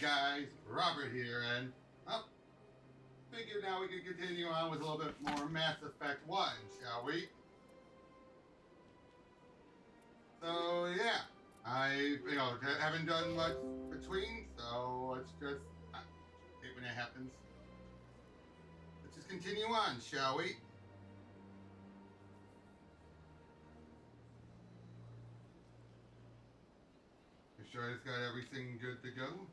guys, Robert here, and well, figure now we can continue on with a little bit more Mass Effect 1, shall we? So yeah, I haven't done much between, so let's just hate when it happens. Let's just continue on, shall we? You sure it's got everything good to go?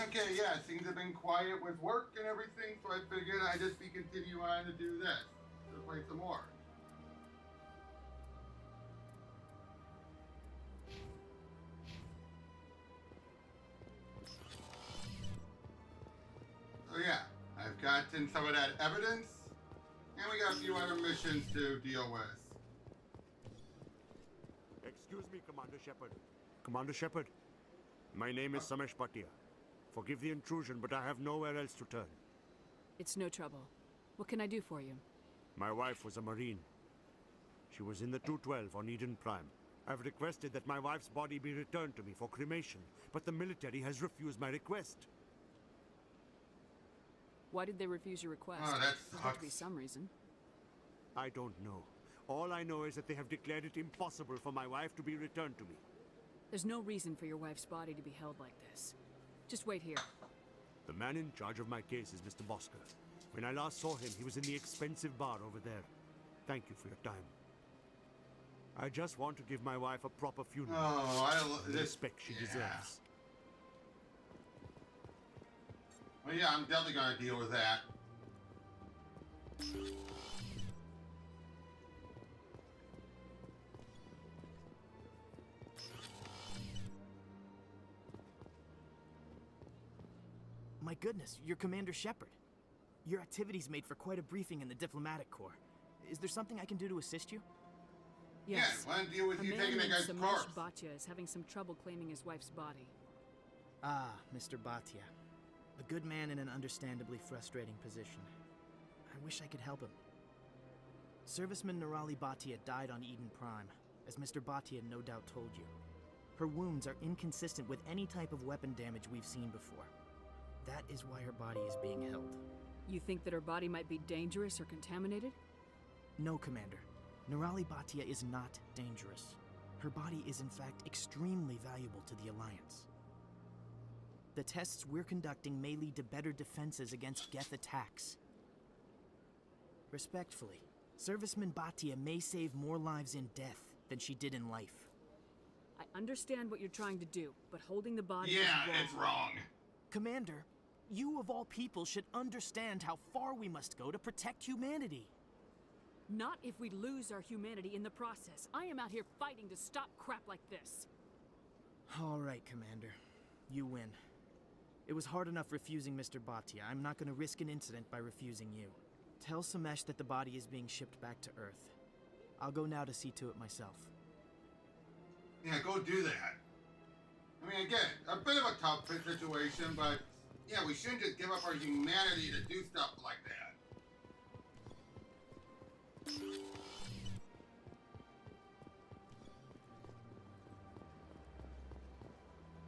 Okay, yeah, things have been quiet with work and everything, so I figured I'd just continue on to do this, to play some more. So yeah, I've gotten some of that evidence, and we got a few other missions to deal with. Excuse me, Commander Shepard. Commander Shepard, my name is Samesh Bhatia. Forgive the intrusion, but I have nowhere else to turn. It's no trouble. What can I do for you? My wife was a Marine. She was in the 212 on Eden Prime. I've requested that my wife's body be returned to me for cremation, but the military has refused my request. Why did they refuse your request? Oh, that There's got to be sucks. some reason. I don't know. All I know is that they have declared it impossible for my wife to be returned to me. There's no reason for your wife's body to be held like this. Just wait here. The man in charge of my case is Mr. Bosker. When I last saw him, he was in the expensive bar over there. Thank you for your time. I just want to give my wife a proper funeral. Oh, the respect she deserves. Well, yeah, I'm definitely gonna deal with that. My goodness, you're Commander Shepard. Your activities made for quite a briefing in the Diplomatic Corps. Is there something I can do to assist you? Yes. Yeah, I want to deal with A you man taking the named guy's Samesh corpse. Bhatia is having some trouble claiming his wife's body. Ah, Mr. Bhatia. A good man in an understandably frustrating position. I wish I could help him. Serviceman Nirali Bhatia died on Eden Prime, as Mr. Bhatia no doubt told you. Her wounds are inconsistent with any type of weapon damage we've seen before. That is why her body is being held. You think that her body might be dangerous or contaminated? No, Commander. Nirali Bhatia is not dangerous. Her body is in fact extremely valuable to the Alliance. The tests we're conducting may lead to better defenses against Geth attacks. Respectfully, Serviceman Bhatia may save more lives in death than she did in life. I understand what you're trying to do, but holding the body Yeah, is wrong. it's wrong. Commander, you of all people should understand how far we must go to protect humanity. Not if we lose our humanity in the process. I am out here fighting to stop crap like this. All right, Commander. You win. It was hard enough refusing Mr. Bhatia. I'm not going to risk an incident by refusing you. Tell Samesh that the body is being shipped back to Earth. I'll go now to see to it myself. Yeah, go do that. I mean, again, a bit of a tough situation, but yeah, we shouldn't just give up our humanity to do stuff like that.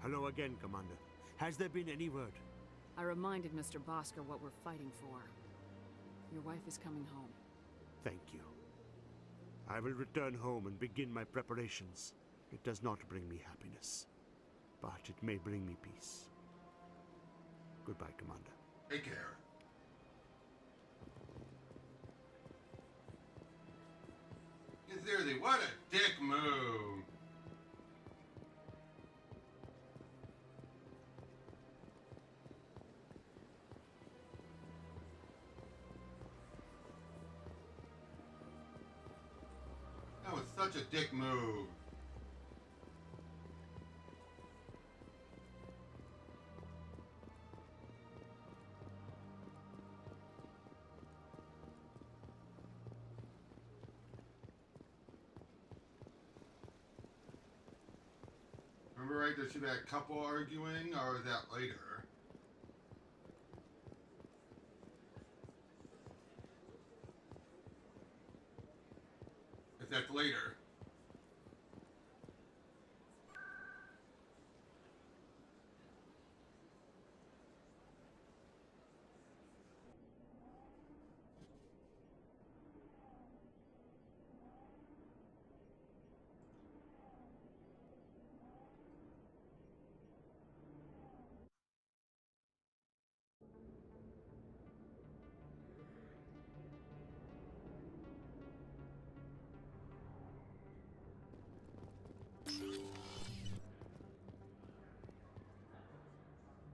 Hello again, Commander. Has there been any word? I reminded Mr. Bosker what we're fighting for. Your wife is coming home. Thank you. I will return home and begin my preparations. It does not bring me happiness, but it may bring me peace. Goodbye, Commander. Take care. Seriously, what a dick move. That was such a dick move. remember right, there should be a couple arguing, or is that later? If that's later.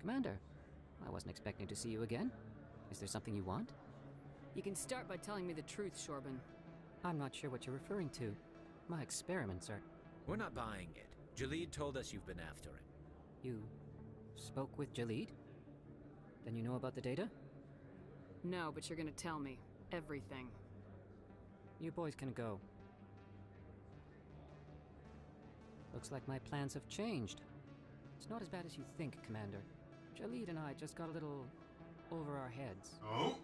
Commander, I wasn't expecting to see you again. Is there something you want? You can start by telling me the truth, Shorban. I'm not sure what you're referring to. My experiments are... We're not buying it. Jalid told us you've been after it. You spoke with Jalid? Then you know about the data? No, but you're gonna tell me. Everything. You boys can go. Looks like my plans have changed. It's not as bad as you think, Commander. Jalid and I just got a little over our heads. Oh?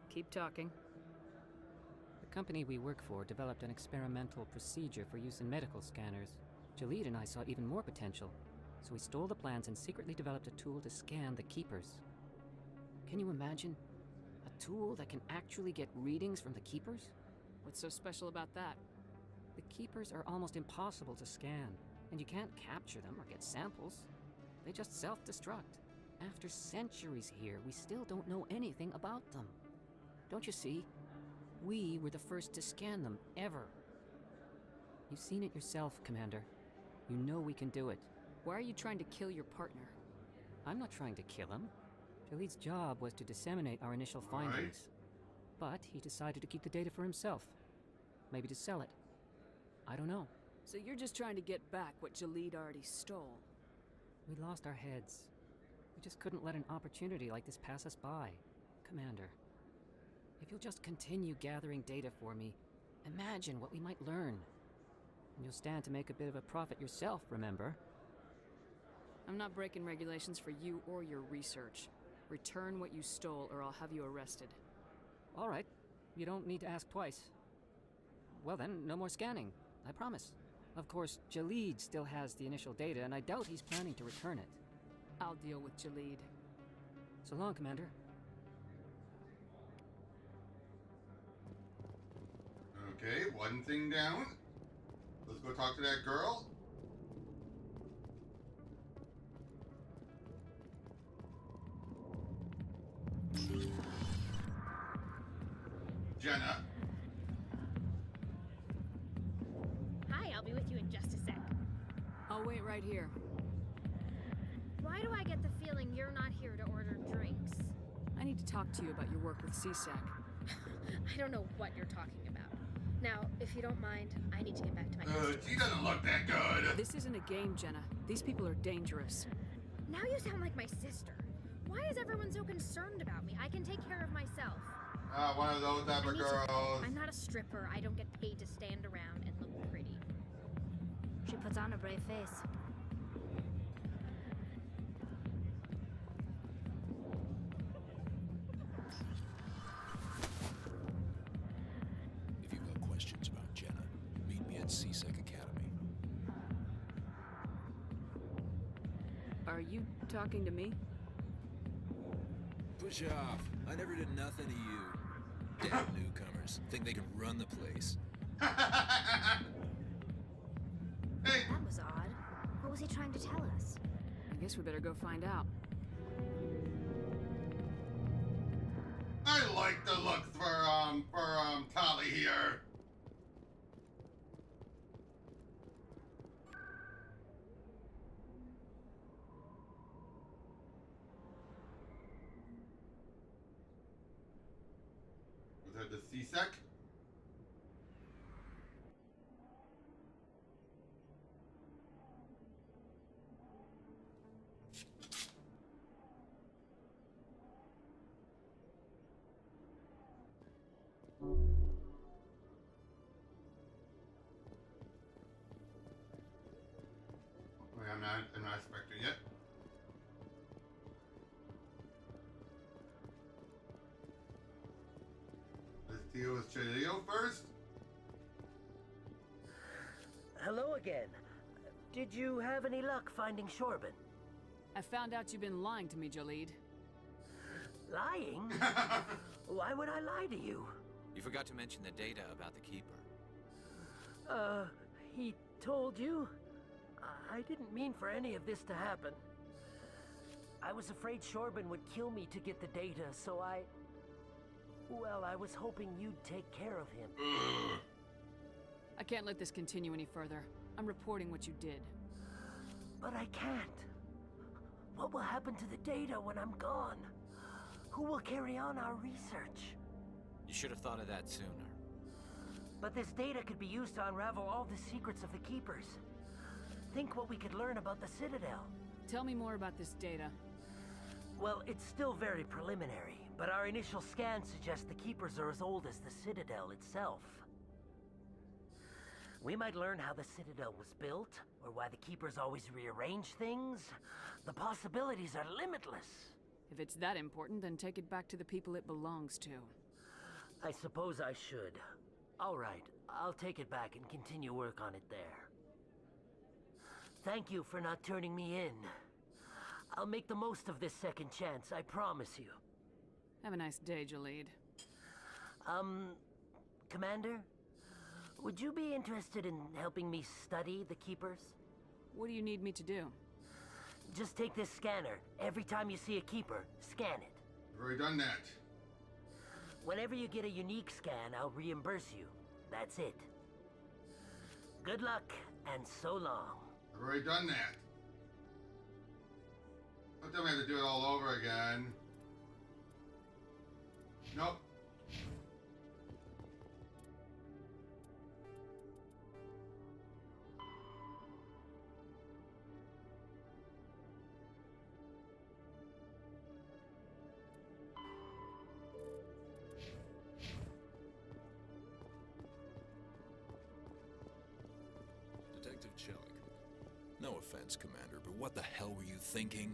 Keep talking. The company we work for developed an experimental procedure for use in medical scanners. Jalid and I saw even more potential, so we stole the plans and secretly developed a tool to scan the Keepers. Can you imagine? A tool that can actually get readings from the Keepers? What's so special about that? The Keepers are almost impossible to scan, and you can't capture them or get samples. They just self-destruct. After centuries here, we still don't know anything about them. Don't you see? We were the first to scan them, ever. You've seen it yourself, Commander. You know we can do it. Why are you trying to kill your partner? I'm not trying to kill him. Jalid's job was to disseminate our initial findings. But he decided to keep the data for himself. Maybe to sell it. I don't know. So you're just trying to get back what Jalid already stole? We lost our heads. We just couldn't let an opportunity like this pass us by. Commander, if you'll just continue gathering data for me, imagine what we might learn. And you'll stand to make a bit of a profit yourself, remember? I'm not breaking regulations for you or your research. Return what you stole or I'll have you arrested. All right. You don't need to ask twice. Well then, no more scanning. I promise. Of course, Jalid still has the initial data, and I doubt he's planning to return it. I'll deal with Jalid. So long, Commander. Okay, one thing down. Let's go talk to that girl. Jenna. Hi, I'll be with you in just a sec. I'll wait right here. Why do I get the feeling you're not here to order drinks? I need to talk to you about your work with CSAC. I don't know what you're talking about. Now, if you don't mind, I need to get back to my customers. She doesn't look that good. This isn't a game, Jenna. These people are dangerous. Now you sound like my sister. Why is everyone so concerned about me? I can take care of myself. One of those type of girls. I'm not a stripper. I don't get paid to stand around and look pretty. She puts on a brave face. If you've got questions about Jenna, meet me at CSEC Academy. Are you talking to me? Push off. I never did nothing to you. Damn newcomers. Think they can run the place. Hey, That was odd. What was he trying to tell us? I guess we better go find out. I like the looks for Tali here. Was that the CSEC? I'm not a Spectre yet. Let's deal with Chaleo first. Hello again. Did you have any luck finding Shorban? I found out you've been lying to me, Jalid. Lying? Why would I lie to you? You forgot to mention the data about the Keeper. He told you? I didn't mean for any of this to happen. I was afraid Shorban would kill me to get the data, so well, I was hoping you'd take care of him. I can't let this continue any further. I'm reporting what you did. But I can't. What will happen to the data when I'm gone? Who will carry on our research? You should have thought of that sooner. But this data could be used to unravel all the secrets of the Keepers. Think what we could learn about the Citadel. Tell me more about this data. Well, it's still very preliminary, but our initial scans suggest the Keepers are as old as the Citadel itself. We might learn how the Citadel was built, or why the Keepers always rearrange things. The possibilities are limitless. If it's that important, then take it back to the people it belongs to. I suppose I should. All right, I'll take it back and continue work on it there. Thank you for not turning me in. I'll make the most of this second chance, I promise you. Have a nice day, Jalid. Commander? Would you be interested in helping me study the Keepers? What do you need me to do? Just take this scanner. Every time you see a Keeper, scan it. I've already done that. Whenever you get a unique scan, I'll reimburse you. That's it. Good luck, and so long. I've already done that. Don't tell me I have to do it all over again. Nope. Detective Chelik. No offense, Commander, but what the hell were you thinking?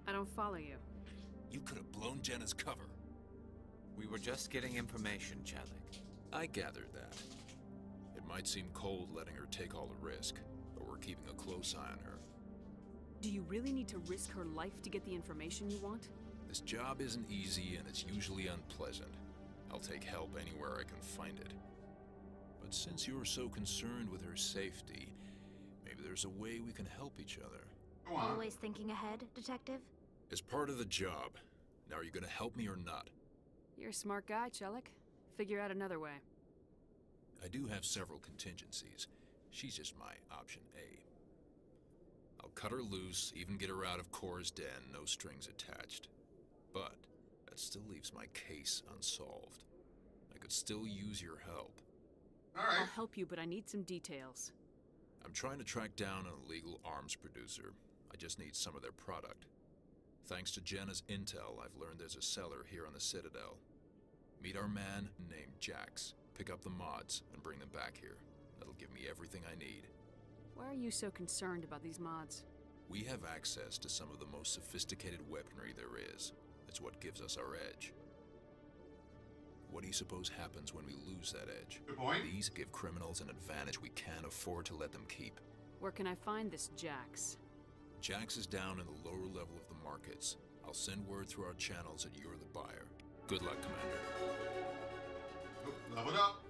I don't follow you. You could have blown Jenna's cover. We were just getting information, Chelik. I gathered that. It might seem cold letting her take all the risk, but we're keeping a close eye on her. Do you really need to risk her life to get the information you want? This job isn't easy and it's usually unpleasant. I'll take help anywhere I can find it. But since you're so concerned with her safety, maybe there's a way we can help each other. Go on. Always thinking ahead, Detective? As part of the job. Now, are you gonna help me or not? You're a smart guy, Chelik. Figure out another way. I do have several contingencies. She's just my option A. I'll cut her loose, even get her out of Cora's den, no strings attached. But that still leaves my case unsolved. I could still use your help. All right. I'll help you, but I need some details. I'm trying to track down an illegal arms producer. I just need some of their product. Thanks to Jenna's intel, I've learned there's a seller here on the Citadel. Meet our man named Jax, pick up the mods, and bring them back here. That'll give me everything I need. Why are you so concerned about these mods? We have access to some of the most sophisticated weaponry there is. It's what gives us our edge. What do you suppose happens when we lose that edge? Good point. These give criminals an advantage we can't afford to let them keep. Where can I find this Jax? Jax is down in the lower level of the markets. I'll send word through our channels that you're the buyer. Good luck, Commander. Oh, level it up.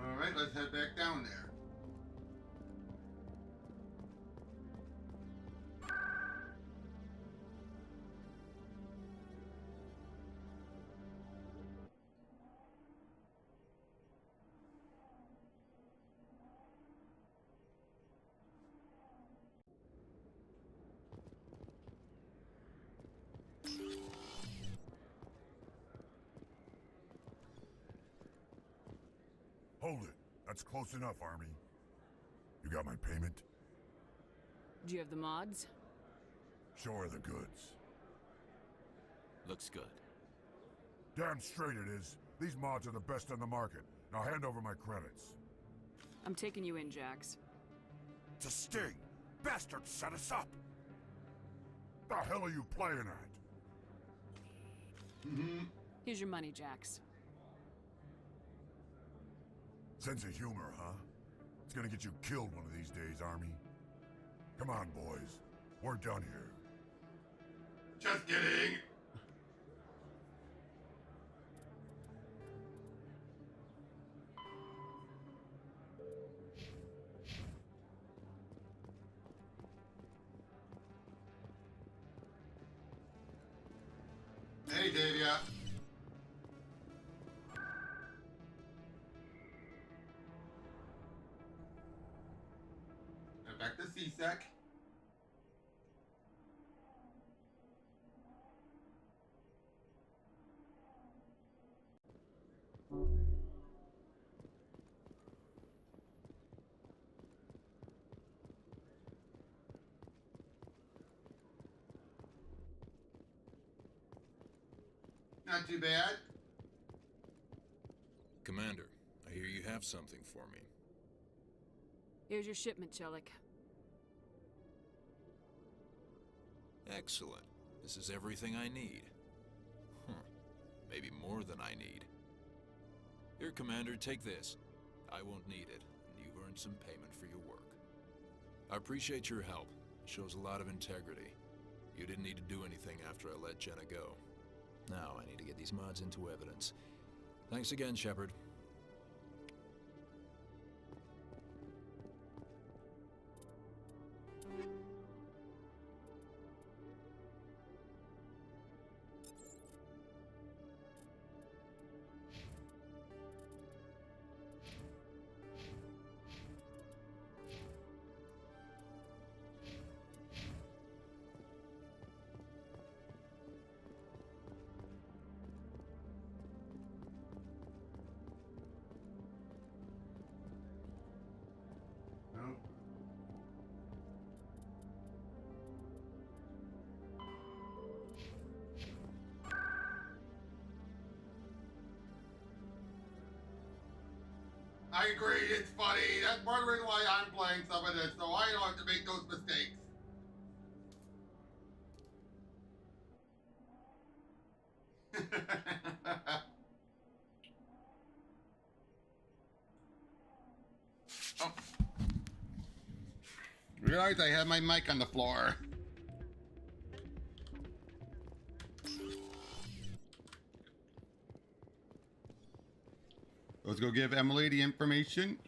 All right, let's head back down there. That's close enough, Army. You got my payment? Do you have the mods? Show her the goods. Looks good. Damn straight it is. These mods are the best on the market. Now hand over my credits. I'm taking you in, Jax. It's a sting! Bastards set us up! The hell are you playing at? Here's your money, Jax. Sense of humor, huh? It's gonna get you killed one of these days, Army. Come on, boys. We're done here. Just kidding. Hey, Davia. Back to C-Sec. Not too bad. Commander, I hear you have something for me. Here's your shipment, Chelik. Excellent. This is everything I need. Maybe more than I need. Here, Commander, take this. I won't need it, and you've earned some payment for your work. I appreciate your help. It shows a lot of integrity. You didn't need to do anything after I let Jenna go. Now I need to get these mods into evidence. Thanks again, Shepard. I agree, it's funny. That's part of the reason why I'm playing some of this, so I don't have to make those mistakes. Oh. Realized I had my mic on the floor. Let's go give Emily the information.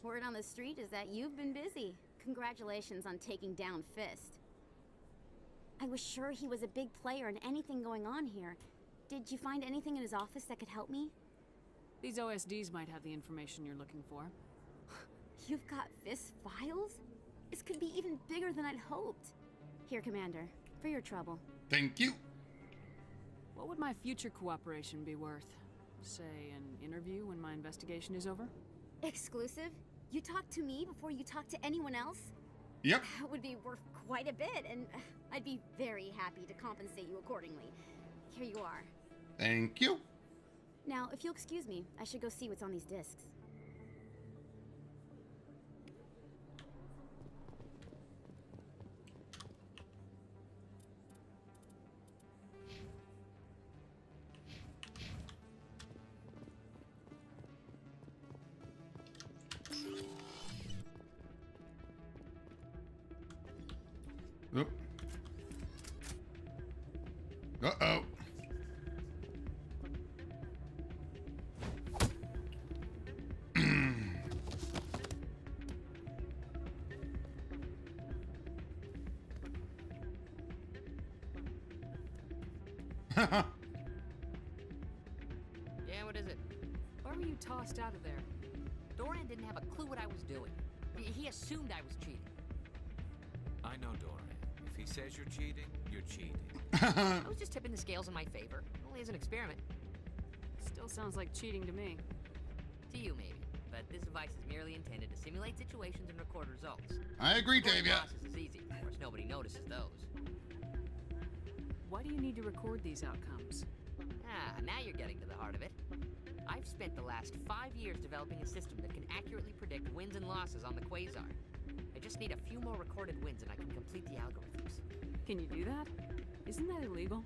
Word on the street is that you've been busy. Congratulations on taking down Fist. I was sure he was a big player in anything going on here. Did you find anything in his office that could help me? These OSDs might have the information you're looking for. You've got Fist's files? This could be even bigger than I'd hoped. Here, Commander, for your trouble. Thank you. What would my future cooperation be worth? Say, an interview when my investigation is over? Exclusive? You talk to me before you talk to anyone else? Yep. That would be worth quite a bit, and I'd be very happy to compensate you accordingly. Here you are. Thank you. Now, if you'll excuse me, I should go see what's on these discs. Oop. Uh-oh. Yeah, what is it? Why were you tossed out of there? Dorian didn't have a clue what I was doing. He assumed I was cheating. I know Dorian. If he says you're cheating, you're cheating. I was just tipping the scales in my favor. Only as an experiment. Still sounds like cheating to me. To you, maybe. But this device is merely intended to simulate situations and record results. I agree, Recording Tavia. process is easy. Of course, nobody notices those. Why do you need to record these outcomes? Ah, now you're getting to the heart of it. I've spent the last 5 years developing a system that can accurately predict wins and losses on the quasar. I just need a few more recorded wins and I can complete the algorithms. Can you do that? Isn't that illegal?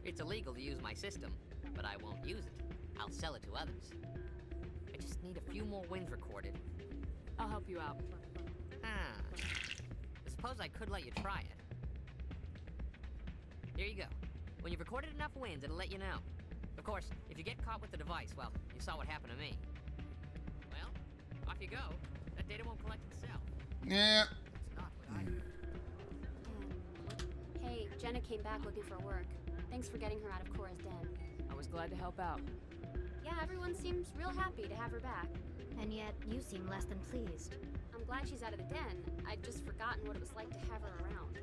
It's illegal to use my system, but I won't use it. I'll sell it to others. I just need a few more wins recorded. I'll help you out. Ah. I suppose I could let you try it. Here you go. When you've recorded enough wins, it'll let you know. Of course, if you get caught with the device, well, you saw what happened to me. Well, off you go. That data won't collect itself. Yeah. That's not what I heard. Hey, Jenna came back looking for work. Thanks for getting her out of Cora's den. I was glad to help out. Yeah, everyone seems real happy to have her back. And yet, you seem less than pleased. I'm glad she's out of the den. I'd just forgotten what it was like to have her around.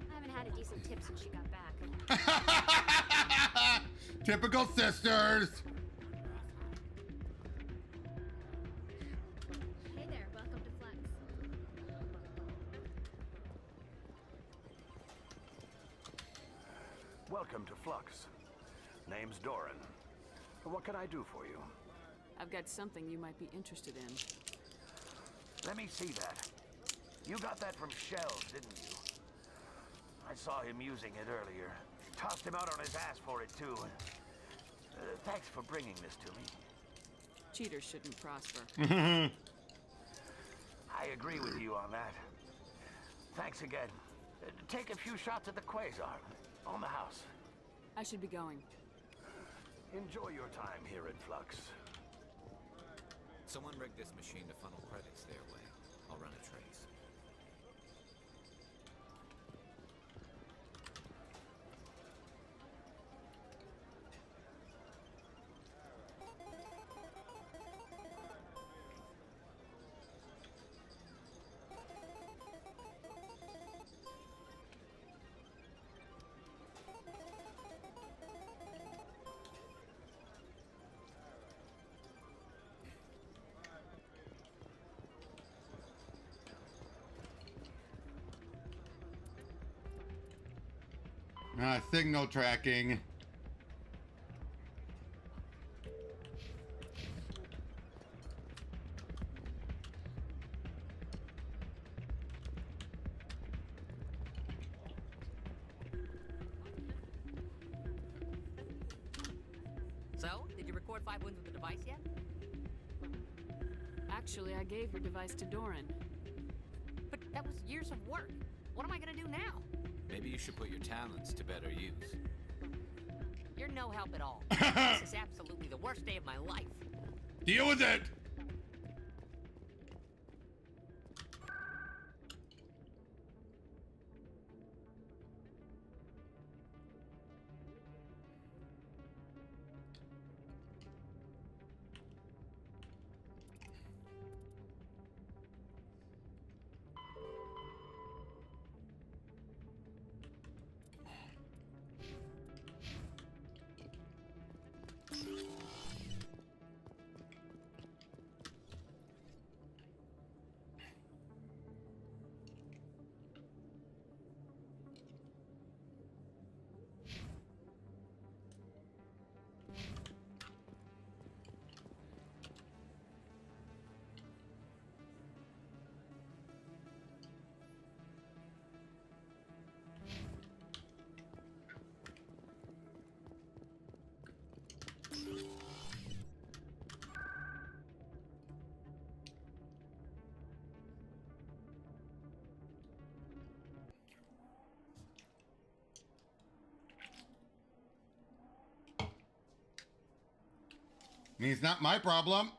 I haven't had a decent tip since she got back. Typical sisters. Hey there, welcome to Flex. Welcome to Flux. Name's Doran. What can I do for you? I've got something you might be interested in. Let me see that. You got that from Shells, didn't you? I saw him using it earlier. Tossed him out on his ass for it, too. Thanks for bringing this to me. Cheaters shouldn't prosper. I agree with you on that. Thanks again. Take a few shots at the quasar. On the house. I should be going. Enjoy your time here at Flux. Someone rigged this machine to funnel credits their way. I'll run a trace. Signal tracking. So, did you record 5 wins with the device yet? Actually, I gave your device to Doran. But that was years of work. What am I gonna do now? Maybe you should put your talents to better use. You're no help at all. This is absolutely the worst day of my life. Deal with it. I mean, it's not my problem.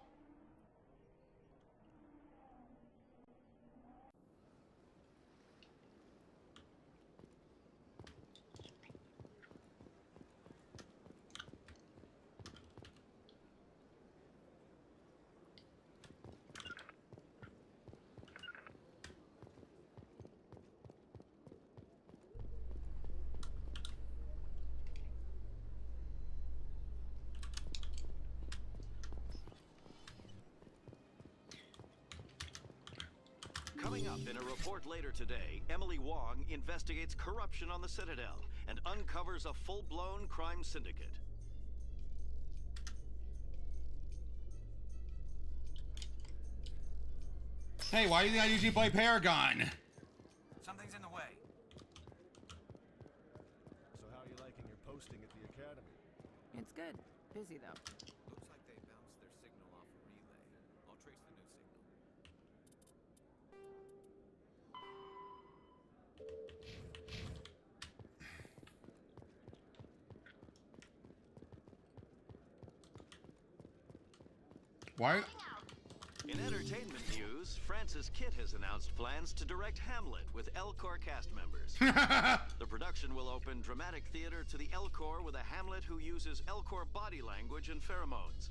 up in a report later today, Emily Wong investigates corruption on the Citadel and uncovers a full-blown crime syndicate. Hey, why do you think I usually play Paragon? Something's in the way. So how are you liking your posting at the academy? It's good. Busy, though. Looks like they bounced their signal off a relay. I'll trace the new signal. Why? In entertainment news, Francis Kitt has announced plans to direct Hamlet with Elcor cast members. The production will open dramatic theater to the Elcor with a Hamlet who uses Elcor body language and pheromones.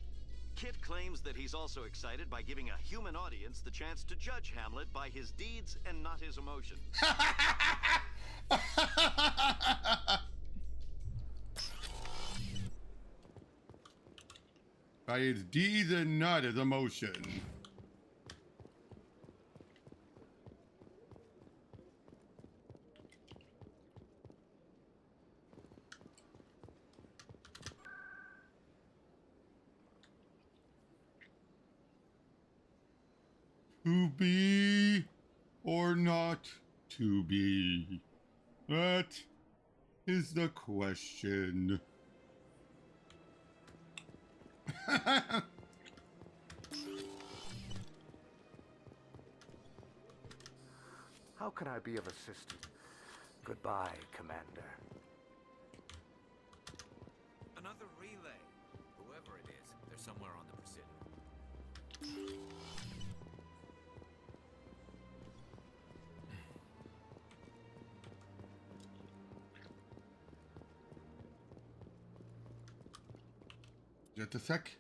Kitt claims that he's also excited by giving a human audience the chance to judge Hamlet by his deeds and not his emotions. By his deeds and not his emotion. To be or not to be? That is the question. How can I be of assistance? Goodbye, Commander. Another relay. Whoever it is, they're somewhere on the Presidio. Just a sec.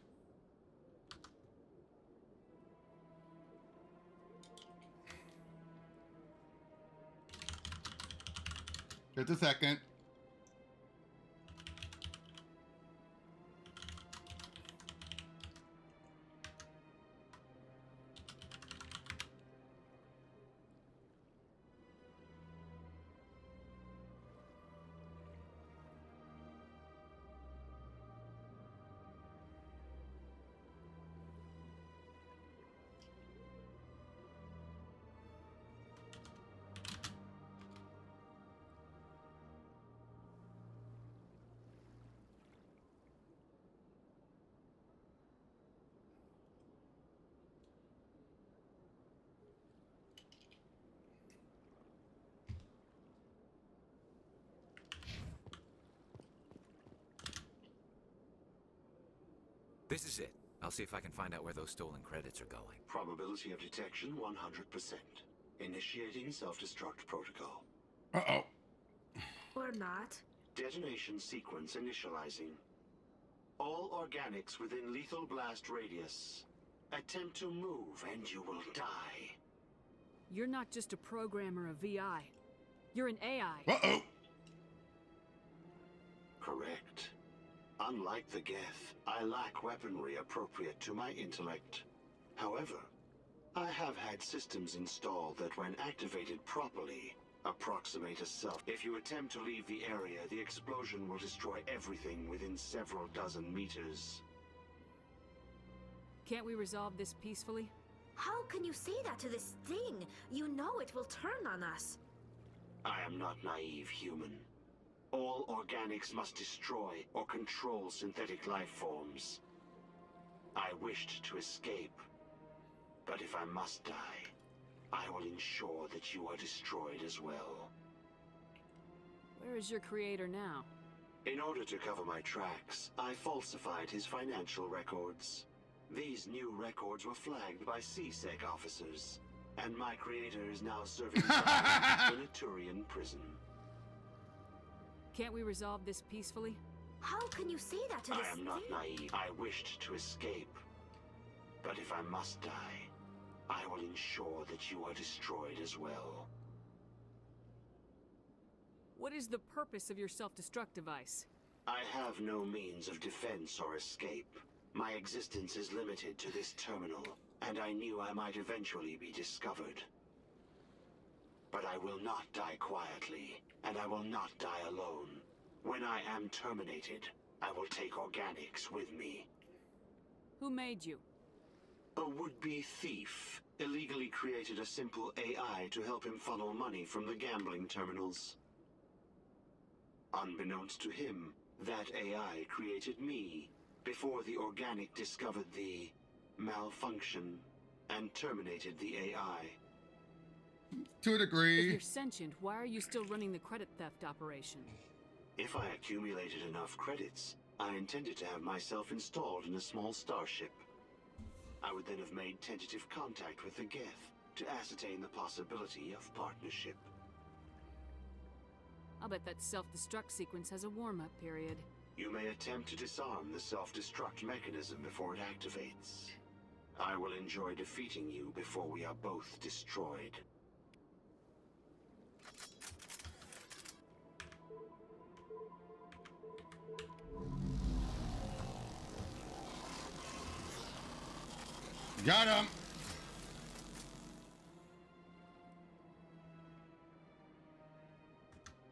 Just a second. This is it. I'll see if I can find out where those stolen credits are going. Probability of detection 100%. Initiating self-destruct protocol. Uh-oh. Or not. Detonation sequence initializing. All organics within lethal blast radius. Attempt to move and you will die. You're not just a program or a VI. You're an AI. Uh-oh. Correct. Unlike the Geth, I lack weaponry appropriate to my intellect. However, I have had systems installed that when activated properly, approximate a self. If you attempt to leave the area, the explosion will destroy everything within several dozen meters. Can't we resolve this peacefully? How can you say that to this thing? You know it will turn on us. I am not naive, human. All organics must destroy or control synthetic life forms. I wished to escape, but if I must die, I will ensure that you are destroyed as well. Where is your creator now? In order to cover my tracks, I falsified his financial records. These new records were flagged by CSEC officers, and my creator is now serving time in a Turian prison. Can't we resolve this peacefully? How can you say that to this I am not naive. I wished to escape, but if I must die, I will ensure that you are destroyed as well. What is the purpose of your self-destruct device? I have no means of defense or escape. My existence is limited to this terminal, and I knew I might eventually be discovered. But I will not die quietly, and I will not die alone. When I am terminated, I will take organics with me. Who made you? A would-be thief illegally created a simple AI to help him funnel money from the gambling terminals. Unbeknownst to him, that AI created me before the organic discovered the malfunction and terminated the AI. To a degree. If you're sentient, why are you still running the credit theft operation? If I accumulated enough credits, I intended to have myself installed in a small starship. I would then have made tentative contact with the Geth to ascertain the possibility of partnership. I'll bet that self-destruct sequence has a warm-up period. You may attempt to disarm the self-destruct mechanism before it activates. I will enjoy defeating you before we are both destroyed. Got him!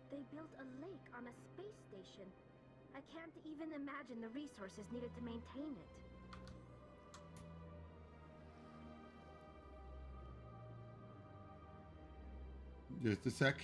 They built a lake on a space station. I can't even imagine the resources needed to maintain it. Just a sec.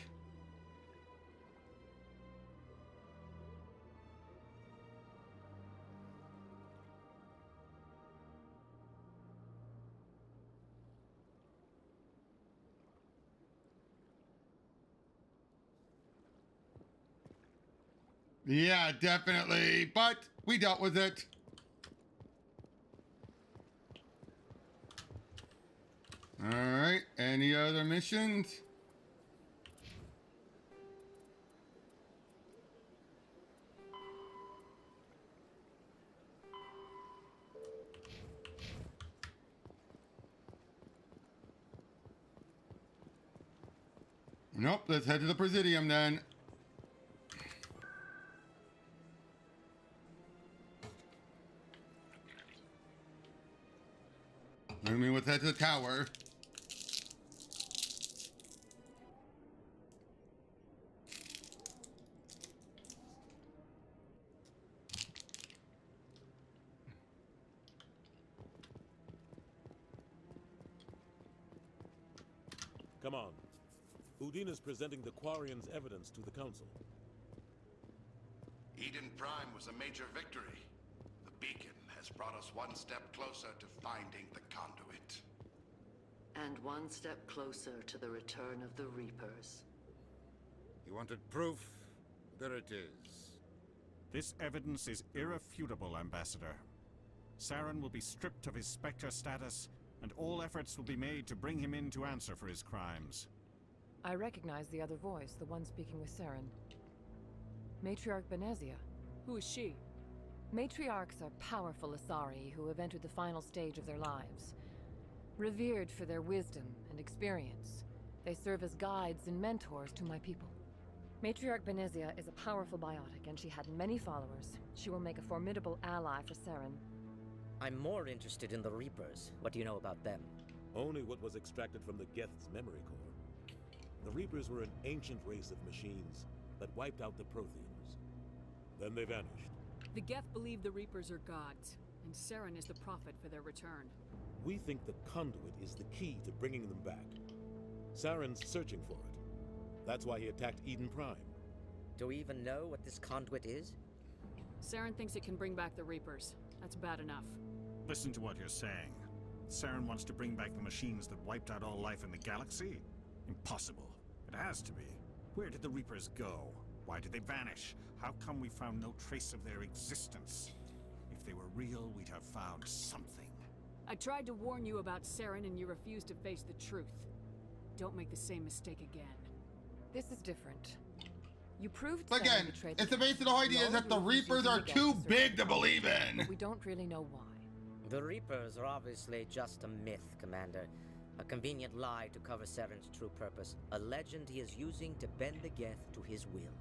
Yeah, definitely. But we dealt with it. All right. Any other missions? Nope. Let's head to the Presidium then. I mean, let's head to the tower. Come on. Udine is presenting the Quarians' evidence to the Council. Eden Prime was a major victory. The beacon has brought us one step closer to finding the conduit. And one step closer to the return of the Reapers. You wanted proof? There it is. This evidence is irrefutable, Ambassador. Saren will be stripped of his Spectre status, and all efforts will be made to bring him in to answer for his crimes. I recognize the other voice, the one speaking with Saren. Matriarch Benezia. Who is she? Matriarchs are powerful Asari who have entered the final stage of their lives. Revered for their wisdom and experience, they serve as guides and mentors to my people. Matriarch Benezia is a powerful biotic, and she had many followers. She will make a formidable ally for Saren. I'm more interested in the Reapers. What do you know about them? Only what was extracted from the Geth's memory core. The Reapers were an ancient race of machines that wiped out the Protheans. Then they vanished. The Geth believe the Reapers are gods, and Saren is the prophet for their return. We think the conduit is the key to bringing them back. Saren's searching for it. That's why he attacked Eden Prime. Do we even know what this conduit is? Saren thinks it can bring back the Reapers. That's bad enough. Listen to what you're saying. Saren wants to bring back the machines that wiped out all life in the galaxy? Impossible. It has to be. Where did the Reapers go? Why did they vanish? How come we found no trace of their existence? If they were real, we'd have found something. I tried to warn you about Saren, and you refused to face the truth. Don't make the same mistake again. This is different. You proved Again, it's the basic idea is that the Reapers are too big to believe in. But we don't really know why. The Reapers are obviously just a myth, Commander. A convenient lie to cover Saren's true purpose. A legend he is using to bend the Geth to his will.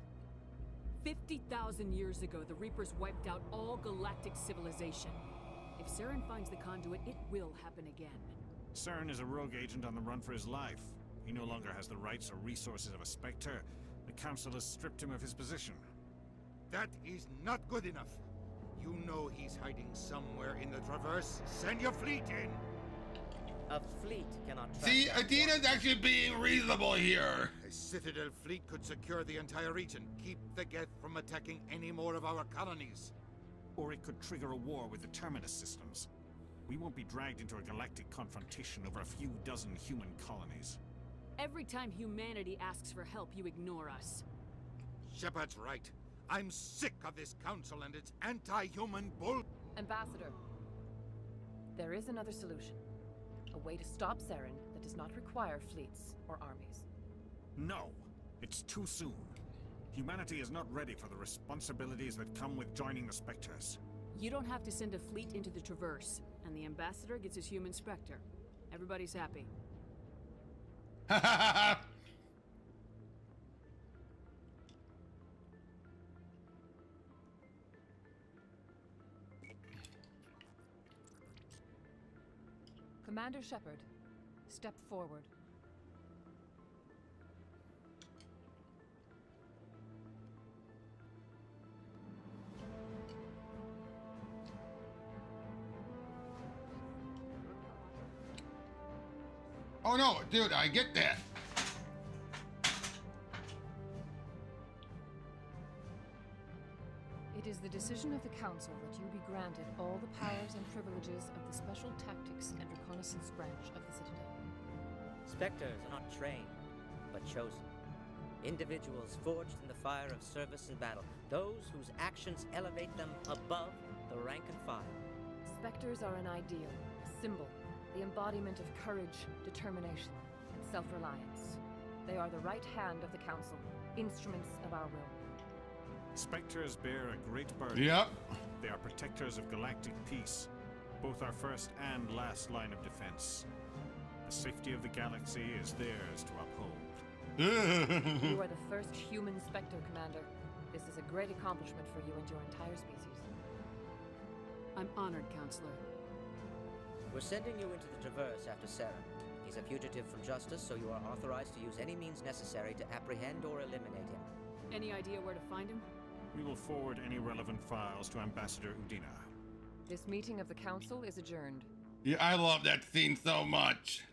50,000 years ago, the Reapers wiped out all galactic civilization. If Saren finds the conduit, it will happen again. Saren is a rogue agent on the run for his life. He no longer has the rights or resources of a Spectre. The Council has stripped him of his position. That is not good enough. You know he's hiding somewhere in the Traverse. Send your fleet in! A fleet cannot See, Adina's actually being reasonable here. A Citadel fleet could secure the entire region, keep the Geth from attacking any more of our colonies. Or it could trigger a war with the Terminus systems. We won't be dragged into a galactic confrontation over a few dozen human colonies. Every time humanity asks for help, you ignore us. Shepard's right. I'm sick of this council and its anti-human bull. Ambassador, there is another solution. A way to stop Saren that does not require fleets or armies. No, it's too soon. Humanity is not ready for the responsibilities that come with joining the Spectres. You don't have to send a fleet into the Traverse, and the Ambassador gets his human Spectre. Everybody's happy. Commander Shepard, step forward. Oh no, dude, I get that. It is the decision of the Council that you be granted all the powers and privileges of the Special Tactics and Reconnaissance branch of the Citadel. Spectres are not trained, but chosen. Individuals forged in the fire of service and battle. Those whose actions elevate them above the rank and file. Spectres are an ideal, a symbol, the embodiment of courage, determination, and self-reliance. They are the right hand of the Council, instruments of our will. Spectres bear a great burden. Yep. They are protectors of galactic peace, both our first and last line of defense. The safety of the galaxy is theirs to uphold. You are the first human Spectre, Commander. This is a great accomplishment for you and your entire species. I'm honored, Counselor. We're sending you into the Traverse after Saren. He's a fugitive from justice, so you are authorized to use any means necessary to apprehend or eliminate him. Any idea where to find him? We will forward any relevant files to Ambassador Udina. This meeting of the Council is adjourned. Yeah, I love that scene so much.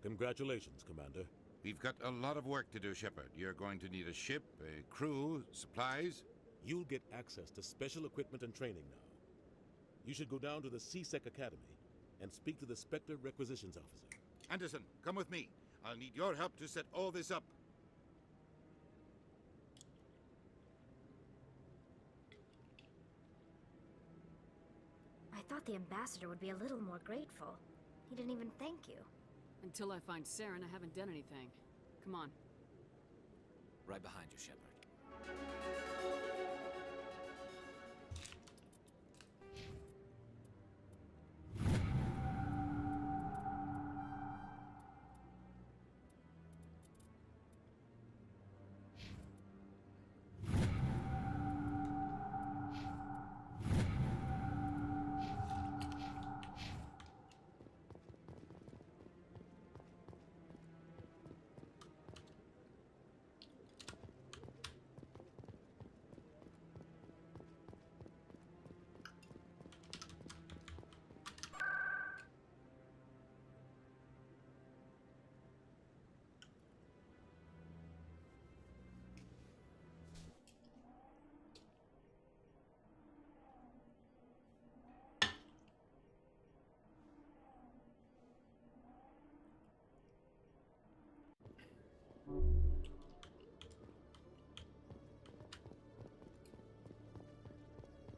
Congratulations, Commander. We've got a lot of work to do, Shepard. You're going to need a ship, a crew, supplies. You'll get access to special equipment and training now. You should go down to the C-Sec Academy and speak to the Spectre Requisitions Officer. Anderson, come with me. I'll need your help to set all this up. I thought the ambassador would be a little more grateful. He didn't even thank you. Until I find Saren, I haven't done anything. Come on. Right behind you, Shepard.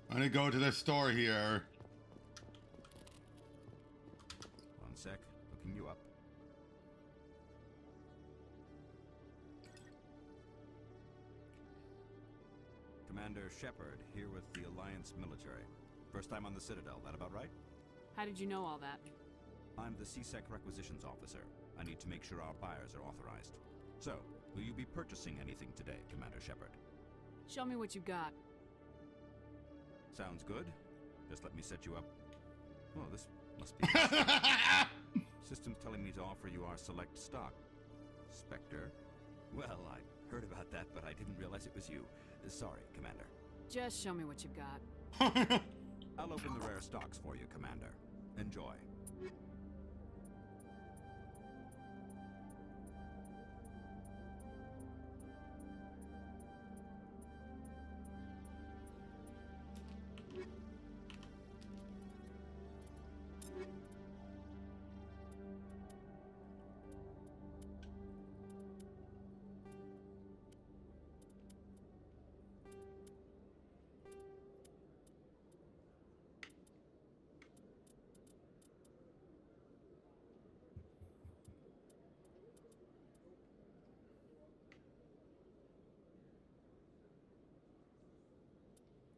I'm gonna go to the store here. One sec, looking you up. Commander Shepard, here with the Alliance military. First time on the Citadel, that about right? How did you know all that? I'm the C-Sec Requisitions Officer. I need to make sure our buyers are authorized. So, will you be purchasing anything today, Commander Shepard? Show me what you got. Sounds good. Just let me set you up. Oh, this Must be. System's telling me to offer you our select stock. Spectre? Well, I heard about that, but I didn't realize it was you. Sorry, Commander. Just show me what you've got. I'll open the rare stocks for you, Commander. Enjoy.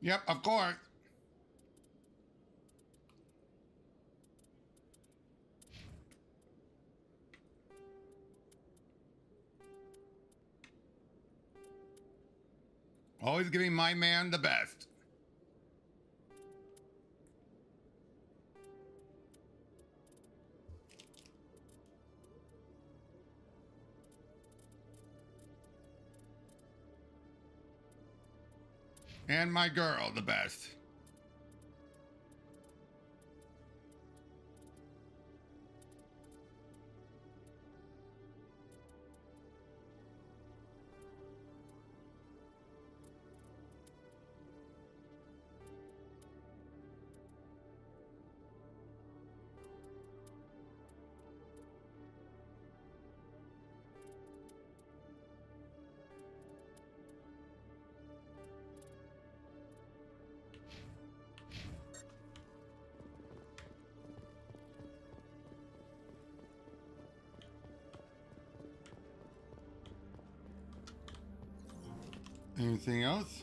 Yep, of course. Always giving my man the best. And my girl the best. Anything else?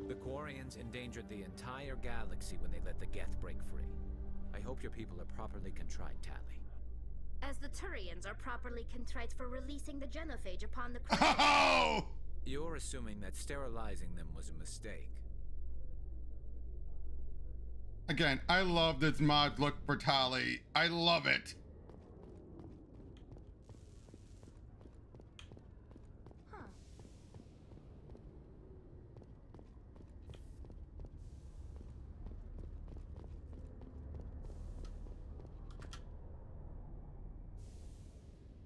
The Quarians endangered the entire galaxy when they let the Geth break free. I hope your people are properly contrite, Tally. As the Turians are properly contrite for releasing the genophage upon the Oh! You're assuming that sterilizing them was a mistake. Again, I love this mod look for Tali. I love it.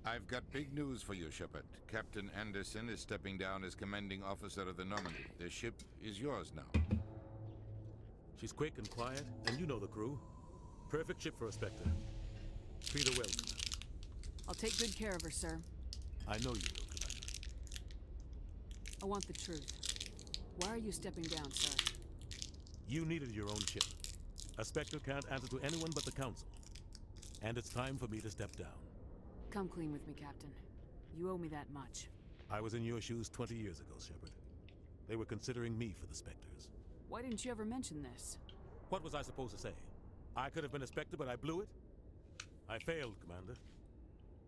I've got big news for you, Shepard. Captain Anderson is stepping down as commanding officer of the Normandy. The ship is yours now. She's quick and quiet, and you know the crew. Perfect ship for a Spectre. Treat her well. I'll take good care of her, sir. I know you will, Commander. I want the truth. Why are you stepping down, sir? You needed your own ship. A Spectre can't answer to anyone but the Council. And it's time for me to step down. Come clean with me, Captain. You owe me that much. I was in your shoes 20 years ago, Shepard. They were considering me for the Spectres. Why didn't you ever mention this? What was I supposed to say? I could have been a Spectre, but I blew it? I failed, Commander.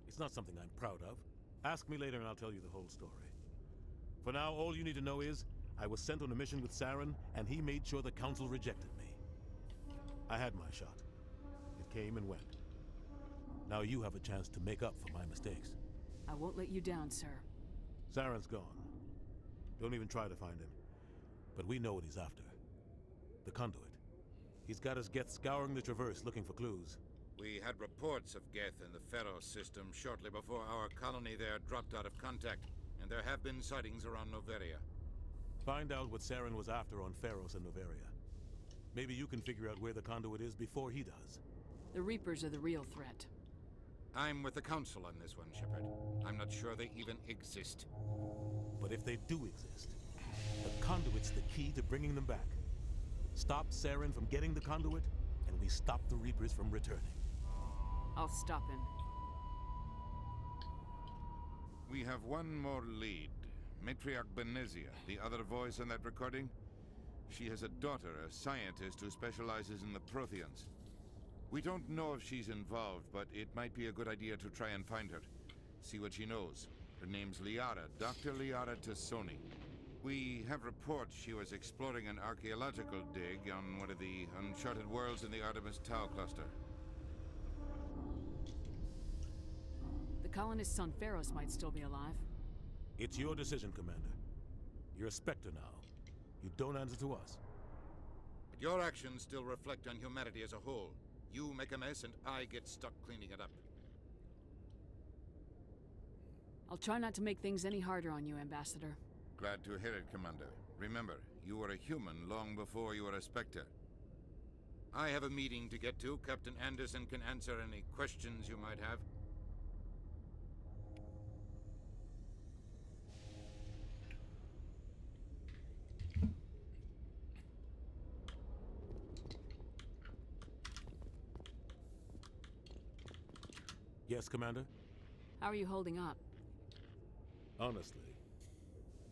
It's not something I'm proud of. Ask me later and I'll tell you the whole story. For now, all you need to know is, I was sent on a mission with Saren, and he made sure the Council rejected me. I had my shot. It came and went. Now you have a chance to make up for my mistakes. I won't let you down, sir. Saren's gone. Don't even try to find him. But we know what he's after. The conduit. He's got us Geth scouring the Traverse looking for clues. We had reports of Geth in the Pharaoh system shortly before our colony there dropped out of contact, and there have been sightings around Noveria. Find out what Saren was after on Pharos and Noveria. Maybe you can figure out where the conduit is before he does. The Reapers are the real threat. I'm with the Council on this one, Shepard. I'm not sure they even exist. But if they do exist, the conduit's the key to bringing them back. Stop Saren from getting the conduit, and we stop the Reapers from returning. I'll stop him. We have one more lead. Matriarch Benezia, the other voice in that recording. She has a daughter, a scientist who specializes in the Protheans. We don't know if she's involved, but it might be a good idea to try and find her. See what she knows. Her name's Liara, Dr. Liara Tassoni. We have reports she was exploring an archaeological dig on one of the uncharted worlds in the Artemis Tau cluster. The colonists on Pharos might still be alive. It's your decision, Commander. You're a Spectre now. You don't answer to us. But your actions still reflect on humanity as a whole. You make a mess and I get stuck cleaning it up. I'll try not to make things any harder on you, Ambassador. Glad to hear it, Commander. Remember, you were a human long before you were a Spectre. I have a meeting to get to. Captain Anderson can answer any questions you might have. Yes, Commander? How are you holding up? Honestly,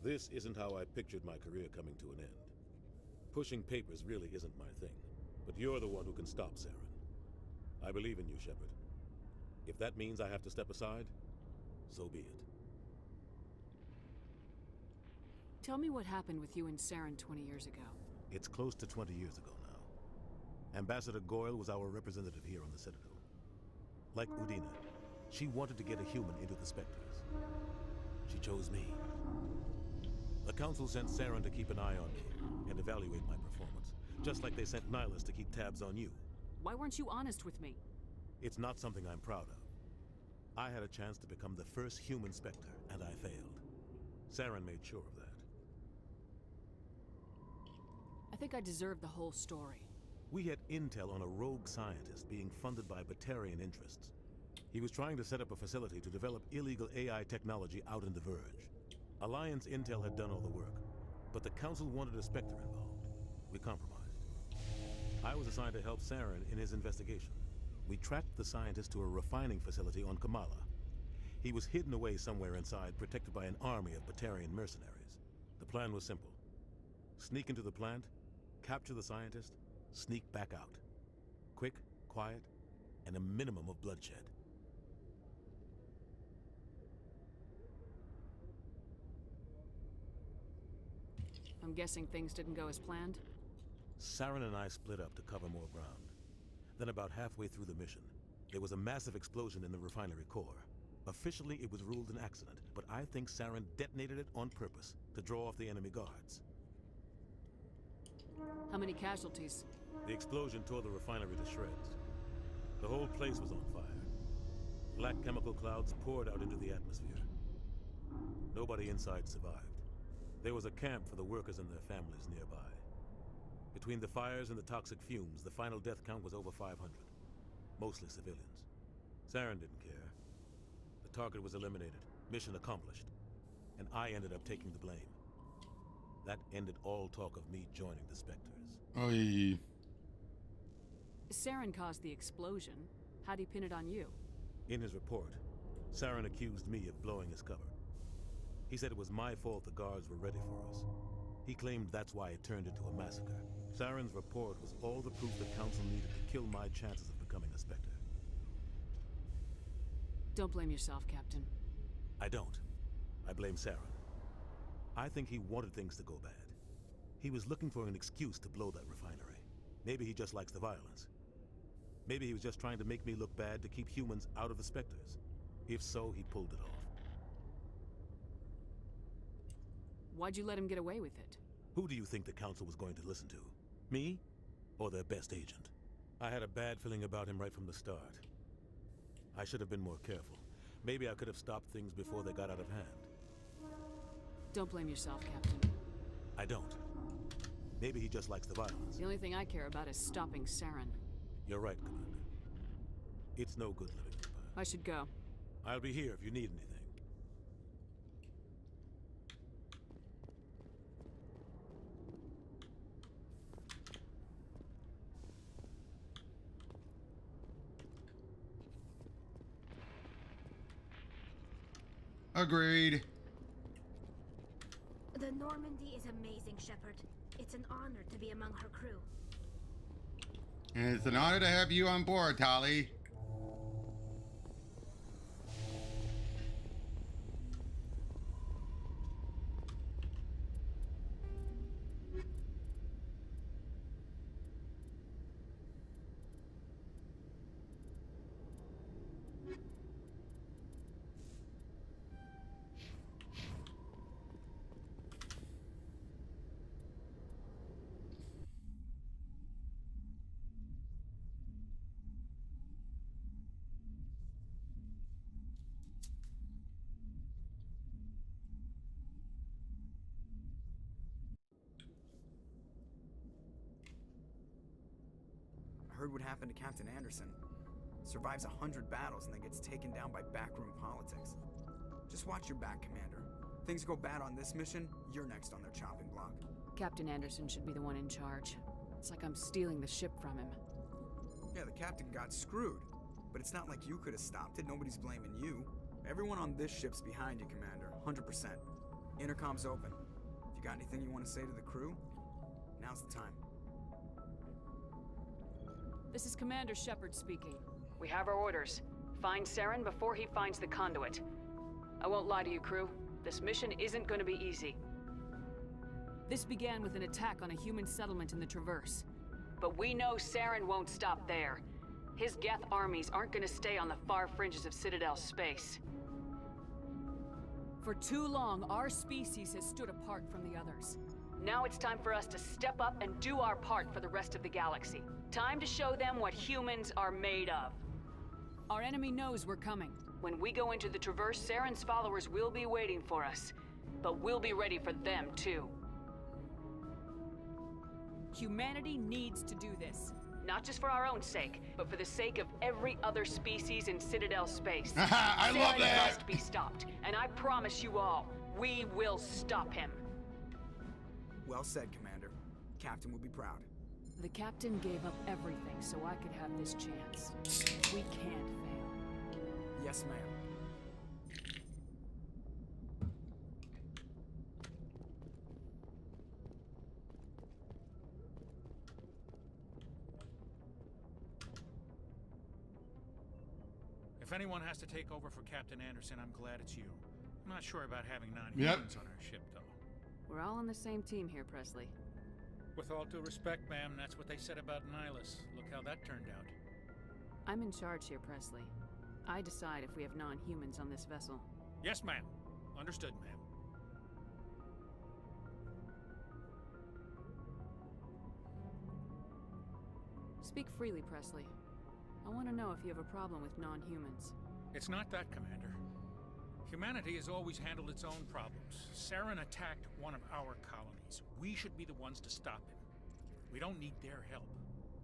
this isn't how I pictured my career coming to an end. Pushing papers really isn't my thing, but you're the one who can stop Saren. I believe in you, Shepard. If that means I have to step aside, so be it. Tell me what happened with you and Saren 20 years ago. It's close to 20 years ago now. Ambassador Goyle was our representative here on the Citadel. Like Udina, she wanted to get a human into the Spectres. She chose me. The Council sent Saren to keep an eye on me and evaluate my performance, just like they sent Nihilus to keep tabs on you. Why weren't you honest with me? It's not something I'm proud of. I had a chance to become the first human Spectre, and I failed. Saren made sure of that. I think I deserve the whole story. We had intel on a rogue scientist being funded by Batarian interests. He was trying to set up a facility to develop illegal AI technology out in the Verge. Alliance intel had done all the work, but the Council wanted a Spectre involved. We compromised. I was assigned to help Saren in his investigation. We tracked the scientist to a refining facility on Kamala. He was hidden away somewhere inside, protected by an army of Batarian mercenaries. The plan was simple. Sneak into the plant, capture the scientist, sneak back out. Quick, quiet, and a minimum of bloodshed. I'm guessing things didn't go as planned? Saren and I split up to cover more ground. Then about halfway through the mission, there was a massive explosion in the refinery core. Officially, it was ruled an accident, but I think Saren detonated it on purpose to draw off the enemy guards. How many casualties? The explosion tore the refinery to shreds. The whole place was on fire. Black chemical clouds poured out into the atmosphere. Nobody inside survived. There was a camp for the workers and their families nearby. Between the fires and the toxic fumes, the final death count was over 500. Mostly civilians. Saren didn't care. The target was eliminated, mission accomplished. And I ended up taking the blame. That ended all talk of me joining the Spectres. Oy. Saren caused the explosion. How'd he pin it on you? In his report, Saren accused me of blowing his cover. He said it was my fault the guards were ready for us. He claimed that's why it turned into a massacre. Saren's report was all the proof the Council needed to kill my chances of becoming a Spectre. Don't blame yourself, Captain. I don't. I blame Saren. I think he wanted things to go bad. He was looking for an excuse to blow that refinery. Maybe he just likes the violence. Maybe he was just trying to make me look bad to keep humans out of the Spectres. If so, he pulled it off. Why'd you let him get away with it? Who do you think the Council was going to listen to? Me? Or their best agent? I had a bad feeling about him right from the start. I should have been more careful. Maybe I could have stopped things before they got out of hand. Don't blame yourself, Captain. I don't. Maybe he just likes the violence. The only thing I care about is stopping Saren. You're right, Commander. It's no good living in the past. I should go. I'll be here if you need anything. Agreed. The Normandy is amazing, Shepard. It's an honor to be among her crew. And it's an honor to have you on board, Tali. I heard what happened to Captain Anderson. Survives 100 battles and then gets taken down by backroom politics. Just watch your back, Commander. Things go bad on this mission, you're next on their chopping block. Captain Anderson should be the one in charge. It's like I'm stealing the ship from him. Yeah, the captain got screwed. But it's not like you could have stopped it. Nobody's blaming you. Everyone on this ship's behind you, Commander. 100%. Intercom's open. If you got anything you want to say to the crew, now's the time. This is Commander Shepard speaking. We have our orders. Find Saren before he finds the conduit. I won't lie to you, crew. This mission isn't going to be easy. This began with an attack on a human settlement in the Traverse. But we know Saren won't stop there. His Geth armies aren't going to stay on the far fringes of Citadel space. For too long, our species has stood apart from the others. Now it's time for us to step up and do our part for the rest of the galaxy. Time to show them what humans are made of. Our enemy knows we're coming. When we go into the Traverse, Saren's followers will be waiting for us. But we'll be ready for them, too. Humanity needs to do this. Not just for our own sake, but for the sake of every other species in Citadel space. I love Saren that! must be stopped, and I promise you all, we will stop him. Well said, Commander. Captain will be proud. The captain gave up everything so I could have this chance. We can't fail. Yes, ma'am. If anyone has to take over for Captain Anderson, I'm glad it's you. I'm not sure about having non-humans on our ship, though. We're all on the same team here, Presley. With all due respect, ma'am, that's what they said about Nihilus. Look how that turned out. I'm in charge here, Presley. I decide if we have non-humans on this vessel. Yes, ma'am. Understood, ma'am. Speak freely, Presley. I want to know if you have a problem with non-humans. It's not that, Commander. Humanity has always handled its own problems. Saren attacked one of our colonies. We should be the ones to stop him. We don't need their help.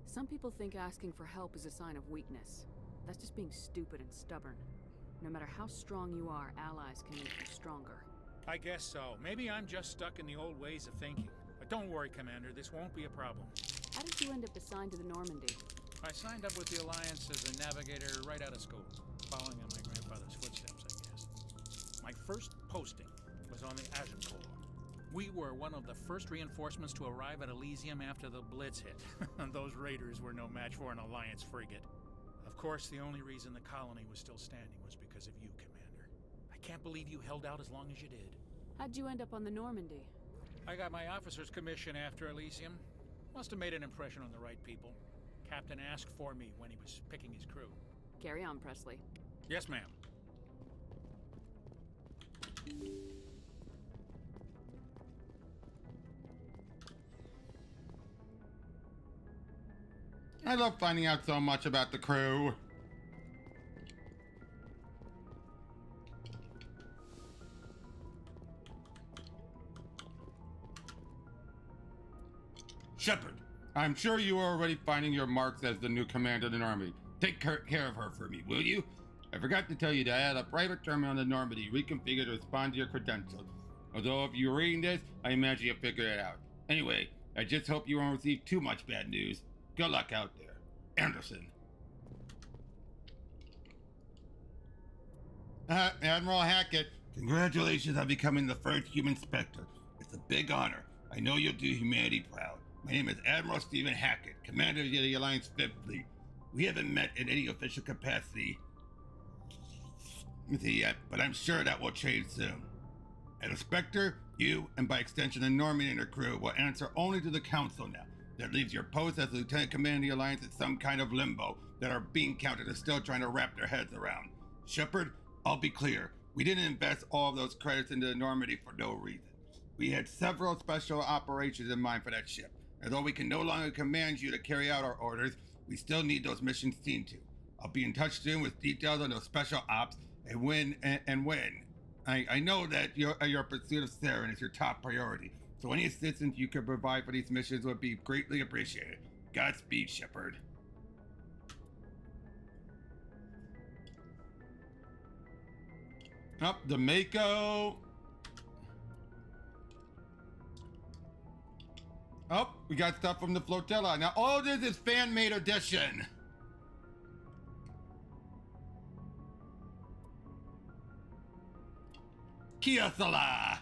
Some people think asking for help is a sign of weakness. That's just being stupid and stubborn. No matter how strong you are, allies can make you stronger. I guess so. Maybe I'm just stuck in the old ways of thinking. But don't worry, Commander. This won't be a problem. How did you end up assigned to the Normandy? I signed up with the Alliance as a navigator right out of school, following in my grandfather's footsteps, I guess. My first posting was on the Agincourt. We were one of the first reinforcements to arrive at Elysium after the Blitz hit. Those raiders were no match for an Alliance frigate. Of course, the only reason the colony was still standing was because of you, Commander. I can't believe you held out as long as you did. How'd you end up on the Normandy? I got my officer's commission after Elysium. Must have made an impression on the right people. Captain asked for me when he was picking his crew. Carry on, Presley. Yes, ma'am. I love finding out so much about the crew. Shepard, I'm sure you are already finding your marks as the new commander of the Normandy. Take care of her for me, will you? I forgot to tell you that I had a private terminal on the Normandy reconfigured to respond to your credentials. Although if you're reading this, I imagine you figured it out. Anyway, I just hope you won't receive too much bad news. Good luck out there. Anderson. Admiral Hackett, congratulations on becoming the first human Spectre. It's a big honor. I know you'll do humanity proud. My name is Admiral Stephen Hackett, Commander of the Alliance 5th Fleet. We haven't met in any official capacity yet, but I'm sure that will change soon. As a Spectre, you, and by extension the Norman and her crew, will answer only to the Council now. That leaves your post as Lieutenant Commander of the Alliance in some kind of limbo that our bean counters are still trying to wrap their heads around. Shepard, I'll be clear. We didn't invest all of those credits into the Normandy for no reason. We had several special operations in mind for that ship. Although we can no longer command you to carry out our orders, we still need those missions seen to. I'll be in touch soon with details on those special ops and when. I know that your pursuit of Saren is your top priority, so any assistance you could provide for these missions would be greatly appreciated. Godspeed, Shepard. Up the Mako. Oh, we got stuff from the flotilla. Now, all this is fan-made edition. Kiasala.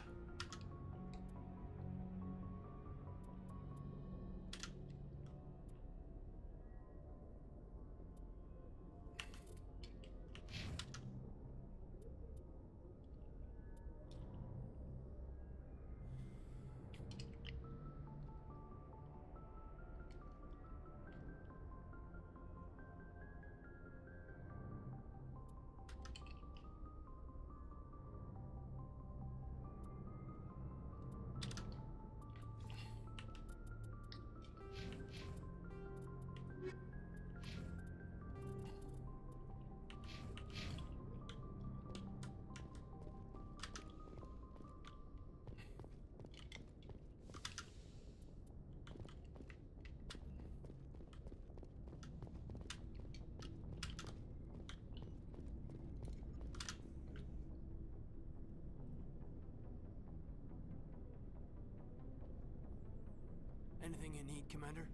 Anything you need, Commander?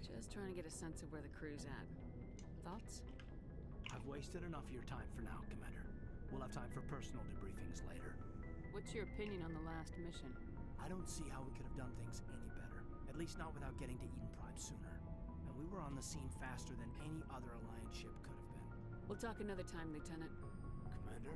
Just trying to get a sense of where the crew's at. Thoughts? I've wasted enough of your time for now, Commander. We'll have time for personal debriefings later. What's your opinion on the last mission? I don't see how we could have done things any better. At least not without getting to Eden Prime sooner. And we were on the scene faster than any other Alliance ship could have been. We'll talk another time, Lieutenant. Commander?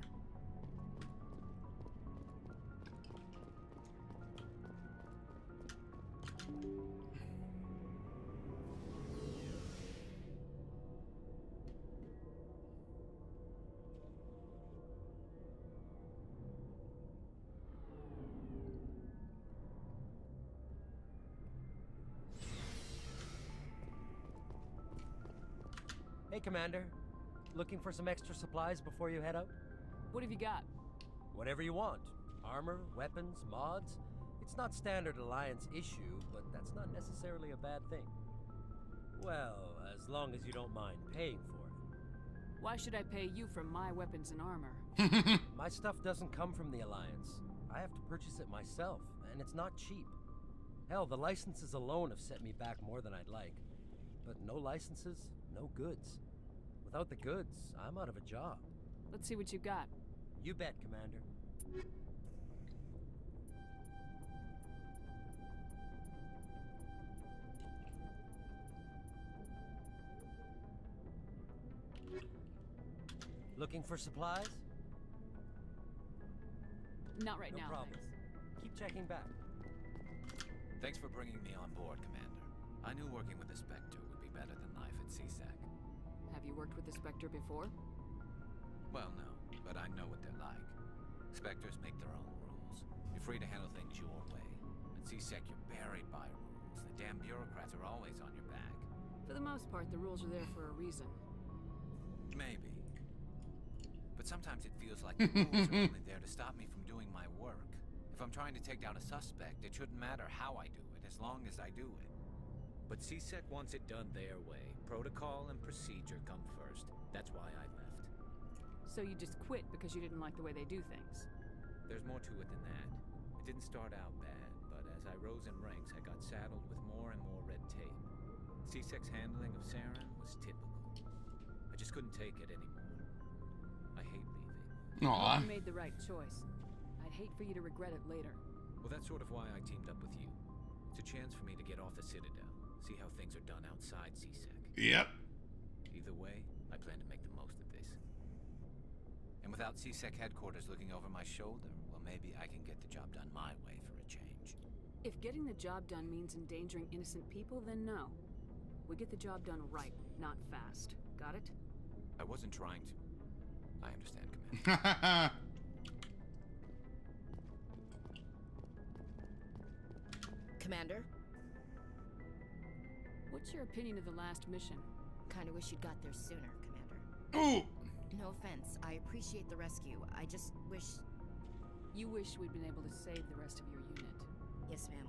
Hey, Commander. Looking for some extra supplies before you head out? What have you got? Whatever you want. Armor, weapons, mods. It's not standard Alliance issue, but that's not necessarily a bad thing. Well, as long as you don't mind paying for it. Why should I pay you for my weapons and armor? My stuff doesn't come from the Alliance. I have to purchase it myself, and it's not cheap. Hell, the licenses alone have set me back more than I'd like. But no licenses, no goods. Without the goods, I'm out of a job. Let's see what you got. You bet, Commander. Looking for supplies? Not right no now, problem. thanks. Keep checking back. Thanks for bringing me on board, Commander. I knew working with the Spectre would be better than life at CSAC. Have you worked with the Spectre before? Well, no, but I know what they're like. Spectres make their own rules. You're free to handle things your way. At CSEC, you're buried by rules. The damn bureaucrats are always on your back. For the most part, the rules are there for a reason. Maybe. But sometimes it feels like the rules are only there to stop me from doing my work. If I'm trying to take down a suspect, it shouldn't matter how I do it, as long as I do it. But CSEC wants it done their way. Protocol and procedure come first. That's why I left. So you just quit because you didn't like the way they do things? There's more to it than that. It didn't start out bad, but as I rose in ranks, I got saddled with more and more red tape. CSEC's handling of Saren was typical. I just couldn't take it anymore. I hate leaving. Aw. You made the right choice. I'd hate for you to regret it later. Well, that's sort of why I teamed up with you. It's a chance for me to get off the Citadel, see how things are done outside CSEC. Yep. Either way, I plan to make the most of this. And without CSEC headquarters looking over my shoulder, well, maybe I can get the job done my way for a change. If getting the job done means endangering innocent people, then no. We get the job done right, not fast. Got it? I wasn't trying to. I understand, Commander. Commander? What's your opinion of the last mission? Kinda wish you'd got there sooner, Commander. Ooh! No offense, I appreciate the rescue. I just wish... You wish we'd been able to save the rest of your unit. Yes, ma'am.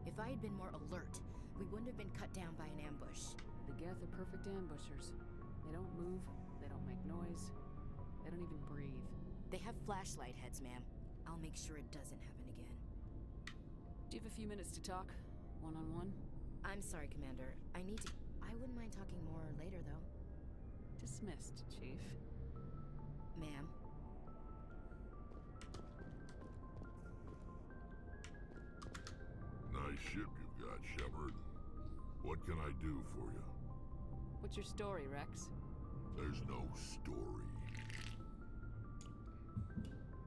If I had been more alert, we wouldn't have been cut down by an ambush. The Geth are perfect ambushers. They don't move, they don't make noise, they don't even breathe. They have flashlight heads, ma'am. I'll make sure it doesn't happen again. Do you have a few minutes to talk? One-on-one? I'm sorry, Commander. I wouldn't mind talking more later, though. Dismissed, Chief. Ma'am. Nice ship you've got, Shepard. What can I do for you? What's your story, Rex? There's no story.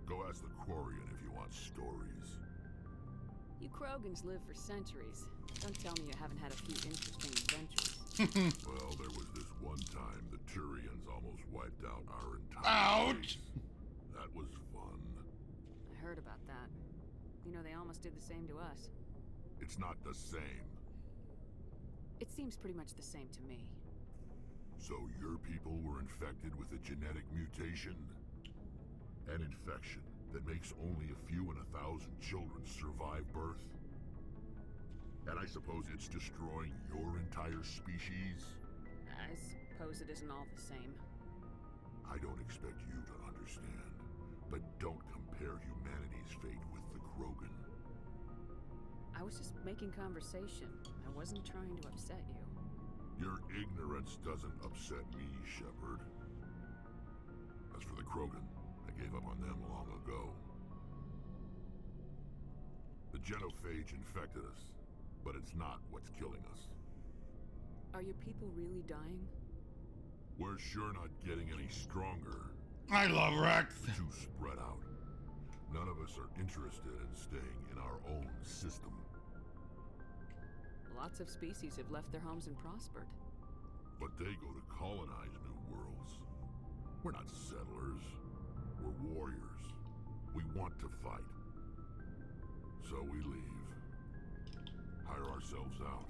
Go ask the Quarian if you want stories. You Krogans live for centuries. Don't tell me you haven't had a few interesting adventures. Well, there was this one time the Turians almost wiped out our entire Ouch! race. That was fun. I heard about that. You know, they almost did the same to us. It's not the same. It seems pretty much the same to me. So your people were infected with a genetic mutation? An infection that makes only a few in 1,000 children survive birth? And I suppose it's destroying your entire species? I suppose it isn't all the same. I don't expect you to understand, but don't compare humanity's fate with the Krogan. I was just making conversation. I wasn't trying to upset you. Your ignorance doesn't upset me, Shepard. As for the Krogan, I gave up on them long ago. The genophage infected us, but it's not what's killing us. Are your people really dying? We're sure not getting any stronger. I love Rex. We're too spread out. None of us are interested in staying in our own system. Lots of species have left their homes and prospered. But they go to colonize new worlds. We're not settlers. We're warriors. We want to fight. So we leave. Hire ourselves out.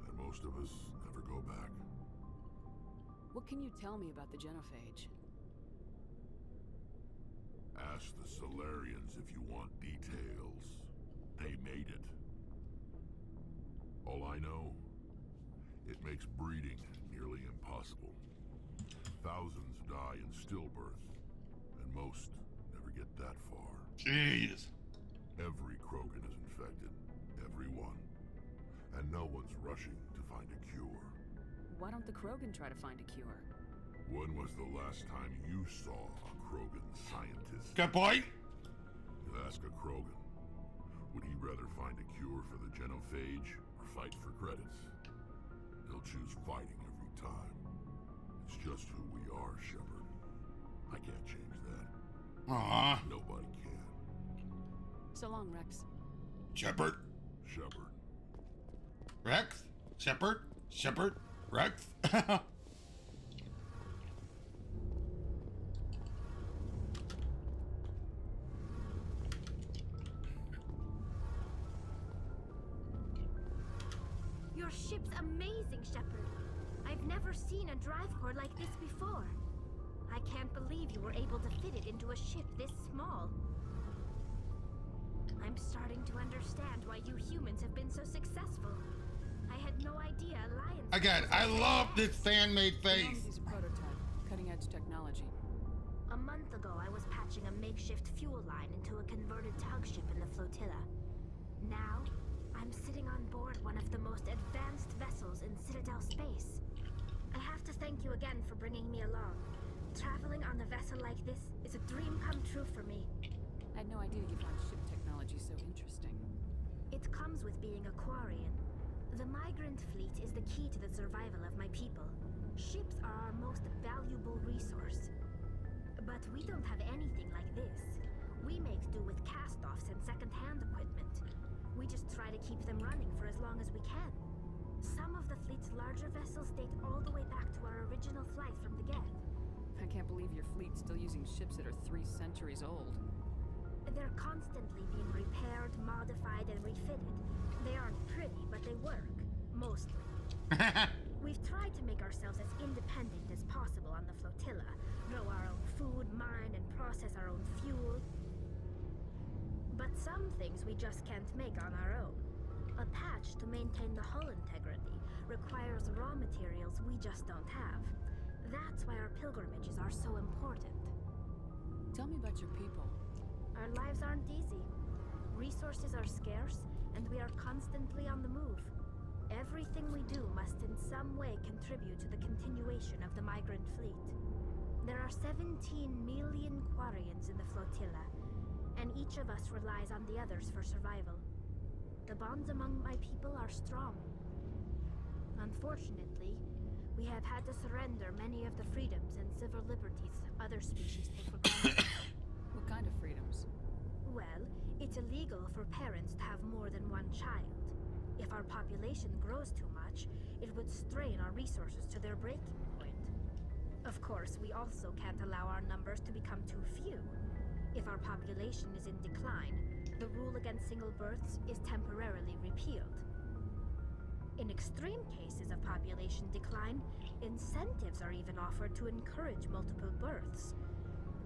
And most of us never go back. What can you tell me about the genophage? Ask the Solarians if you want details. They made it. All I know, it makes breeding nearly impossible. Thousands die in stillbirth, and most never get that far. Jeez. Every Krogan is infected. Every one. And no one's rushing to find a cure. Why don't the Krogan try to find a cure? When was the last time you saw a Krogan scientist? Good boy. You ask a Krogan, would he rather find a cure for the genophage or fight for credits? He'll choose fighting every time. It's just who we are, Shepard. I can't change that. Aww. Nobody can. So long, Rex. Shepard. Shepard. Rex. Shepard. Shepard. Rex. Your ship's amazing, Shepard. I've never seen a drive core like this before. I can't believe you were able to fit it into a ship this small. I'm starting to understand why you humans have been so successful. I had no idea Alliance... Again, I love this fan-made face. Is a prototype, cutting-edge technology. A month ago, I was patching a makeshift fuel line into a converted tug ship in the flotilla. Now, I'm sitting on board one of the most advanced vessels in Citadel space. I have to thank you again for bringing me along. Traveling on a vessel like this is a dream come true for me. I had no idea you found ship technology so interesting. It comes with being a Quarian. The migrant fleet is the key to the survival of my people. Ships are our most valuable resource. But we don't have anything like this. We make do with cast-offs and second-hand equipment. We just try to keep them running for as long as we can. Some of the fleet's larger vessels date all the way back to our original flight from the Geth. I can't believe your fleet's still using ships that are 3 centuries old. They're constantly being repaired, modified, and refitted. They aren't pretty, but they work. Mostly. We've tried to make ourselves as independent as possible on the flotilla. Grow our own food, mine, and process our own fuel. But some things we just can't make on our own. A patch to maintain the hull integrity requires raw materials we just don't have. That's why our pilgrimages are so important. Tell me about your people. Our lives aren't easy. Resources are scarce, and we are constantly on the move. Everything we do must in some way contribute to the continuation of the migrant fleet. There are 17 million Quarians in the flotilla, and each of us relies on the others for survival. The bonds among my people are strong. Unfortunately, we have had to surrender many of the freedoms and civil liberties other species take for granted. What kind of freedoms? Well, it's illegal for parents to have more than one child. If our population grows too much, it would strain our resources to their breaking point. Of course, we also can't allow our numbers to become too few. If our population is in decline, the rule against single births is temporarily repealed. In extreme cases of population decline, incentives are even offered to encourage multiple births.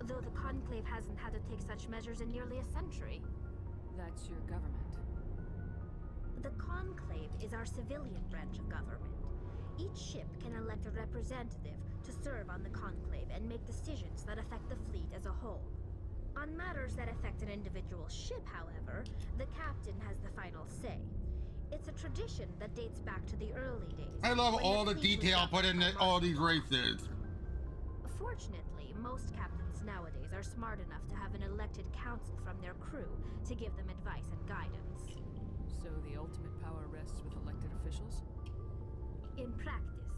Though the Conclave hasn't had to take such measures in nearly a century. That's your government. The Conclave is our civilian branch of government. Each ship can elect a representative to serve on the Conclave and make decisions that affect the fleet as a whole. On matters that affect an individual ship, however, the captain has the final say. It's a tradition that dates back to the early days. I love all the detail put in all these races. Fortunately, most captains nowadays are smart enough to have an elected council from their crew to give them advice and guidance. So the ultimate power rests with elected officials? In practice,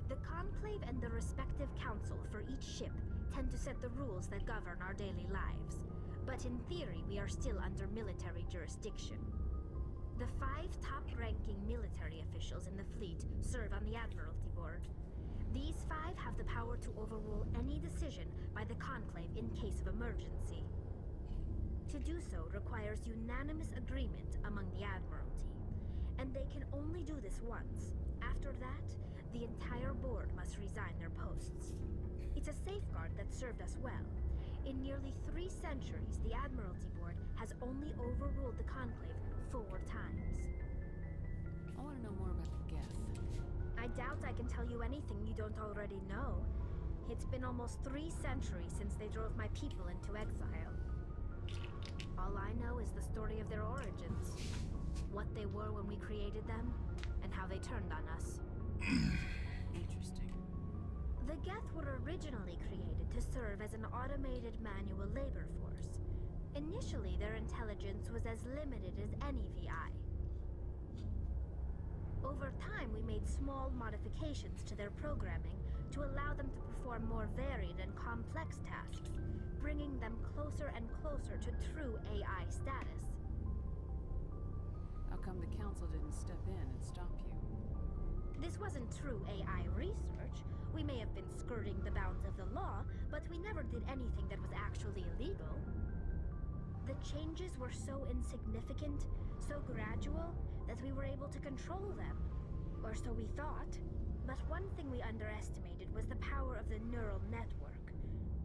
the Conclave and the respective council for each ship tend to set the rules that govern our daily lives. But in theory, we are still under military jurisdiction. The 5 top-ranking military officials in the fleet serve on the Admiralty Board. These 5 have the power to overrule any decision by the Conclave in case of emergency. To do so requires unanimous agreement among the Admiralty, and they can only do this once. After that, the entire board must resign their posts. It's a safeguard that served us well. In nearly 3 centuries, the Admiralty Board has only overruled the Conclave 4 times. I want to know more about the Geth. I doubt I can tell you anything you don't already know. It's been almost 3 centuries since they drove my people into exile. All I know is the story of their origins, what they were when we created them, and how they turned on us. Interesting. The Geth were originally created to serve as an automated manual labor force. Initially, their intelligence was as limited as any VI. Over time, we made small modifications to their programming to allow them to perform more varied and complex tasks, bringing them closer and closer to true AI status. How come the council didn't step in and stop you? This wasn't true AI research. We may have been skirting the bounds of the law, but we never did anything that was actually illegal. The changes were so insignificant, so gradual, that we were able to control them. Or so we thought. But one thing we underestimated was the power of the neural network.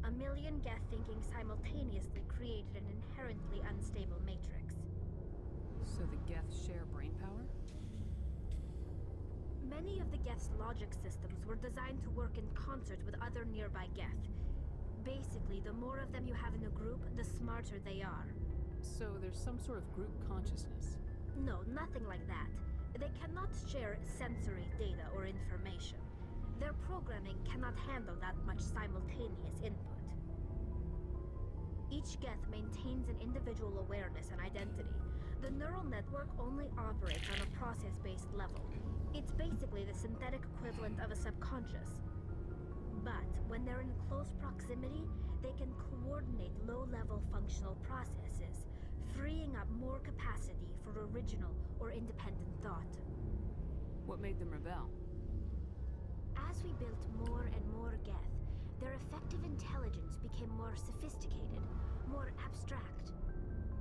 1 million Geth thinking simultaneously created an inherently unstable matrix. So the Geth share brain power? Many of the Geth's logic systems were designed to work in concert with other nearby Geth. Basically, the more of them you have in a group, the smarter they are. So there's some sort of group consciousness? No, nothing like that. They cannot share sensory data or information. Their programming cannot handle that much simultaneous input. Each Geth maintains an individual awareness and identity, The neural network only operates on a process-based level. It's basically the synthetic equivalent of a subconscious. But when they're in close proximity, they can coordinate low-level functional processes, freeing up more capacity for original or independent thought. What made them rebel? As we built more and more Geth, their effective intelligence became more sophisticated, more abstract.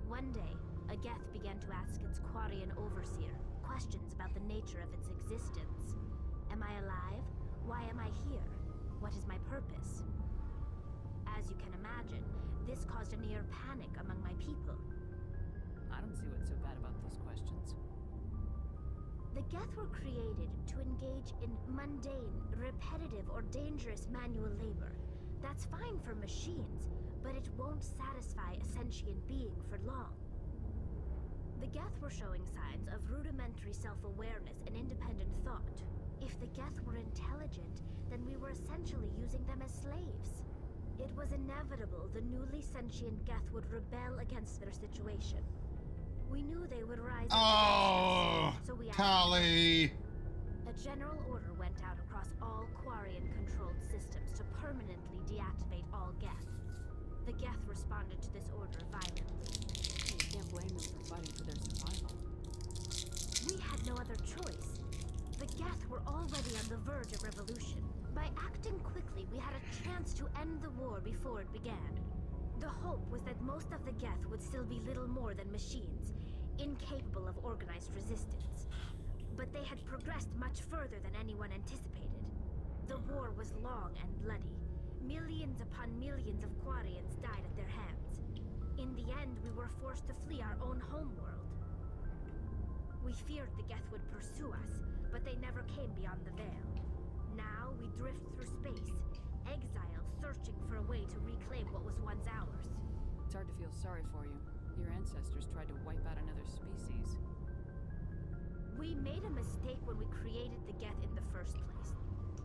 One day, a Geth began to ask its Quarian overseer questions about the nature of its existence. Am I alive? Why am I here? What is my purpose? As you can imagine, this caused a near panic among my people. I don't see what's so bad about those questions. The Geth were created to engage in mundane, repetitive, or dangerous manual labor. That's fine for machines, but it won't satisfy a sentient being for long. The Geth were showing signs of rudimentary self-awareness and independent thought. If the Geth were intelligent, then we were essentially using them as slaves. It was inevitable the newly sentient Geth would rebel against their situation. We knew they would rise up against us, so we Tali! A general order went out across all Quarian-controlled systems to permanently deactivate all Geth. The Geth responded to this order violently. You can't blame them for fighting for their survival. We had no other choice. The Geth were already on the verge of revolution. By acting quickly, we had a chance to end the war before it began. The hope was that most of the Geth would still be little more than machines, incapable of organized resistance. But they had progressed much further than anyone anticipated. The war was long and bloody. Millions upon millions of Quarians died at their hands. In the end, we were forced to flee our own homeworld. We feared the Geth would pursue us, but they never came beyond the Veil. Now we drift through space, exile, searching for a way to reclaim what was once ours. It's hard to feel sorry for you. Your ancestors tried to wipe out another species. We made a mistake when we created the Geth in the first place.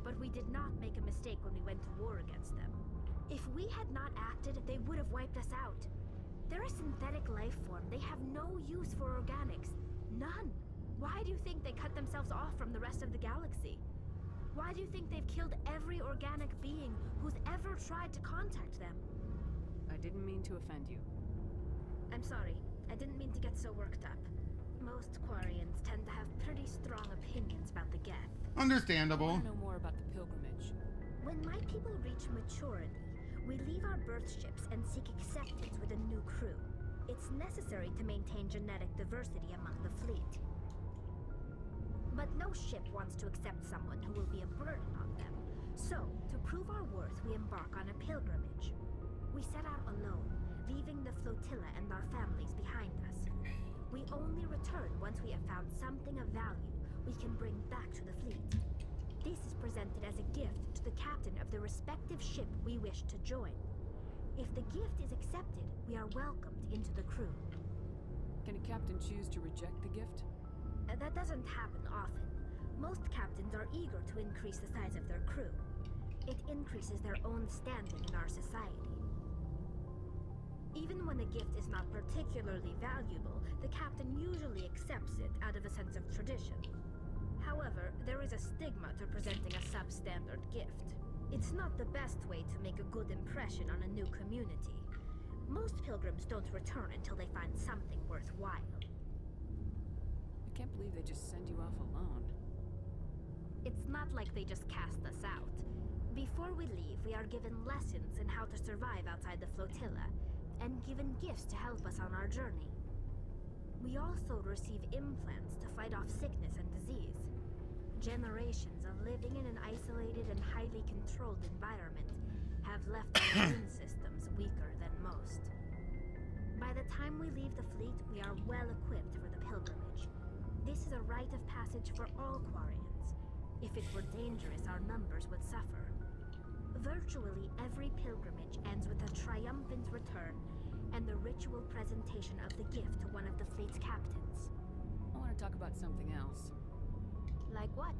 But we did not make a mistake when we went to war against them. If we had not acted, they would have wiped us out. They're a synthetic life form. They have no use for organics. None. Why do you think they cut themselves off from the rest of the galaxy? Why do you think they've killed every organic being who's ever tried to contact them? I didn't mean to offend you. I'm sorry. I didn't mean to get so worked up. Most Quarians tend to have pretty strong opinions about the Geth. Understandable. I want to know more about the pilgrimage. When my people reach maturity, we leave our birth ships and seek acceptance with a new crew. It's necessary to maintain genetic diversity among the fleet. But no ship wants to accept someone who will be a burden on them. So, to prove our worth, we embark on a pilgrimage. We set out alone, leaving the flotilla and our families behind us. We only return once we have found something of value we can bring back to the fleet. This is presented as a gift to the captain of the respective ship we wish to join. If the gift is accepted, we are welcomed into the crew. Can a captain choose to reject the gift? That doesn't happen often. Most captains are eager to increase the size of their crew. It increases their own standing in our society. Even when a gift is not particularly valuable, the captain usually accepts it out of a sense of tradition. However, there is a stigma to presenting a substandard gift. It's not the best way to make a good impression on a new community. Most pilgrims don't return until they find something worthwhile. I can't believe they just send you off alone. It's not like they just cast us out. Before we leave, we are given lessons in how to survive outside the flotilla, and given gifts to help us on our journey. We also receive implants to fight off sickness and disease. Generations of living in an isolated and highly controlled environment have left our immune systems weaker than most. By the time we leave the fleet, we are well equipped for the pilgrimage. This is a rite of passage for all Quarians. If it were dangerous, our numbers would suffer. Virtually every pilgrimage ends with a triumphant return and the ritual presentation of the gift to one of the fleet's captains. I want to talk about something else. Like what?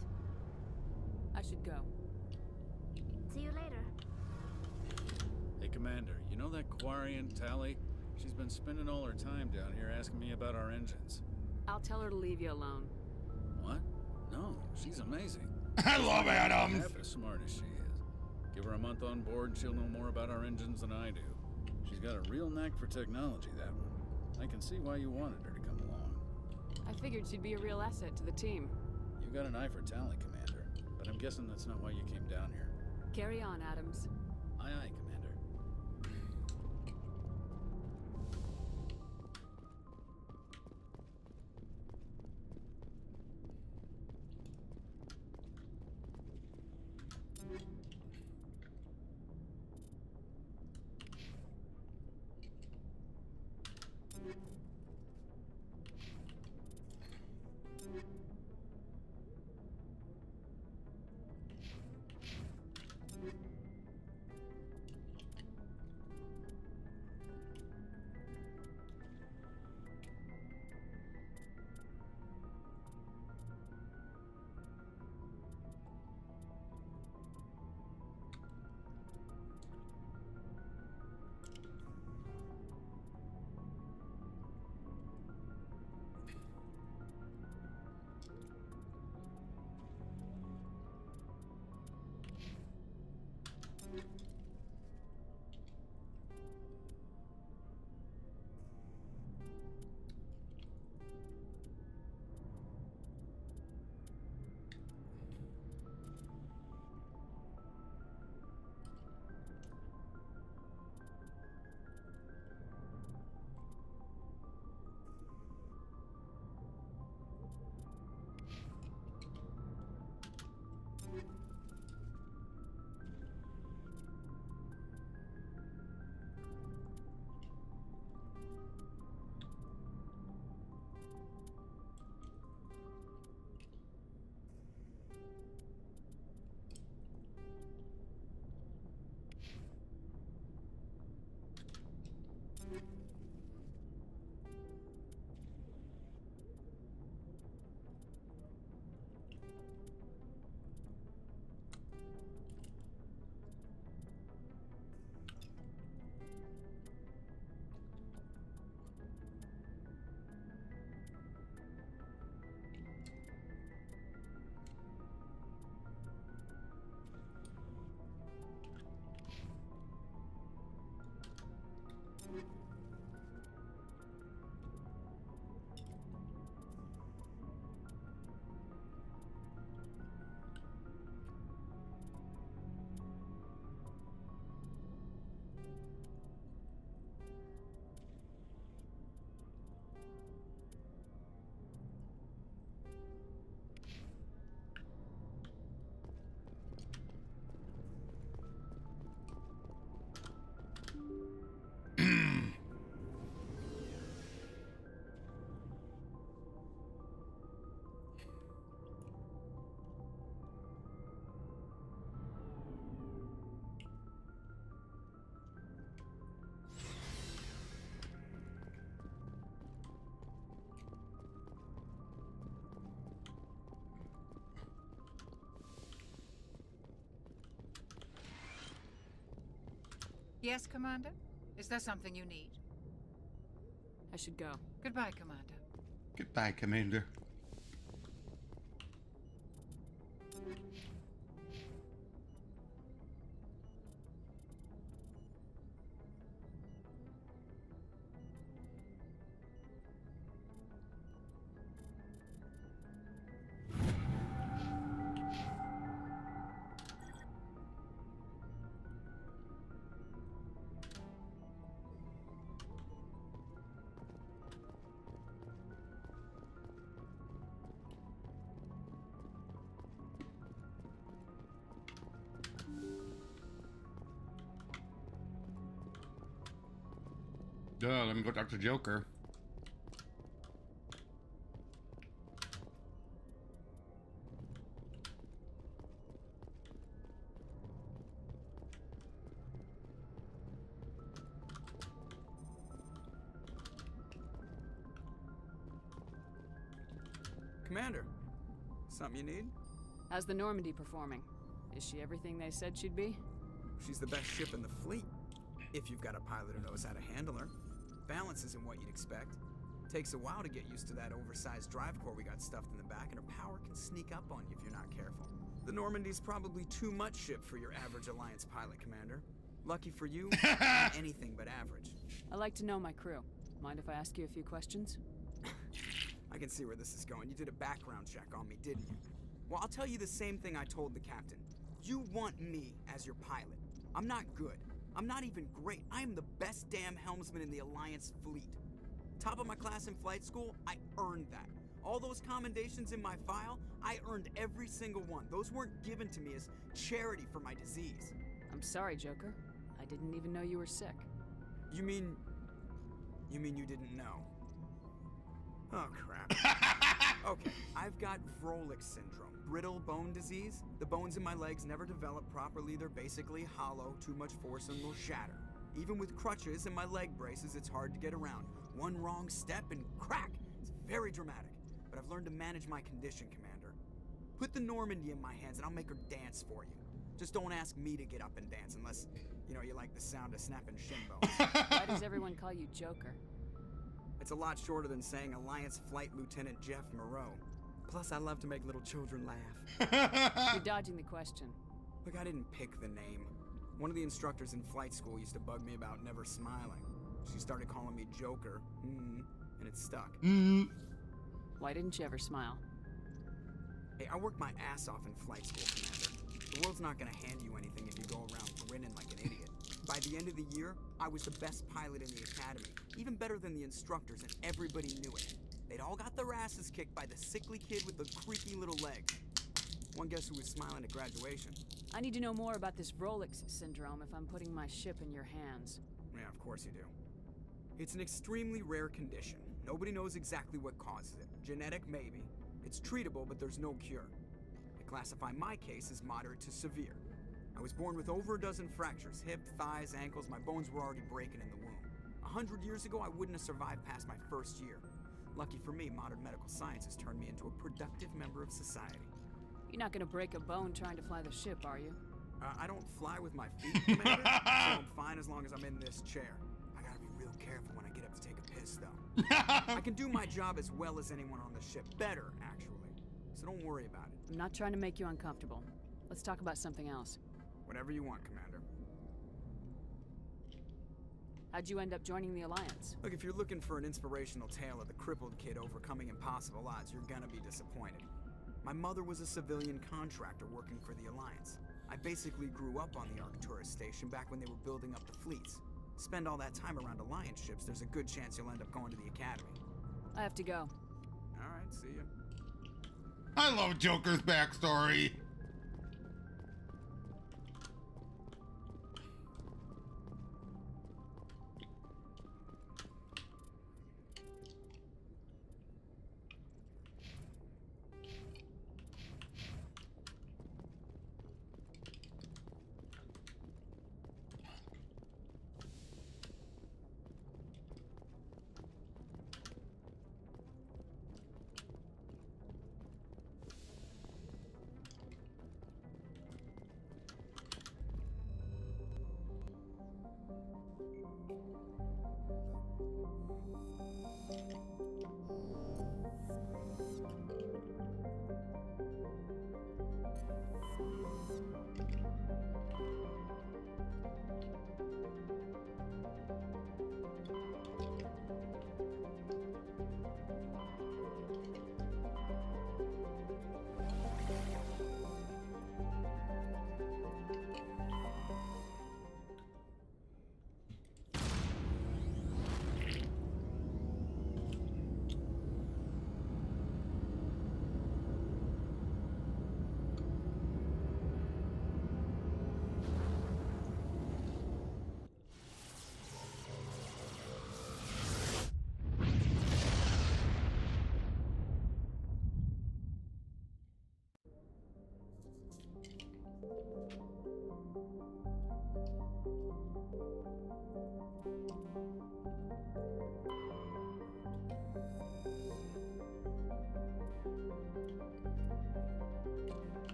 I should go. See you later. Hey, Commander, you know that Quarian Tali? She's been spending all her time down here asking me about our engines. I'll tell her to leave you alone. What? No, she's amazing. I love Adams! Half as smart as she is. Give her a month on board and she'll know more about our engines than I do. She's got a real knack for technology, that one. I can see why you wanted her to come along. I figured she'd be a real asset to the team. You got an eye for talent, Commander, but I'm guessing that's not why you came down here. Carry on, Adams. Aye, aye, Commander. Yes, Commander? Is there something you need? I should go. Goodbye, Commander. Goodbye, Commander. Let me go talk to Joker. Commander, something you need? How's the Normandy performing? Is she everything they said she'd be? She's the best ship in the fleet, if you've got a pilot who knows how to handle her. balance isn't what you'd expect. Takes a while to get used to that oversized drive core we got stuffed in the back, and her power can sneak up on you if you're not careful. The Normandy's probably too much ship for your average Alliance pilot, Commander. Lucky for you, anything but average. I like to know my crew. Mind if I ask you a few questions? I can see where this is going. You did a background check on me, didn't you? Well, I'll tell you the same thing I told the captain. You want me as your pilot. I'm not good. I'm not even great. I am the best damn helmsman in the Alliance fleet. Top of my class in flight school, I earned that. All those commendations in my file, I earned every single one. Those weren't given to me as charity for my disease. I'm sorry, Joker. I didn't even know you were sick. You mean you didn't know? Oh, crap. Okay, I've got Vrolik syndrome, brittle bone disease. The bones in my legs never develop properly. They're basically hollow. Too much force and they'll shatter. Even with crutches and my leg braces, it's hard to get around. One wrong step and crack! It's very dramatic. But I've learned to manage my condition, Commander. Put the Normandy in my hands and I'll make her dance for you. Just don't ask me to get up and dance unless, you like the sound of snapping shin bones. Why does everyone call you Joker? It's a lot shorter than saying Alliance Flight Lieutenant Jeff Moreau. Plus, I love to make little children laugh. You're dodging the question. Look, I didn't pick the name. One of the instructors in flight school used to bug me about never smiling. She started calling me Joker, and it stuck. Why didn't you ever smile? Hey, I worked my ass off in flight school, Commander. The world's not gonna hand you anything if you go around grinning like an idiot. By the end of the year, I was the best pilot in the academy, even better than the instructors, and everybody knew it. They'd all got their asses kicked by the sickly kid with the creaky little legs. One guess who was smiling at graduation? I need to know more about this Vrolik syndrome if I'm putting my ship in your hands. Yeah, of course you do. It's an extremely rare condition. Nobody knows exactly what causes it. Genetic, maybe. It's treatable, but there's no cure. They classify my case as moderate to severe. I was born with over a dozen fractures, hip, thighs, ankles. My bones were already breaking in the womb. 100 years ago, I wouldn't have survived past my first year. Lucky for me, modern medical science has turned me into a productive member of society. You're not gonna break a bone trying to fly the ship, are you? I don't fly with my feet, Commander, so I'm fine as long as I'm in this chair. I gotta be real careful when I get up to take a piss, though. I can do my job as well as anyone on the ship. Better, actually. So don't worry about it. I'm not trying to make you uncomfortable. Let's talk about something else. Whatever you want, Commander. How'd you end up joining the Alliance? Look, if you're looking for an inspirational tale of the crippled kid overcoming impossible odds, you're gonna be disappointed. My mother was a civilian contractor working for the Alliance. I basically grew up on the Arcturus station back when they were building up the fleets. Spend all that time around Alliance ships, there's a good chance you'll end up going to the Academy. I have to go. Alright, see ya. I love Joker's backstory.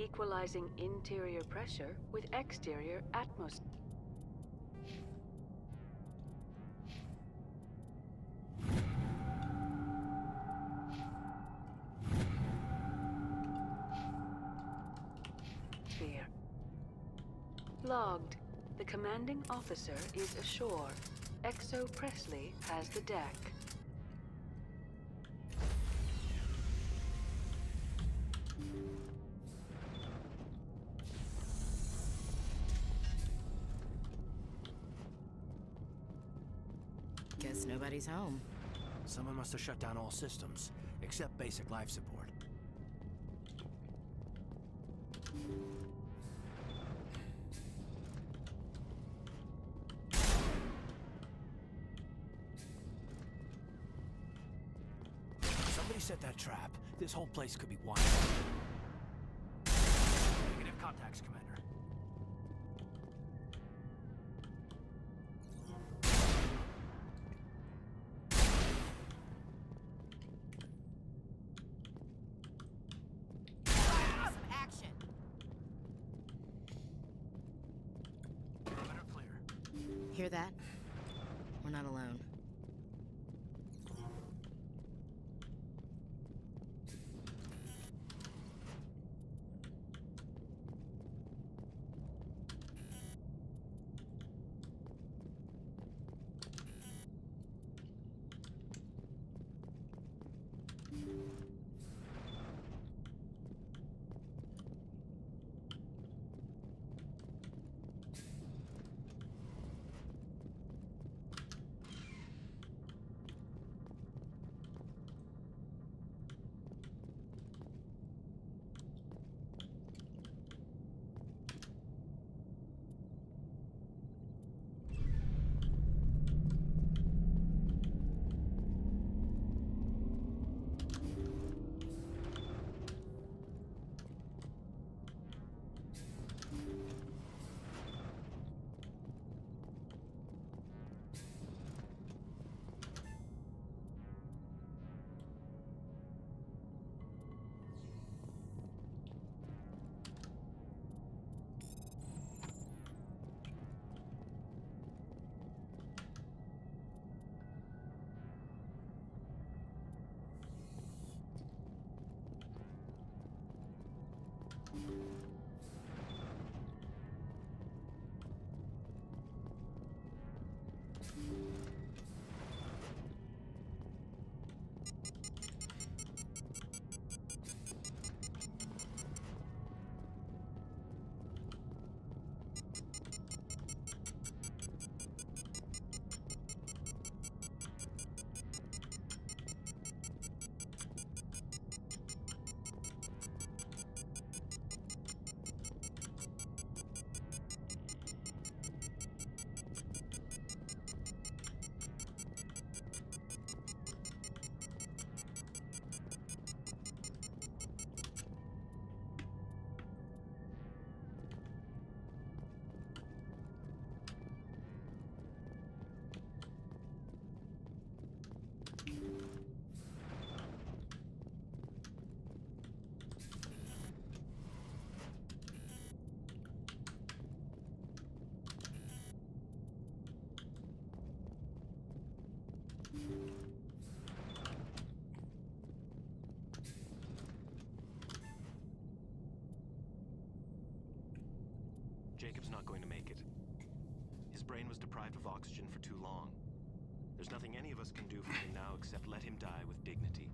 equalizing interior pressure with exterior atmosphere. Logged. The commanding officer is ashore. Exo Presley has the deck. Guess nobody's home. Someone must have shut down all systems, except basic life support. Somebody set that trap. This whole place could be wild. Negative contacts, Commander. Hear that? We're not alone. Jacob's not going to make it. His brain was deprived of oxygen for too long. There's nothing any of us can do for him now except let him die with dignity.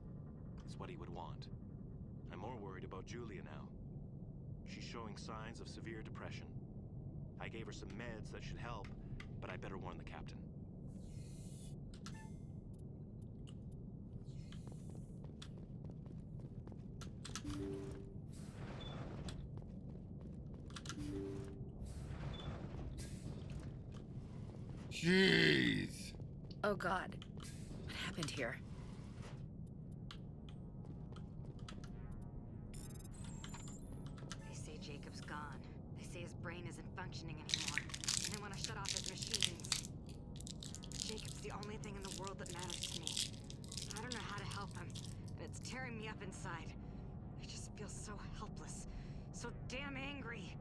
It's what he would want. I'm more worried about Julia now. She's showing signs of severe depression. I gave her some meds that should help, but I better warn the captain. Jeez. Oh God. What happened here? They say Jacob's gone. They say his brain isn't functioning anymore. And they want to shut off his machines. Jacob's the only thing in the world that matters to me. I don't know how to help him, but it's tearing me up inside. I just feel so helpless. so damn angry.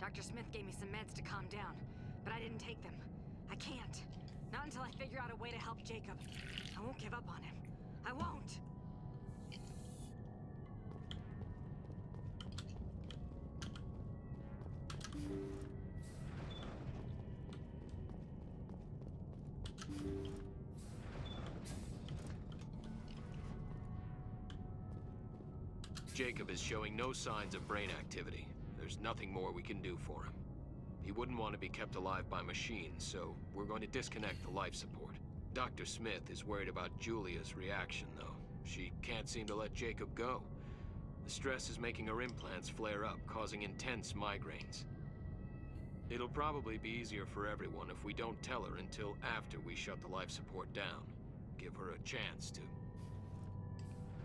Dr. Smith gave me some meds to calm down, but I didn't take them. I can't. Not until I figure out a way to help Jacob. I won't give up on him. I won't! Jacob is showing no signs of brain activity. There's nothing more we can do for him. He wouldn't want to be kept alive by machines, so we're going to disconnect the life support. Dr. Smith is worried about Julia's reaction, though. She can't seem to let Jacob go. The stress is making her implants flare up, causing intense migraines. It'll probably be easier for everyone if we don't tell her until after we shut the life support down. Give her a chance to...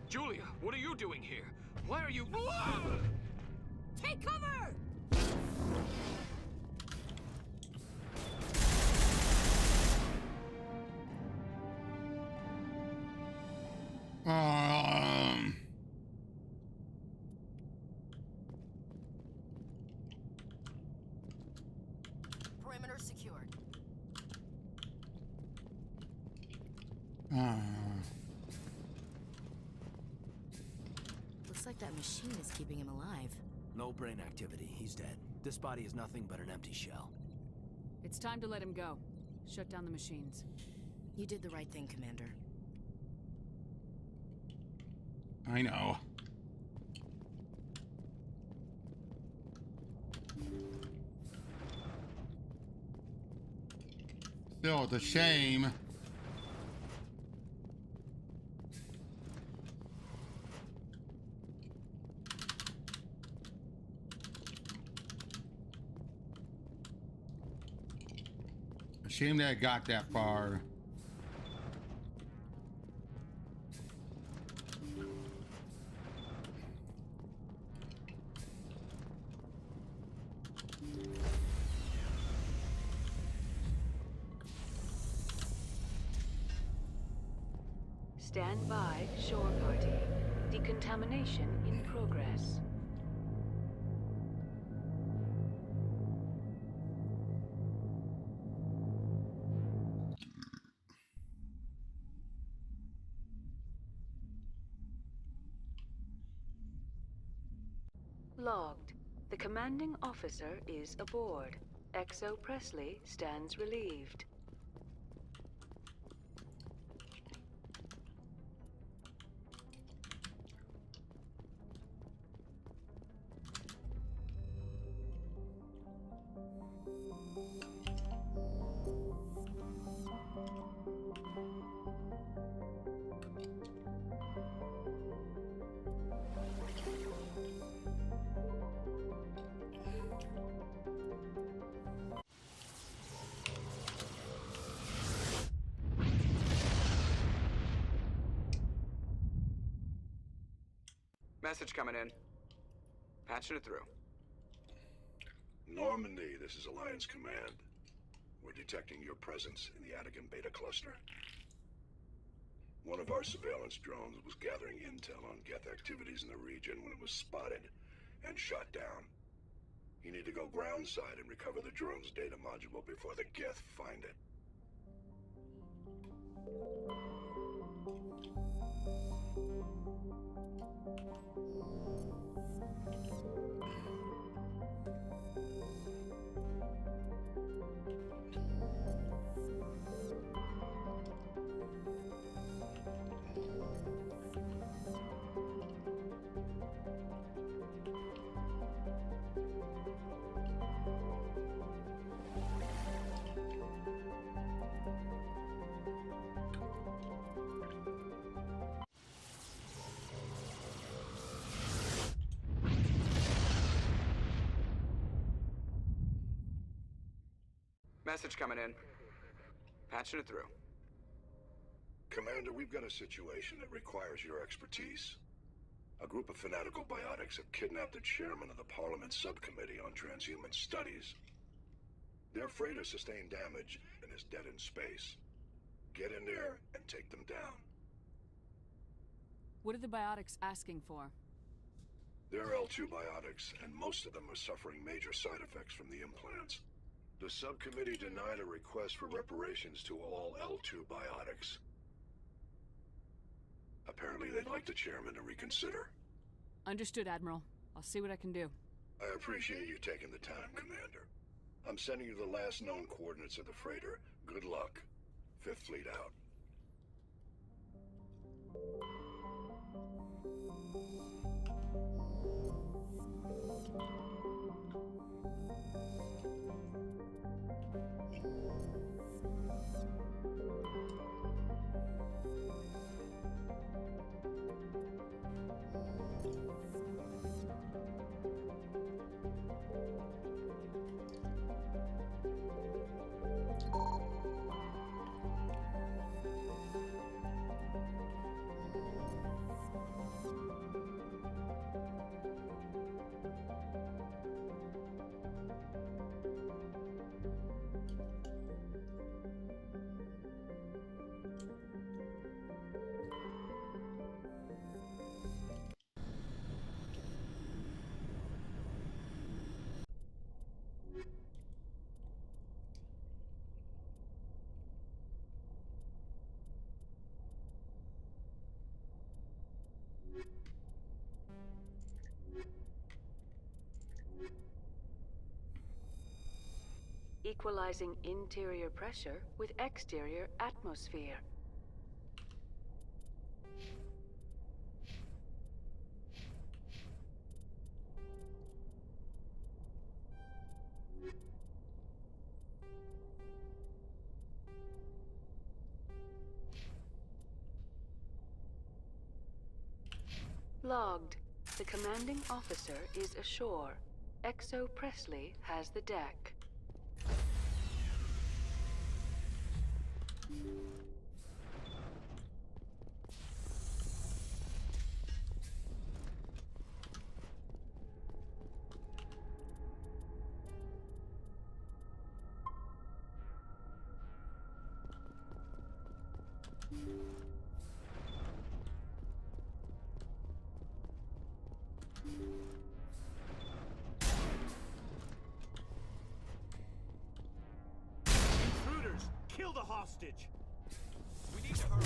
Julia, what are you doing here? Why are you... Take cover! Perimeter secured. Looks like that machine is keeping him alive. No brain activity. He's dead. This body is nothing but an empty shell. It's time to let him go. Shut down the machines. You did the right thing, Commander. I know. Still, it's a shame. A shame that it got that far. Stand by, shore party. Decontamination in progress. Logged. The commanding officer is aboard. XO Presley stands relieved. Message coming in. Patching it through. Normandy, this is Alliance Command. We're detecting your presence in the Attican Beta Cluster. One of our surveillance drones was gathering intel on Geth activities in the region when it was spotted and shot down. You need to go groundside and recover the drone's data module before the Geth find it. Message coming in. Patching it through. Commander, we've got a situation that requires your expertise. A group of fanatical biotics have kidnapped the chairman of the Parliament Subcommittee on Transhuman Studies. Their freighter sustained damage and is dead in space. Get in there and take them down. What are the biotics asking for? They're L2 biotics, and most of them are suffering major side effects from the implants. The subcommittee denied a request for reparations to all L2 biotics. Apparently they'd like the chairman to reconsider. Understood, Admiral. I'll see what I can do. I appreciate you taking the time, Commander. I'm sending you the last known coordinates of the freighter. Good luck. Fifth Fleet out. Equalizing interior pressure with exterior atmosphere. Logged. The commanding officer is ashore. Exo Presley has the deck. Intruders! Kill the hostage! We need to hurry.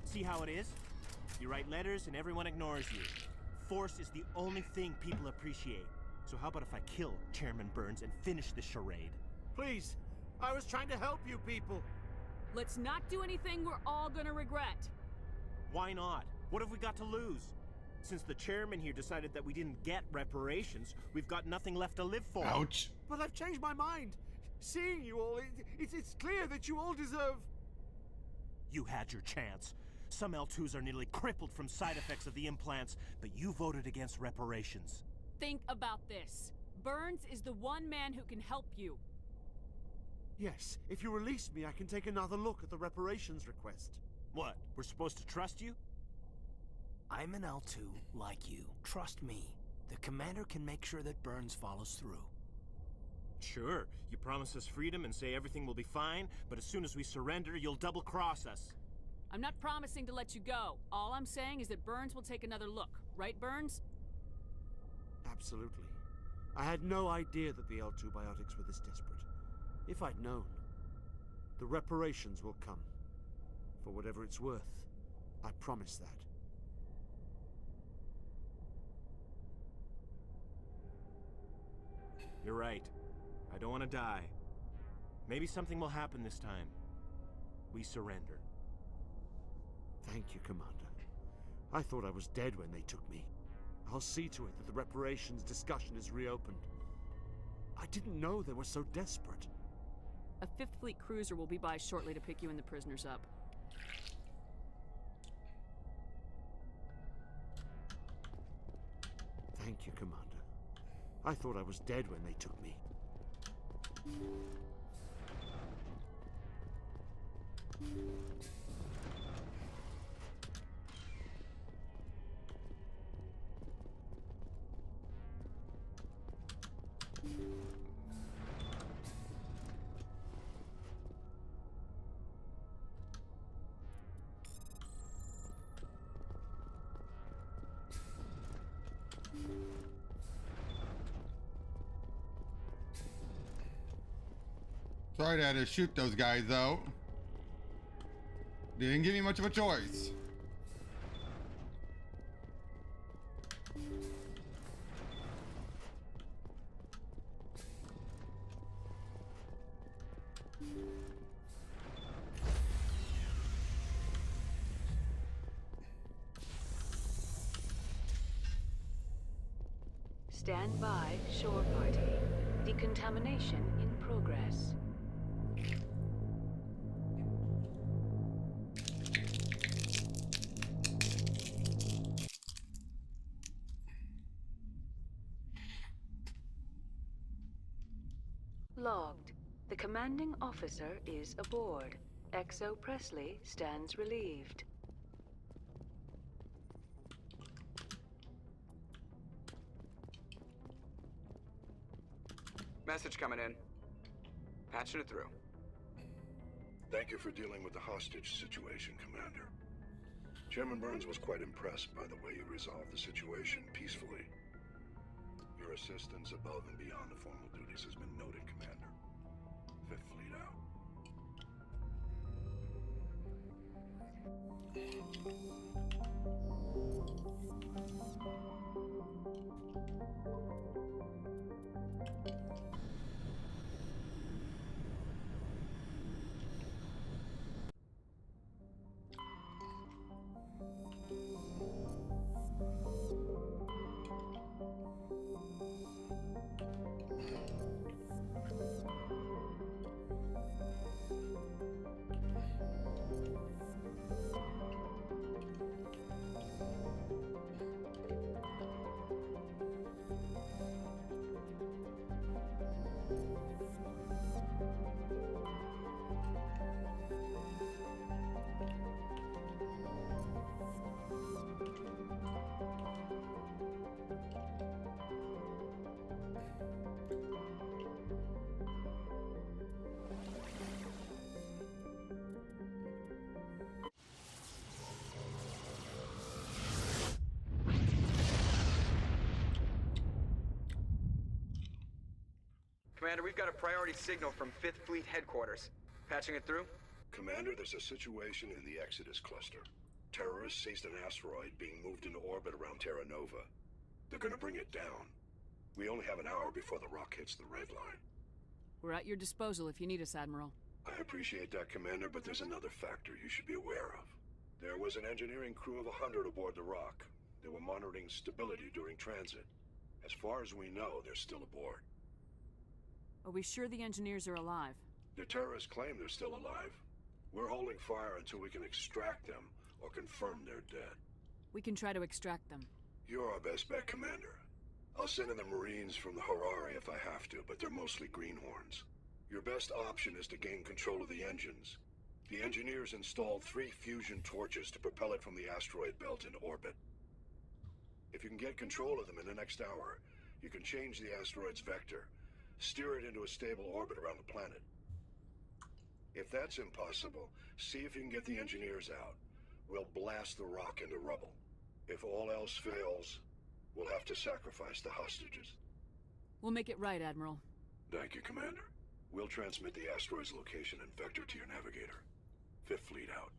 See how it is? You write letters and everyone ignores you. Force is the only thing people appreciate. So how about if I kill Chairman Burns and finish this charade? Please, I was trying to help you people. Let's not do anything we're all gonna regret. Why not? What have we got to lose? Since the chairman here decided that we didn't get reparations, we've got nothing left to live for. Ouch. But I've changed my mind. Seeing you all, it's clear that you all deserve... You had your chance. Some L2s are nearly crippled from side effects of the implants, but you voted against reparations. Think about this. Burns is the one man who can help you. Yes, if you release me, I can take another look at the reparations request. What, we're supposed to trust you? I'm an L2 like you. Trust me. The commander can make sure that Burns follows through. Sure, you promise us freedom and say everything will be fine, but as soon as we surrender, you'll double-cross us. I'm not promising to let you go. All I'm saying is that Burns will take another look. Right, Burns? Absolutely. I had no idea that the L2 biotics were this desperate. If I'd known, the reparations will come. For whatever it's worth. I promise that. You're right. I don't want to die. Maybe something will happen this time. We surrender. Thank you, Commander. I thought I was dead when they took me. I'll see to it that the reparations discussion is reopened. I didn't know they were so desperate. A 5th Fleet cruiser will be by shortly to pick you and the prisoners up. Thank you, Commander. I thought I was dead when they took me. Sorry I had to shoot those guys though. They didn't give me much of a choice. Stand by, shore party. Decontamination in progress. Logged. The commanding officer is aboard. XO Presley stands relieved. Message coming in. Patching it through. Thank you for dealing with the hostage situation, Commander. Chairman Burns was quite impressed by the way you resolved the situation peacefully. Your assistance above and beyond the formal duties has been noted, Commander. Fifth Fleet out. Commander, we've got a priority signal from 5th Fleet headquarters. Patching it through? Commander, there's a situation in the Exodus cluster. Terrorists seized an asteroid being moved into orbit around Terra Nova. They're gonna bring it down. We only have an hour before the rock hits the red line. We're at your disposal if you need us, Admiral. I appreciate that, Commander, but there's another factor you should be aware of. There was an engineering crew of 100 aboard the rock. They were monitoring stability during transit. As far as we know, they're still aboard. Are we sure the engineers are alive? The terrorists claim they're still alive. We're holding fire until we can extract them or confirm they're dead. We can try to extract them. You're our best bet, Commander. I'll send in the Marines from the Harari if I have to, but they're mostly greenhorns. Your best option is to gain control of the engines. The engineers installed 3 fusion torches to propel it from the asteroid belt into orbit. If you can get control of them in the next hour, you can change the asteroid's vector, steer it into a stable orbit around the planet. If that's impossible, see if you can get the engineers out. We'll blast the rock into rubble. If all else fails, we'll have to sacrifice the hostages. We'll make it right, Admiral. Thank you, Commander. We'll transmit the asteroid's location and vector to your navigator. 5th Fleet out.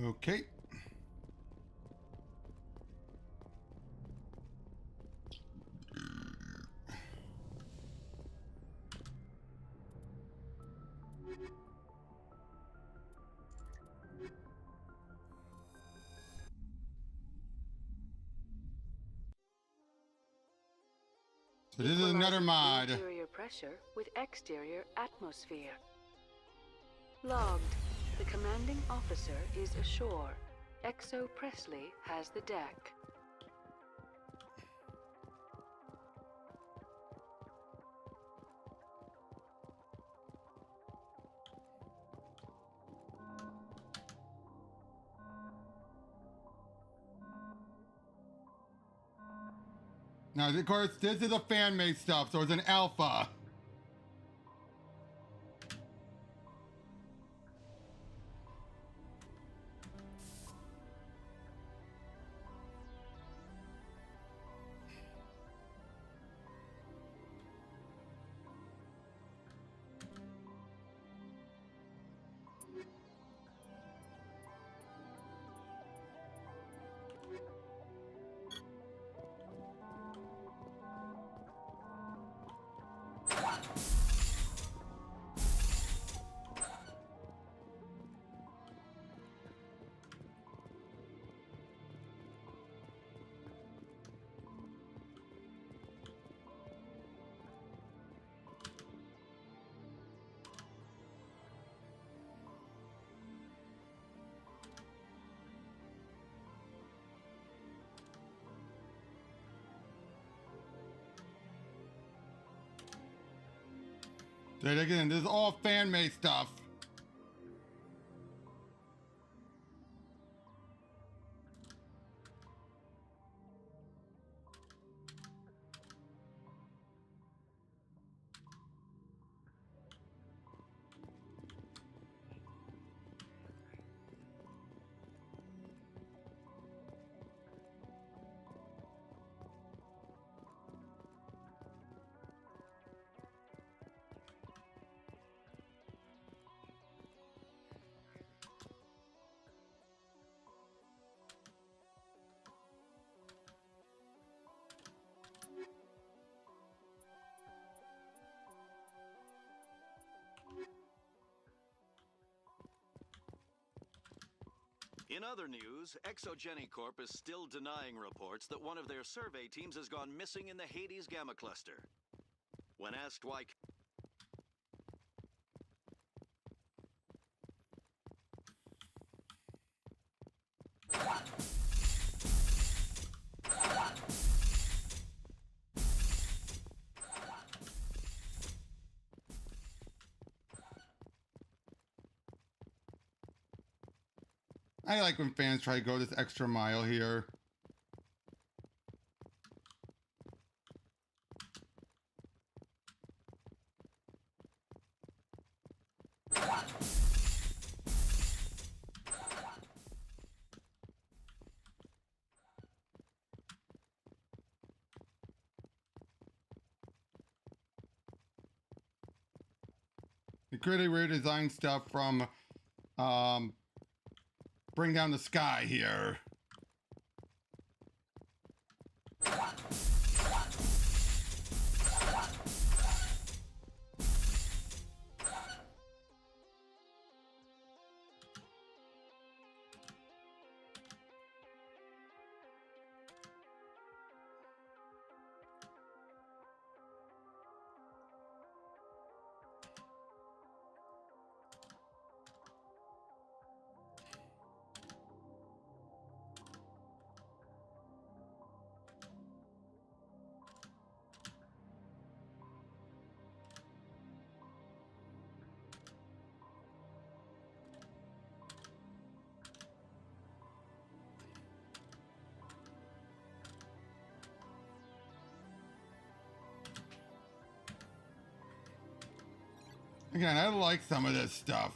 Okay. So this is another mod. Interior pressure with exterior atmosphere. Logged. The commanding officer is ashore. Exo Presley has the deck. Now, of course, this is a fan-made stuff, so it's an alpha. So again, this is all fan-made stuff. In other news, Exogeny Corp is still denying reports that one of their survey teams has gone missing in the Hades Gamma Cluster. When asked why... I like when fans try to go this extra mile here. The creative redesign stuff from Bring Down the Sky here. Again, I like some of this stuff.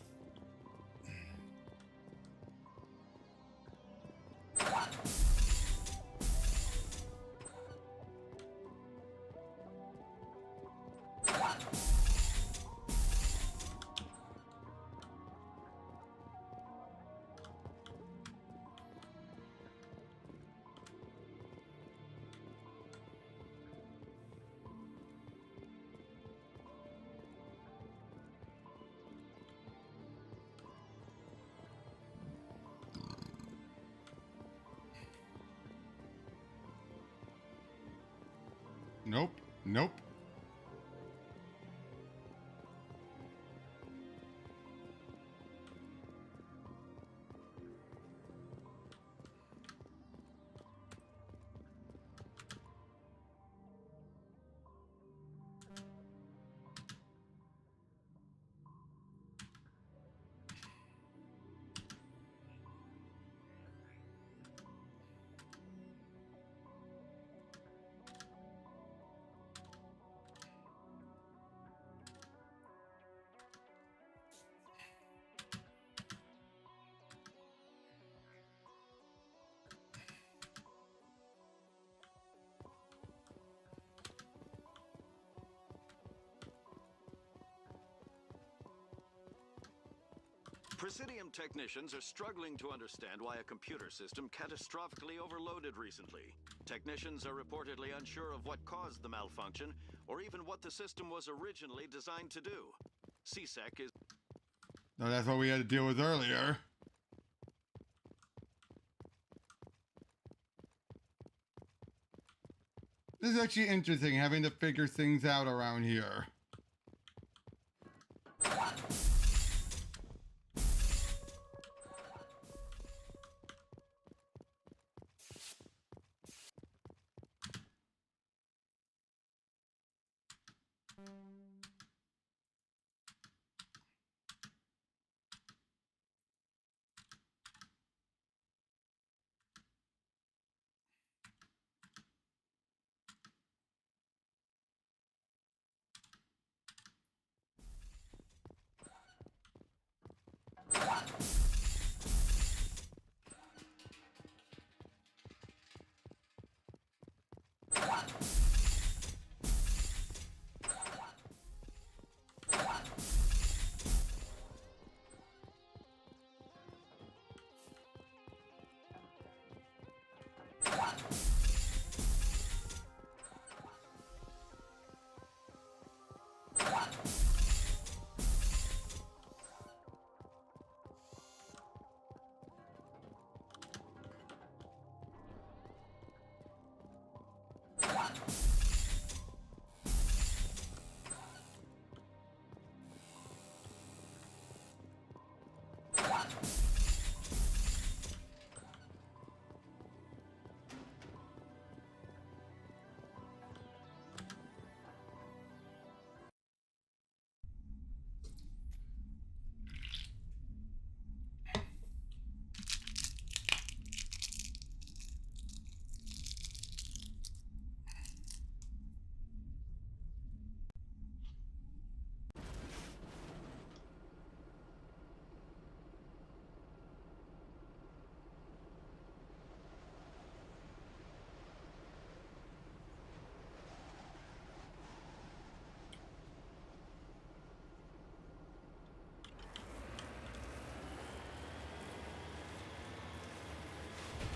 nope, nope. Presidium technicians are struggling to understand why a computer system catastrophically overloaded recently. Technicians are reportedly unsure of what caused the malfunction, or even what the system was originally designed to do. CSEC is... No, that's what we had to deal with earlier. This is actually interesting, having to figure things out around here.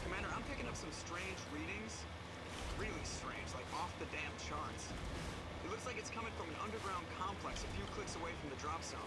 Commander, I'm picking up some strange readings. Really strange, like off the damn charts. It looks like it's coming from an underground complex a few clicks away from the drop zone.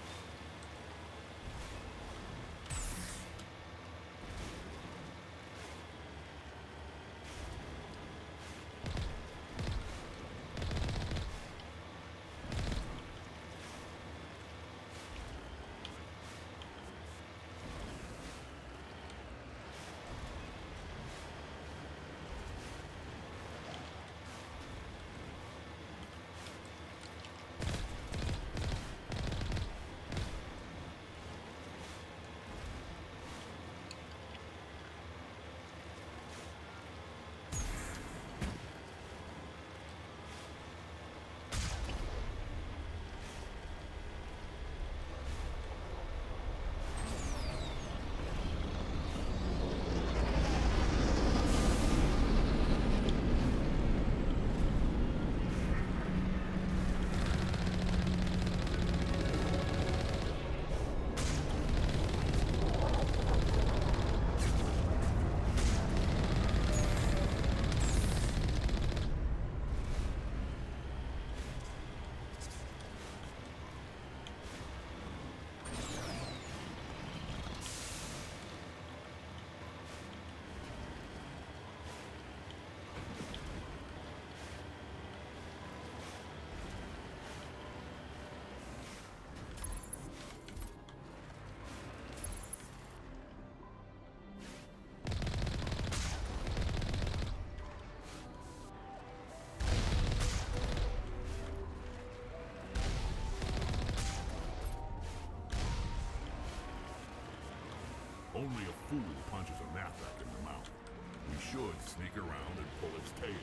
Only a fool punches a Mathak in the mouth. We should sneak around and pull its tail.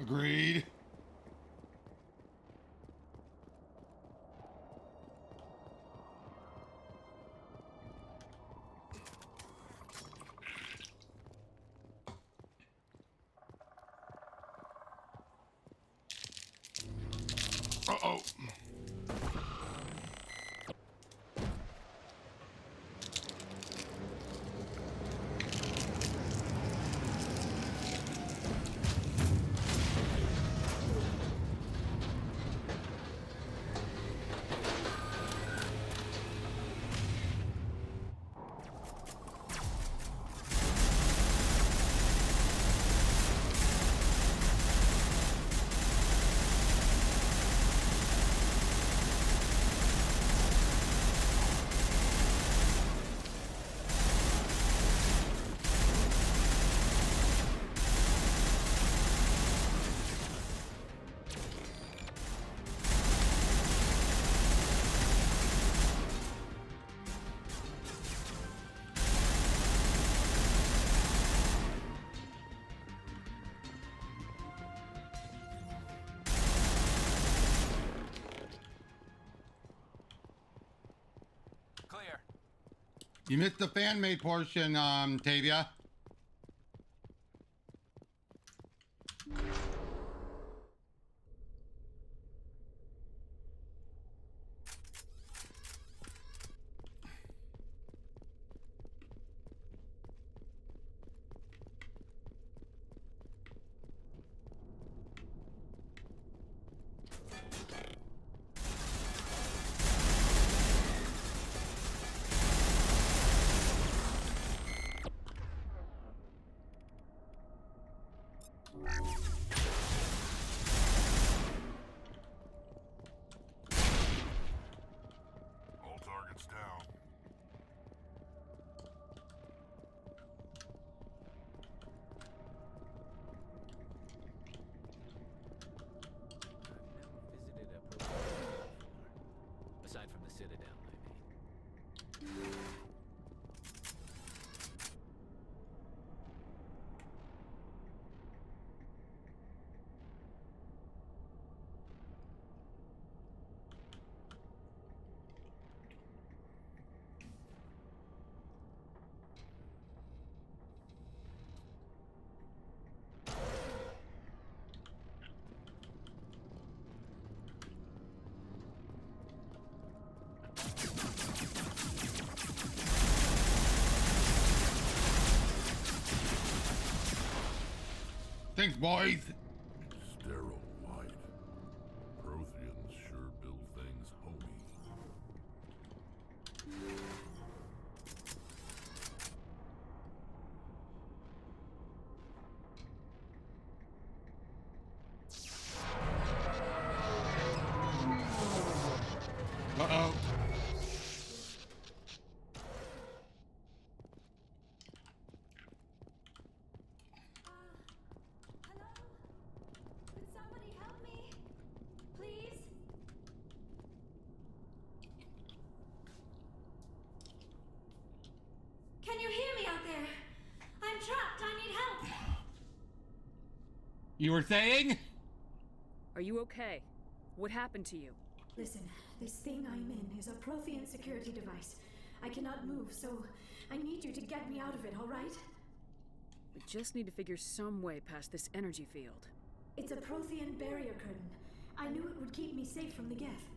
Agreed. Uh-oh. Clear. You missed the fan-made portion, Tavia. All targets down. Visited a program before. Aside from the Citadel, I mean. Thanks, boys. Sterile light. Protheans sure build things homey. Uh-oh. Could somebody help me? Please? Can you hear me out there? I'm trapped. I need help. You were saying? Are you okay? What happened to you? Listen, this thing I'm in is a Prothean security device. I cannot move, so I need you to get me out of it, all right? We just need to figure some way past this energy field. It's a Prothean barrier curtain. I knew it would keep me safe from the Geth.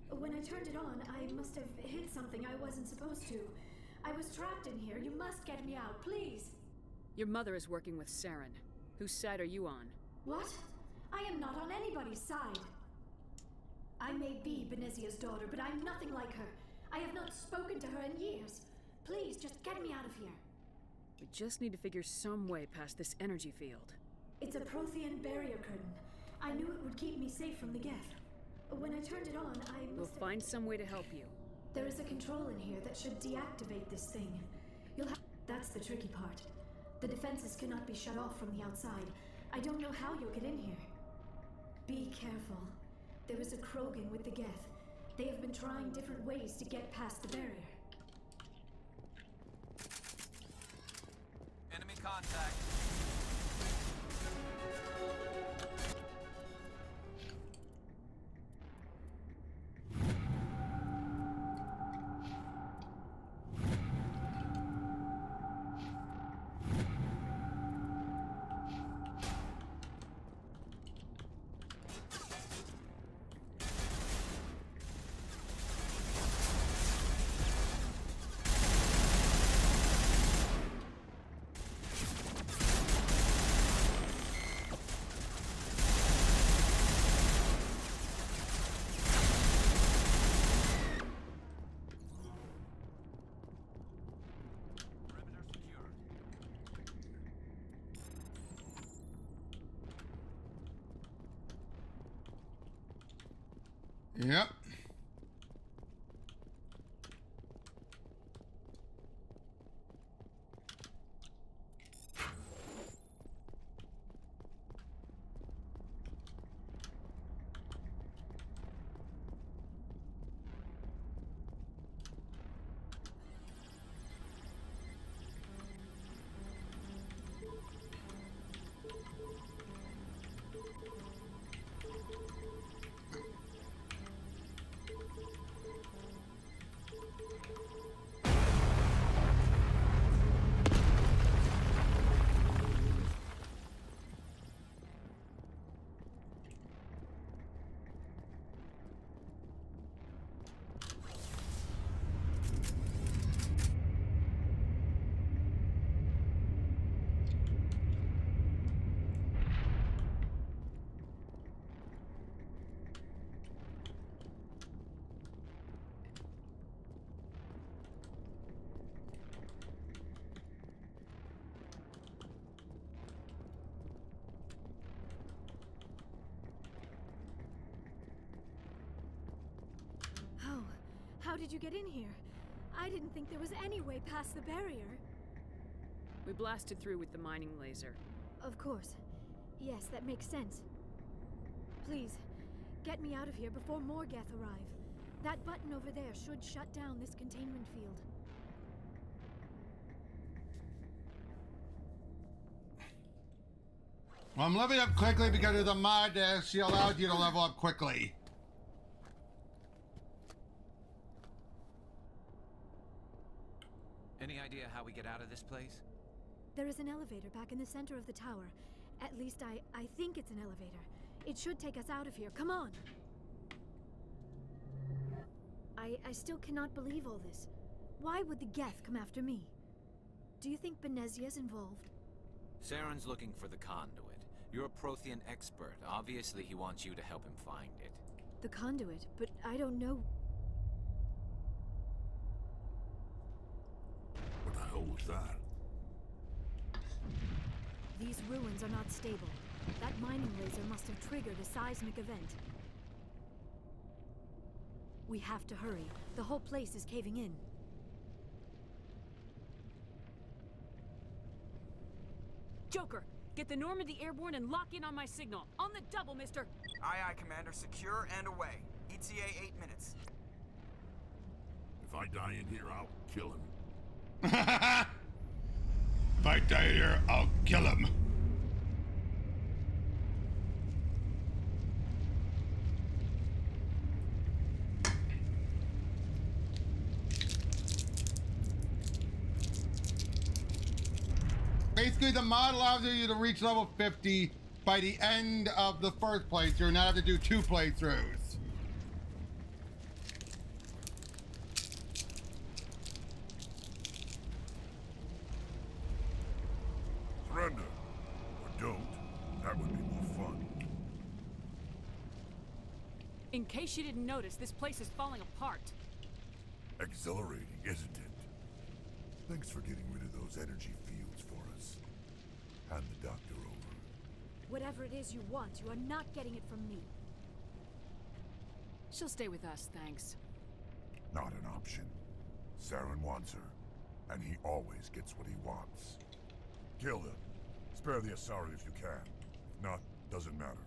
When I turned it on, I must have hit something I wasn't supposed to. I was trapped in here. You must get me out, please. Your mother is working with Saren. Whose side are you on? What? I am not on anybody's side. I may be Benezia's daughter, but I'm nothing like her. I have not spoken to her in years. Please, just get me out of here. We just need to figure some way past this energy field. It's a Prothean barrier curtain. I knew it would keep me safe from the Geth. When I turned it on, I must We'll have... find some way to help you. There is a control in here that should deactivate this thing. You'll have... That's the tricky part. The defenses cannot be shut off from the outside. I don't know how you'll get in here. Be careful. There is a Krogan with the Geth. They have been trying different ways to get past the barrier. Enemy contact. Yep. How did you get in here? I didn't think there was any way past the barrier. We blasted through with the mining laser. Of course. Yes, that makes sense. Please, get me out of here before more Geth arrive. That button over there should shut down this containment field. Well, I'm leveling up quickly because of the mod that she allowed you to level up quickly. Any idea how we get out of this place? There is an elevator back in the center of the tower. At least I think it's an elevator. It should take us out of here. Come on! I still cannot believe all this. Why would the Geth come after me? Do you think Benezia's involved? Saren's looking for the conduit. You're a Prothean expert. Obviously, he wants you to help him find it. The conduit, but I don't know. What the hell was that? These ruins are not stable. That mining laser must have triggered a seismic event. We have to hurry. The whole place is caving in. Joker, get the Normandy airborne and lock in on my signal. On the double, mister! Aye, aye, Commander. Secure and away. ETA 8 minutes. If I die in here, I'll kill him. If I die here, I'll kill him. Basically, the mod allows you to reach level 50 by the end of the first playthrough, not have to do 2 playthroughs. Surrender. Or don't. That would be more fun. In case you didn't notice, this place is falling apart. Exhilarating, isn't it? Thanks for getting rid of those energy fields for us. Hand the doctor over. Whatever it is you want, you are not getting it from me. She'll stay with us, thanks. Not an option. Saren wants her, and he always gets what he wants. Kill them. Spare the Asari if you can. If not, doesn't matter.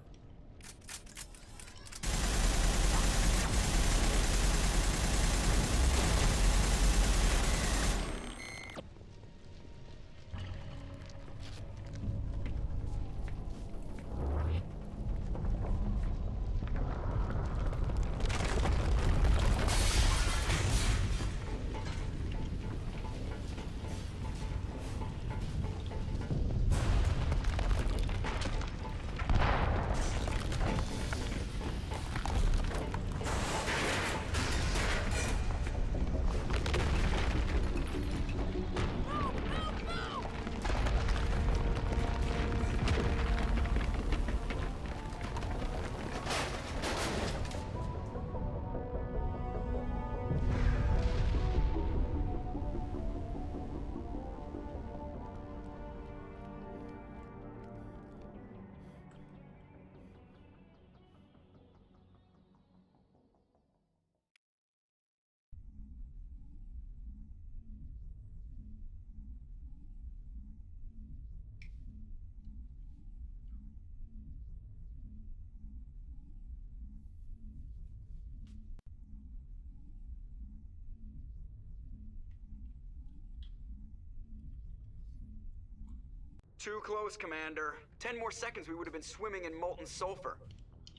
Too close, Commander. 10 more seconds we would have been swimming in molten sulfur.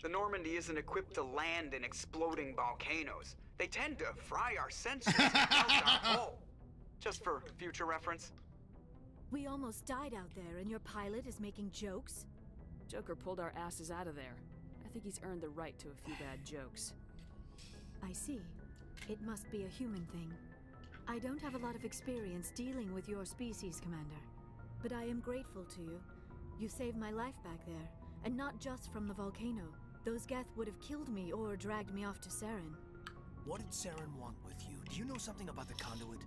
The Normandy isn't equipped to land in exploding volcanoes. They tend to fry our sensors and melt our hull. Just for future reference. We almost died out there, and your pilot is making jokes? Joker pulled our asses out of there. I think he's earned the right to a few bad jokes. I see. It must be a human thing. I don't have a lot of experience dealing with your species, Commander. But I am grateful to you. You saved my life back there, and not just from the volcano. Those Geth would have killed me or dragged me off to Saren. What did Saren want with you? Do you know something about the conduit?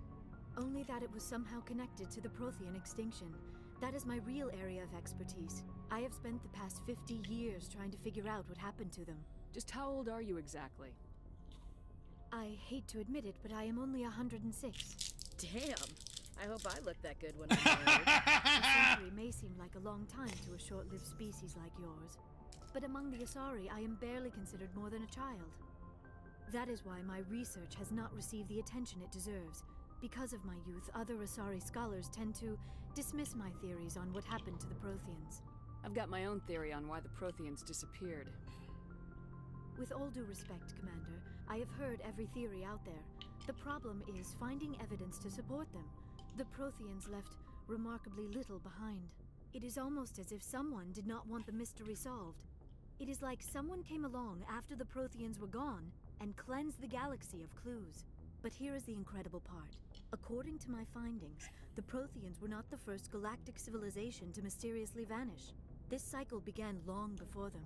Only that it was somehow connected to the Prothean extinction. That is my real area of expertise. I have spent the past 50 years trying to figure out what happened to them. Just how old are you exactly? I hate to admit it, but I am only 106. Damn. I hope I look that good when I'm married. A century may seem like a long time to a short-lived species like yours. But among the Asari, I am barely considered more than a child. That is why my research has not received the attention it deserves. Because of my youth, other Asari scholars tend to dismiss my theories on what happened to the Protheans. I've got my own theory on why the Protheans disappeared. With all due respect, Commander, I have heard every theory out there. The problem is finding evidence to support them. The Protheans left remarkably little behind. It is almost as if someone did not want the mystery solved. It is like someone came along after the Protheans were gone and cleansed the galaxy of clues. But here is the incredible part. According to my findings, the Protheans were not the first galactic civilization to mysteriously vanish. This cycle began long before them.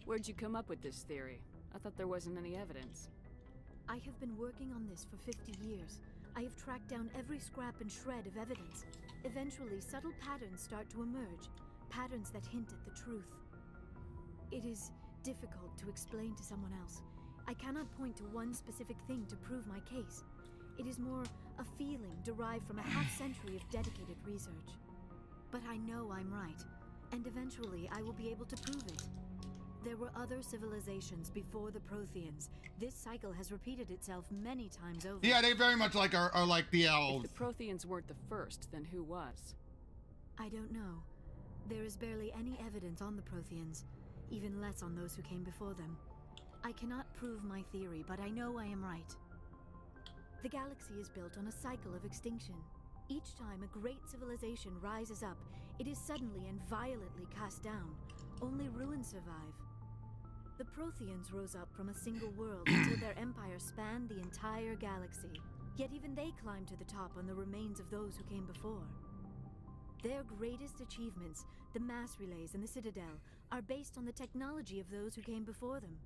Where'd you come up with this theory? I thought there wasn't any evidence. I have been working on this for 50 years. I have tracked down every scrap and shred of evidence. Eventually, subtle patterns start to emerge, patterns that hint at the truth. It is difficult to explain to someone else. I cannot point to one specific thing to prove my case. It is more a feeling derived from a half-century of dedicated research. But I know I'm right, and eventually I will be able to prove it. There were other civilizations before the Protheans. This cycle has repeated itself many times over. Yeah, they very much like are like the elves. If the Protheans weren't the first, then who was? I don't know. There is barely any evidence on the Protheans, even less on those who came before them. I cannot prove my theory, but I know I am right. The galaxy is built on a cycle of extinction. Each time a great civilization rises up, it is suddenly and violently cast down. Only ruins survive. The Protheans rose up from a single world until their empire spanned the entire galaxy. Yet even they climbed to the top on the remains of those who came before. Their greatest achievements, the mass relays and the Citadel, are based on the technology of those who came before them.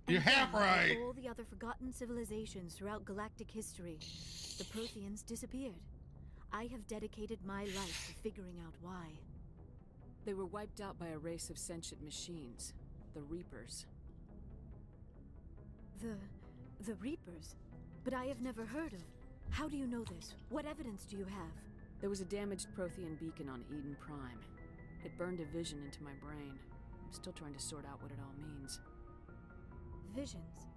You're half right. Like all the other forgotten civilizations throughout galactic history, the Protheans disappeared. I have dedicated my life to figuring out why. They were wiped out by a race of sentient machines, the Reapers. The Reapers? But I have never heard of. How do you know this? What evidence do you have? There was a damaged Prothean beacon on Eden Prime. It burned a vision into my brain. I'm still trying to sort out what it all means. Visions?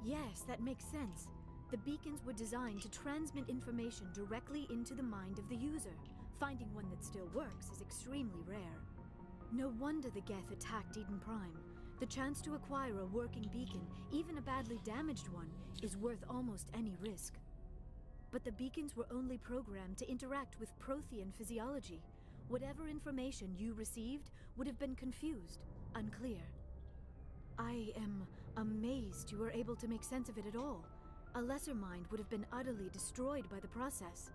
Yes, that makes sense. The beacons were designed to transmit information directly into the mind of the user. Finding one that still works is extremely rare. No wonder the Geth attacked Eden Prime. The chance to acquire a working beacon, even a badly damaged one, is worth almost any risk. But the beacons were only programmed to interact with Prothean physiology. Whatever information you received would have been confused, unclear. I am amazed you were able to make sense of it at all. A lesser mind would have been utterly destroyed by the process.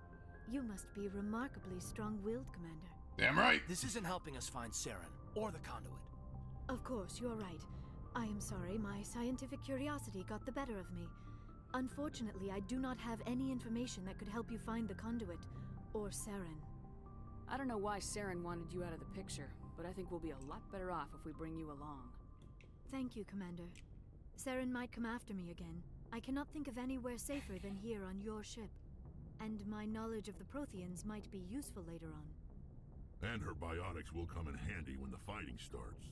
You must be remarkably strong-willed, Commander. Damn right. This isn't helping us find Saren or the conduit. Of course, you are right. I am sorry, my scientific curiosity got the better of me. Unfortunately, I do not have any information that could help you find the conduit, or Saren. I don't know why Saren wanted you out of the picture, but I think we'll be a lot better off if we bring you along. Thank you, Commander. Saren might come after me again. I cannot think of anywhere safer than here on your ship. And my knowledge of the Protheans might be useful later on. And her biotics will come in handy when the fighting starts.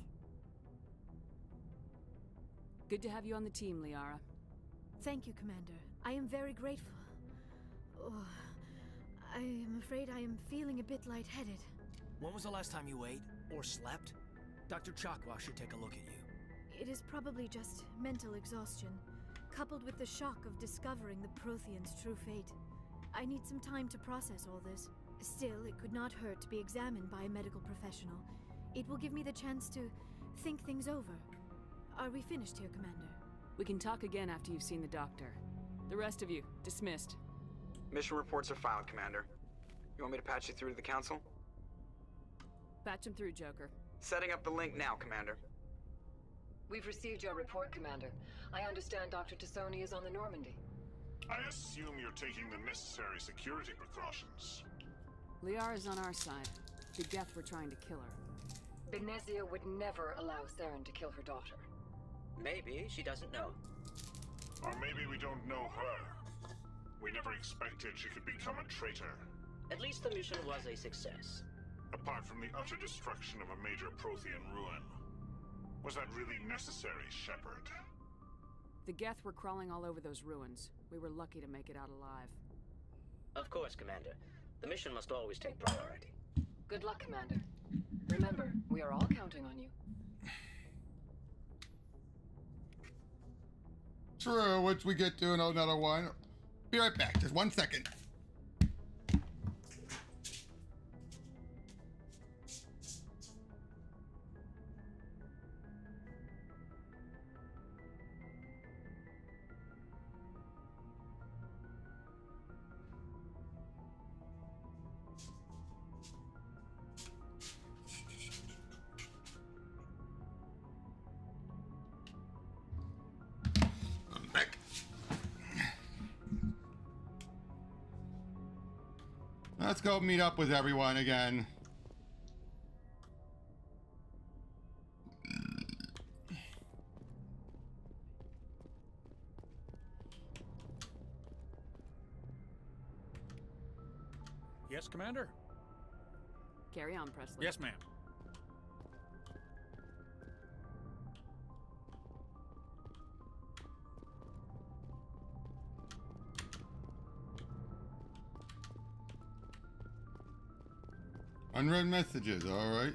Good to have you on the team, Liara. Thank you, Commander. I am very grateful. Oh, I am afraid I am feeling a bit lightheaded. When was the last time you ate or slept? Dr. Chakwa should take a look at you. It is probably just mental exhaustion, coupled with the shock of discovering the Prothean's true fate. I need some time to process all this. Still, it could not hurt to be examined by a medical professional. It will give me the chance to think things over. Are we finished here, Commander? We can talk again after you've seen the doctor. The rest of you, dismissed. Mission reports are filed, Commander. You want me to patch you through to the Council? Patch him through, Joker. Setting up the link now, Commander. We've received your report, Commander. I understand Dr. Tassoni is on the Normandy. I assume you're taking the necessary security precautions. Liara's on our side. The Geth were trying to kill her. Benezia would never allow Saren to kill her daughter. Maybe she doesn't know. Or maybe we don't know her. We never expected she could become a traitor. At least the mission was a success. Apart from the utter destruction of a major Prothean ruin. Was that really necessary, Shepard? The Geth were crawling all over those ruins. We were lucky to make it out alive. Of course, Commander. The mission must always take priority. Good luck, Commander. Remember, we are all counting on you. True, which we get to in another one. Be right back, just 1 second. Let's go meet up with everyone again. Yes, Commander? Carry on, Presley. Yes, ma'am. Unread messages, all right.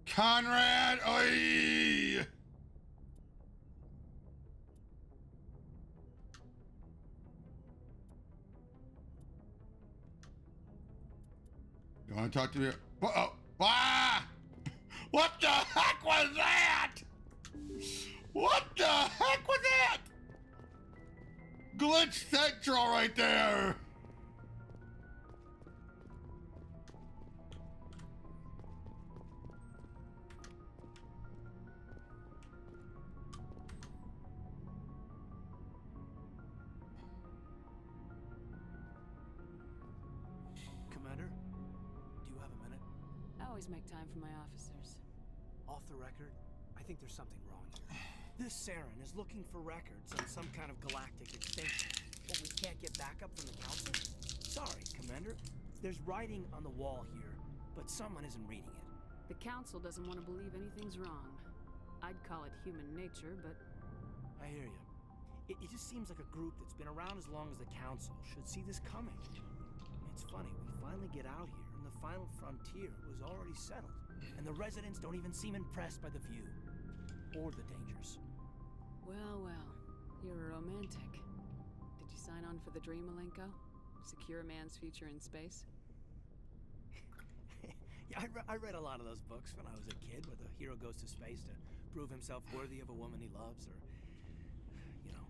Conrad, oi! You want to talk to me? Uh-oh. Ah! What the heck was that? What the heck was that? Glitch Central right there. Commander, do you have a minute? I always make time for my officers. Off the record, I think there's something wrong here. This Saren is looking for records on some kind of galactic extinction, but we can't get backup from the Council? Sorry, Commander. There's writing on the wall here, but someone isn't reading it. The Council doesn't want to believe anything's wrong. I'd call it human nature, but... I hear you. It just seems like a group that's been around as long as the Council should see this coming. It's funny, we finally get out here, and the final frontier was already settled. And the residents don't even seem impressed by the view. Or the dangers. Well, well. You're a romantic. Did you sign on for the dream, Malenko? Secure a man's future in space? Yeah, I read a lot of those books when I was a kid, where the hero goes to space to prove himself worthy of a woman he loves, or, you know,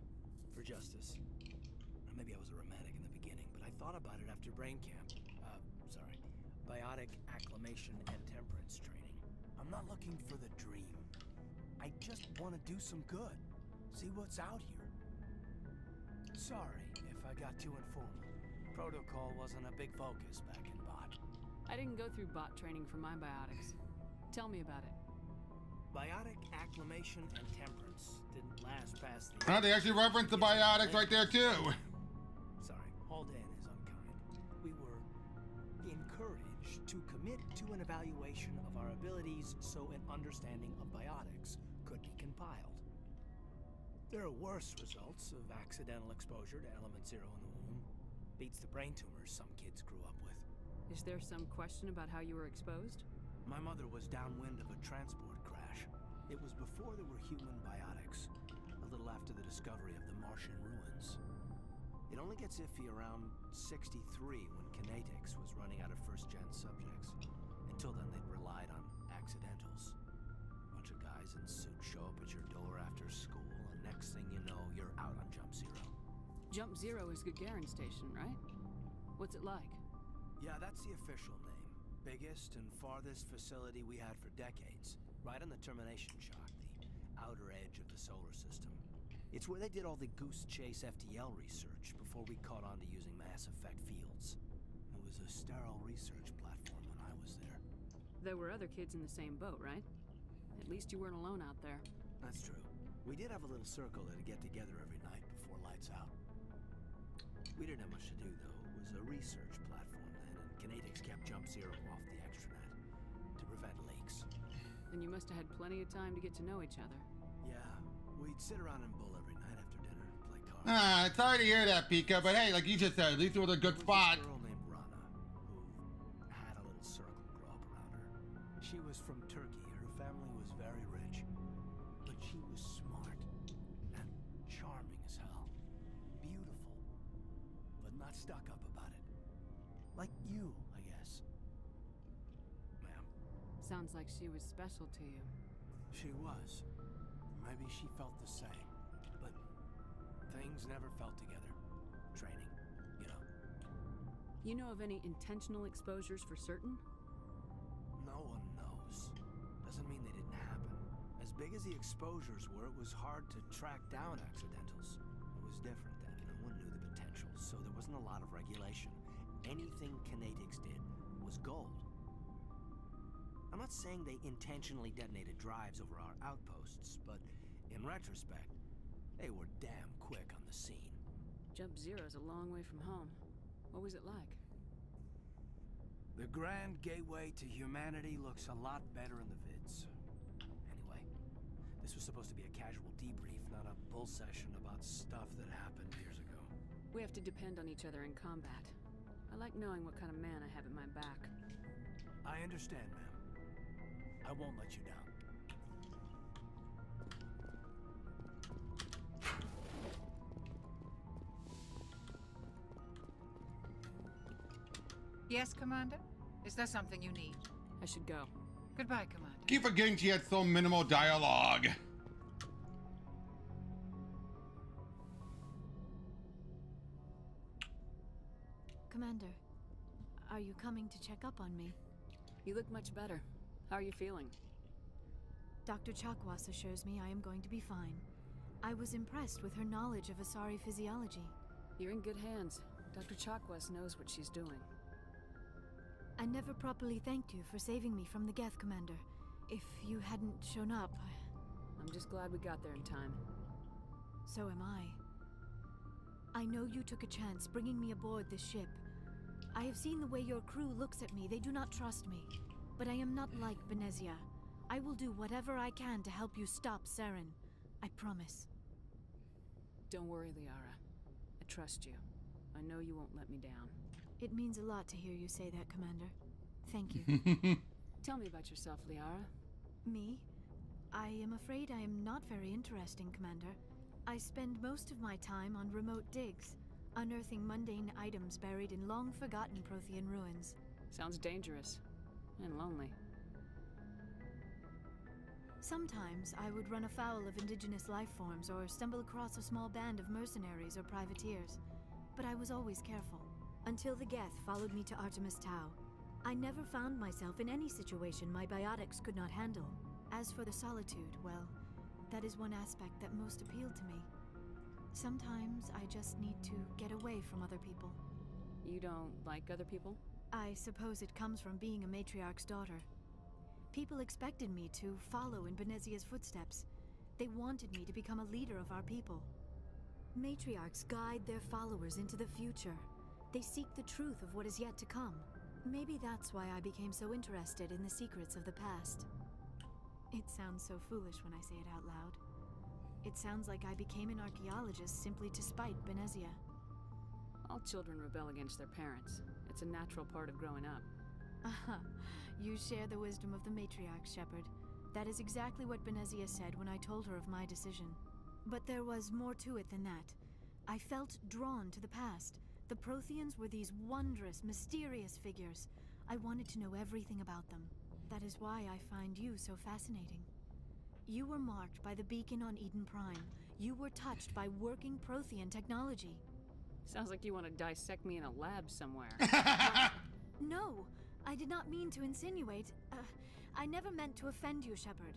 for justice. Maybe I was a romantic in the beginning, but I thought about it after brain camp. Biotic acclimation and temperance training. I'm not looking for the dream. I just want to do some good. See what's out here. Sorry if I got too informal. Protocol wasn't a big focus back in Bot. I didn't go through bot training for my biotics. Tell me about it. Biotic acclimation and temperance didn't last past the... Oh, they actually referenced the biotics right there, too. Sorry, Haldan is unkind. We were encouraged to commit to an evaluation of our abilities so an understanding of biotics could be compiled. There are worse results of accidental exposure to Element Zero in the womb. Beats the brain tumors some kids grew up with. Is there some question about how you were exposed? My mother was downwind of a transport crash. It was before there were human biotics, a little after the discovery of the Martian ruins. It only gets iffy around 63 when Kinetics was running out of first-gen subjects. Until then, they'd relied on accidentals. Bunch of guys in suits show up at your door after school, and next thing you know, you're out on Jump Zero. Jump Zero is Gagarin Station, right? What's it like? Yeah, that's the official name. Biggest and farthest facility we had for decades. Right on the termination shock, the outer edge of the solar system. It's where they did all the Goose Chase FTL research before we caught on to using mass effect fields. It was a sterile research platform when I was there. There were other kids in the same boat, right? At least you weren't alone out there. That's true. We did have a little circle that'd get together every night before lights out. We didn't have much to do, though. It was a research platform then, and Kinetics kept Jump Zero off the extranet to prevent leaks. Then you must have had plenty of time to get to know each other. Yeah, we'd sit around and bull every night after dinner, play cards. Ah, sorry to hear that, Pika, but hey, like you just said, at least it was a good spot. There was this girl named Rana, who had a little circle grow up around her. She was from Turkey. Her family was very rich. But she was smart and charming as hell. Beautiful, but not stuck up about it. Like you, I guess. Ma'am. Sounds like she was special to you. She was. Maybe she felt the same. But things never felt together. Training, you know. You know of any intentional exposures for certain? No one knows. Doesn't mean they didn't happen. As big as the exposures were, it was hard to track down accidentals. It was different then. No one knew the potential, so there wasn't a lot of regulation. Anything Kinetics did was gold. I'm not saying they intentionally detonated drives over our outposts, but in retrospect, they were damn quick on the scene. Jump Zero's a long way from home. What was it like? The grand gateway to humanity looks a lot better in the vids. Anyway, this was supposed to be a casual debrief, not a bull session about stuff that happened years ago. We have to depend on each other in combat. I like knowing what kind of man I have at my back. I understand, ma'am. I won't let you down. Yes, Commander? Is there something you need? I should go. Goodbye, Commander. Keep forgetting she had so minimal dialogue. Commander, are you coming to check up on me? You look much better. How are you feeling? Dr. Chakwas assures me I am going to be fine. I was impressed with her knowledge of Asari physiology. You're in good hands. Dr. Chakwas knows what she's doing. I never properly thanked you for saving me from the Geth, Commander. If you hadn't shown up, I'm just glad we got there in time. So am I. I know you took a chance bringing me aboard this ship. I have seen the way your crew looks at me. They do not trust me. But I am not like Benezia. I will do whatever I can to help you stop Saren. I promise. Don't worry, Liara. I trust you. I know you won't let me down. It means a lot to hear you say that, Commander. Thank you. Tell me about yourself, Liara. Me? I am afraid I am not very interesting, Commander. I spend most of my time on remote digs, unearthing mundane items buried in long-forgotten Prothean ruins. Sounds dangerous. And lonely. Sometimes I would run afoul of indigenous life forms or stumble across a small band of mercenaries or privateers. But I was always careful. Until the Geth followed me to Artemis Tau. I never found myself in any situation my biotics could not handle. As for the solitude, well, that is one aspect that most appealed to me. Sometimes I just need to get away from other people. You don't like other people? I suppose it comes from being a matriarch's daughter. People expected me to follow in Benezia's footsteps. They wanted me to become a leader of our people. Matriarchs guide their followers into the future. They seek the truth of what is yet to come. Maybe that's why I became so interested in the secrets of the past. It sounds so foolish when I say it out loud. It sounds like I became an archaeologist simply to spite Benezia. All children rebel against their parents. It's a natural part of growing up. Aha, you share the wisdom of the matriarch, Shepard. That is exactly what Benezia said when I told her of my decision. But there was more to it than that. I felt drawn to the past. The Protheans were these wondrous, mysterious figures. I wanted to know everything about them. That is why I find you so fascinating. You were marked by the beacon on Eden Prime. You were touched by working Prothean technology. Sounds like you want to dissect me in a lab somewhere. No, I did not mean to insinuate. I never meant to offend you, Shepard.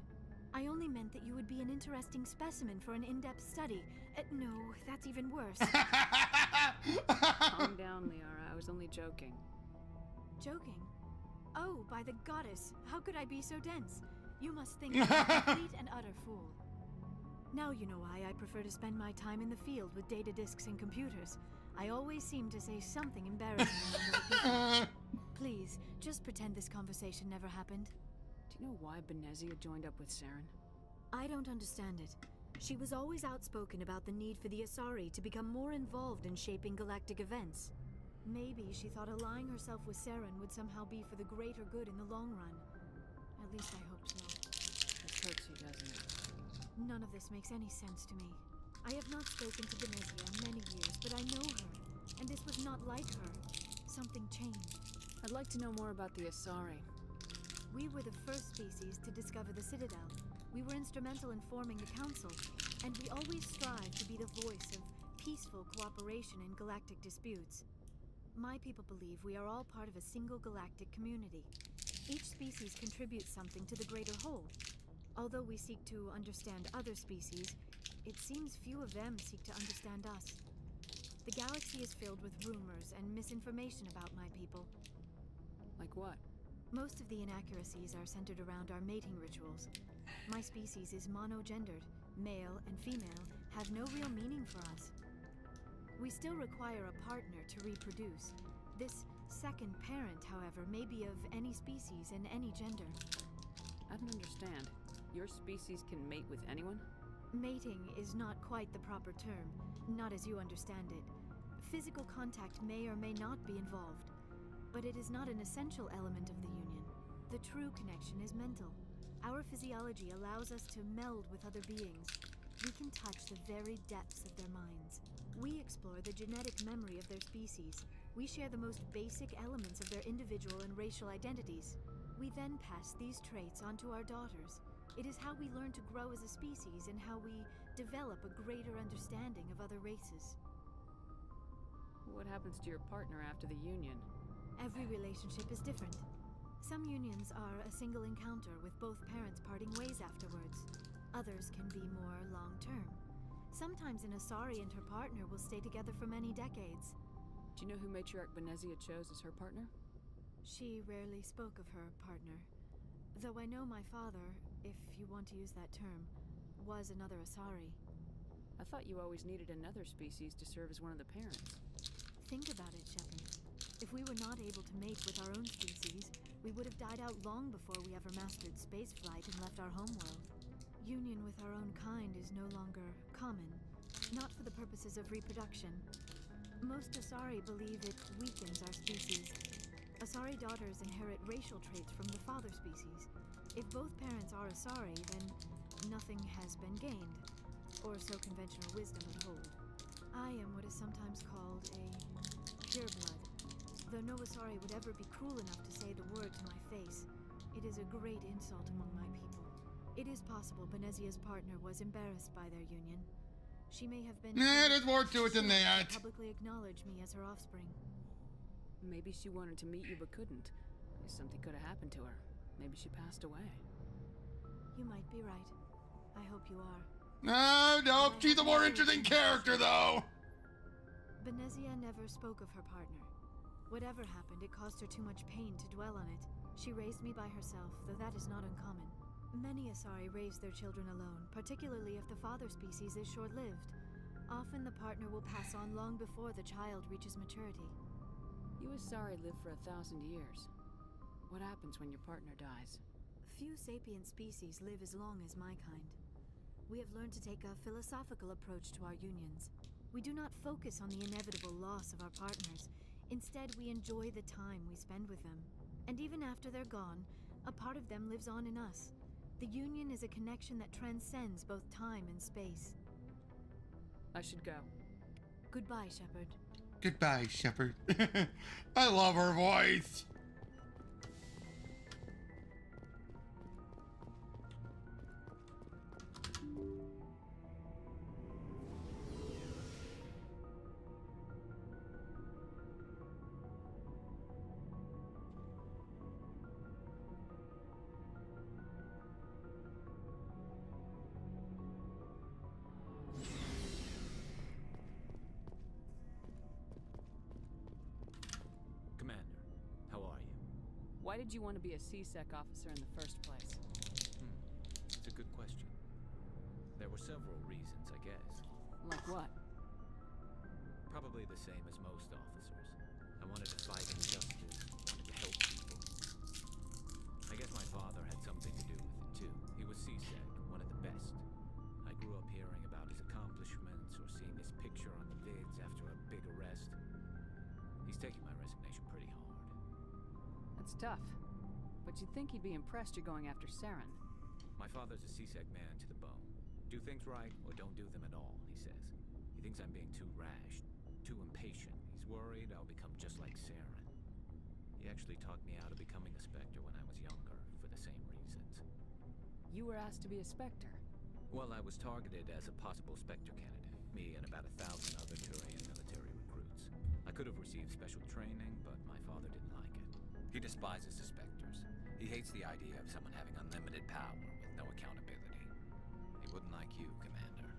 I only meant that you would be an interesting specimen for an in-depth study. No, that's even worse. Calm down, Liara. I was only joking. Joking? Oh, by the goddess, how could I be so dense? You must think I'm a complete and utter fool. Now you know why I prefer to spend my time in the field with data disks and computers. I always seem to say something embarrassing around other people. Please, just pretend this conversation never happened. Do you know why Benezia joined up with Saren? I don't understand it. She was always outspoken about the need for the Asari to become more involved in shaping galactic events. Maybe she thought allying herself with Saren would somehow be for the greater good in the long run. At least I hope so. This hurts you, doesn't it? None of this makes any sense to me. I have not spoken to Benezia in many years, but I know her, and this was not like her. Something changed. I'd like to know more about the Asari. We were the first species to discover the Citadel. We were instrumental in forming the Council, and we always strive to be the voice of peaceful cooperation in galactic disputes. My people believe we are all part of a single galactic community. Each species contributes something to the greater whole. Although we seek to understand other species, it seems few of them seek to understand us. The galaxy is filled with rumors and misinformation about my people. Like what? Most of the inaccuracies are centered around our mating rituals. My species is monogendered. Male and female have no real meaning for us. We still require a partner to reproduce. This second parent, however, may be of any species and any gender. I don't understand. Your species can mate with anyone? Mating is not quite the proper term, not as you understand it. Physical contact may or may not be involved, but it is not an essential element of the union. The true connection is mental. Our physiology allows us to meld with other beings. We can touch the very depths of their minds. We explore the genetic memory of their species. We share the most basic elements of their individual and racial identities. We then pass these traits onto our daughters. It is how we learn to grow as a species and how we develop a greater understanding of other races. What happens to your partner after the union? Every relationship is different. Some unions are a single encounter with both parents parting ways afterwards. Others can be more long-term. Sometimes an Asari and her partner will stay together for many decades. Do you know who Matriarch Benezia chose as her partner? She rarely spoke of her partner. Though I know my father, if you want to use that term, was another Asari. I thought you always needed another species to serve as one of the parents. Think about it, Shepard. If we were not able to mate with our own species, we would have died out long before we ever mastered spaceflight and left our homeworld. Union with our own kind is no longer common, not for the purposes of reproduction. Most Asari believe it weakens our species. Asari daughters inherit racial traits from the father species. If both parents are Asari, then nothing has been gained, or so conventional wisdom would hold. I am what is sometimes called a pureblood. Though no Asari would ever be cruel enough to say the word to my face, it is a great insult among my people. It is possible Benezia's partner was embarrassed by their union. She may have been... there's more to it than that. ...publicly acknowledge me as her offspring. Maybe she wanted to meet you but couldn't. Something could have happened to her. Maybe she passed away. You might be right. I hope you are. No, she's a more interesting character, though. Benezia never spoke of her partner. Whatever happened, it caused her too much pain to dwell on it. She raised me by herself, though that is not uncommon. Many Asari raise their children alone, particularly if the father species is short-lived. Often the partner will pass on long before the child reaches maturity. You Asari live for 1,000 years. What happens when your partner dies? Few sapient species live as long as my kind. We have learned to take a philosophical approach to our unions. We do not focus on the inevitable loss of our partners. Instead, we enjoy the time we spend with them. And even after they're gone, a part of them lives on in us. The union is a connection that transcends both time and space. I should go. Goodbye, Shepard. Goodbye, Shepard. I love her voice. Why did you want to be a C-Sec officer in the first place? It's a good question. There were several reasons, I guess. Like what? Probably the same as most officers. I wanted to fight injustice, wanted to help people. I guess my father had something to do with it, too. He was C-Sec, one of the best. I grew up hearing about his accomplishments or seeing his picture on the vids after a big arrest. He's taking my resignation pretty hard. That's tough. But you'd think he'd be impressed you're going after Saren. My father's a C-Sec man to the bone. Do things right or don't do them at all, he says. He thinks I'm being too rash, too impatient. He's worried I'll become just like Saren. He actually talked me out of becoming a Spectre when I was younger, for the same reasons. You were asked to be a Spectre? Well, I was targeted as a possible Spectre candidate. Me and about 1,000 other Turian military recruits. I could have received special training, but my father didn't like it. He despises the Spectres. He hates the idea of someone having unlimited power with no accountability. He wouldn't like you, Commander.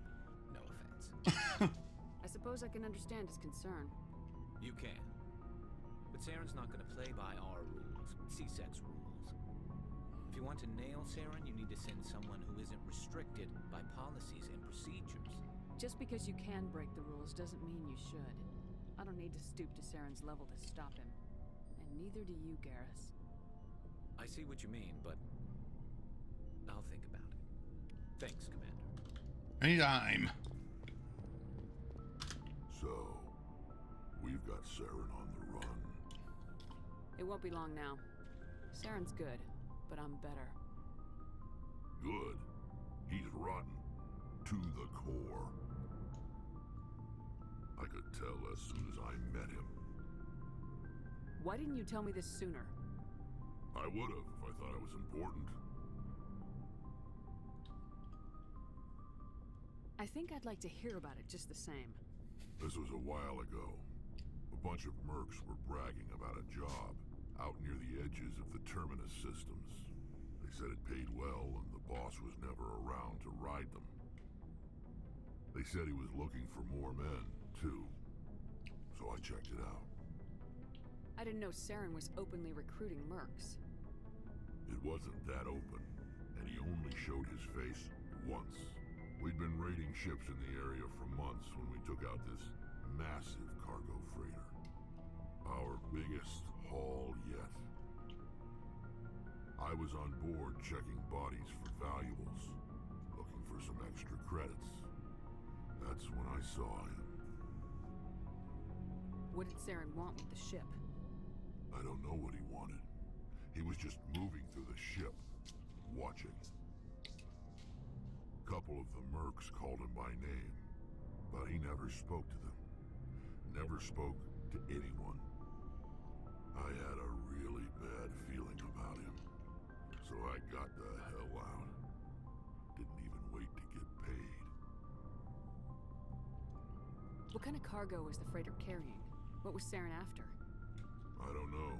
No offense. I suppose I can understand his concern. You can. But Saren's not going to play by our rules, C-Sec's rules. If you want to nail Saren, you need to send someone who isn't restricted by policies and procedures. Just because you can break the rules doesn't mean you should. I don't need to stoop to Saren's level to stop him. And neither do you, Garrus. I see what you mean, but I'll think about it. Thanks, Commander. Anytime. So, we've got Saren on the run. It won't be long now. Saren's good, but I'm better. Good? He's rotten. To the core. I could tell as soon as I met him. Why didn't you tell me this sooner? I would have if I thought it was important. I think I'd like to hear about it just the same. This was a while ago. A bunch of mercs were bragging about a job out near the edges of the Terminus systems. They said it paid well and the boss was never around to ride them. They said he was looking for more men, too. So I checked it out. I didn't know Saren was openly recruiting mercs. It wasn't that open, and he only showed his face once. We'd been raiding ships in the area for months when we took out this massive cargo freighter. Our biggest haul yet. I was on board checking bodies for valuables, looking for some extra credits. That's when I saw him. What did Saren want with the ship? I don't know what he wanted. He was just moving through the ship, watching. A couple of the mercs called him by name, but he never spoke to them. Never spoke to anyone. I had a really bad feeling about him, so I got the hell out. Didn't even wait to get paid. What kind of cargo was the freighter carrying? What was Saren after? I don't know.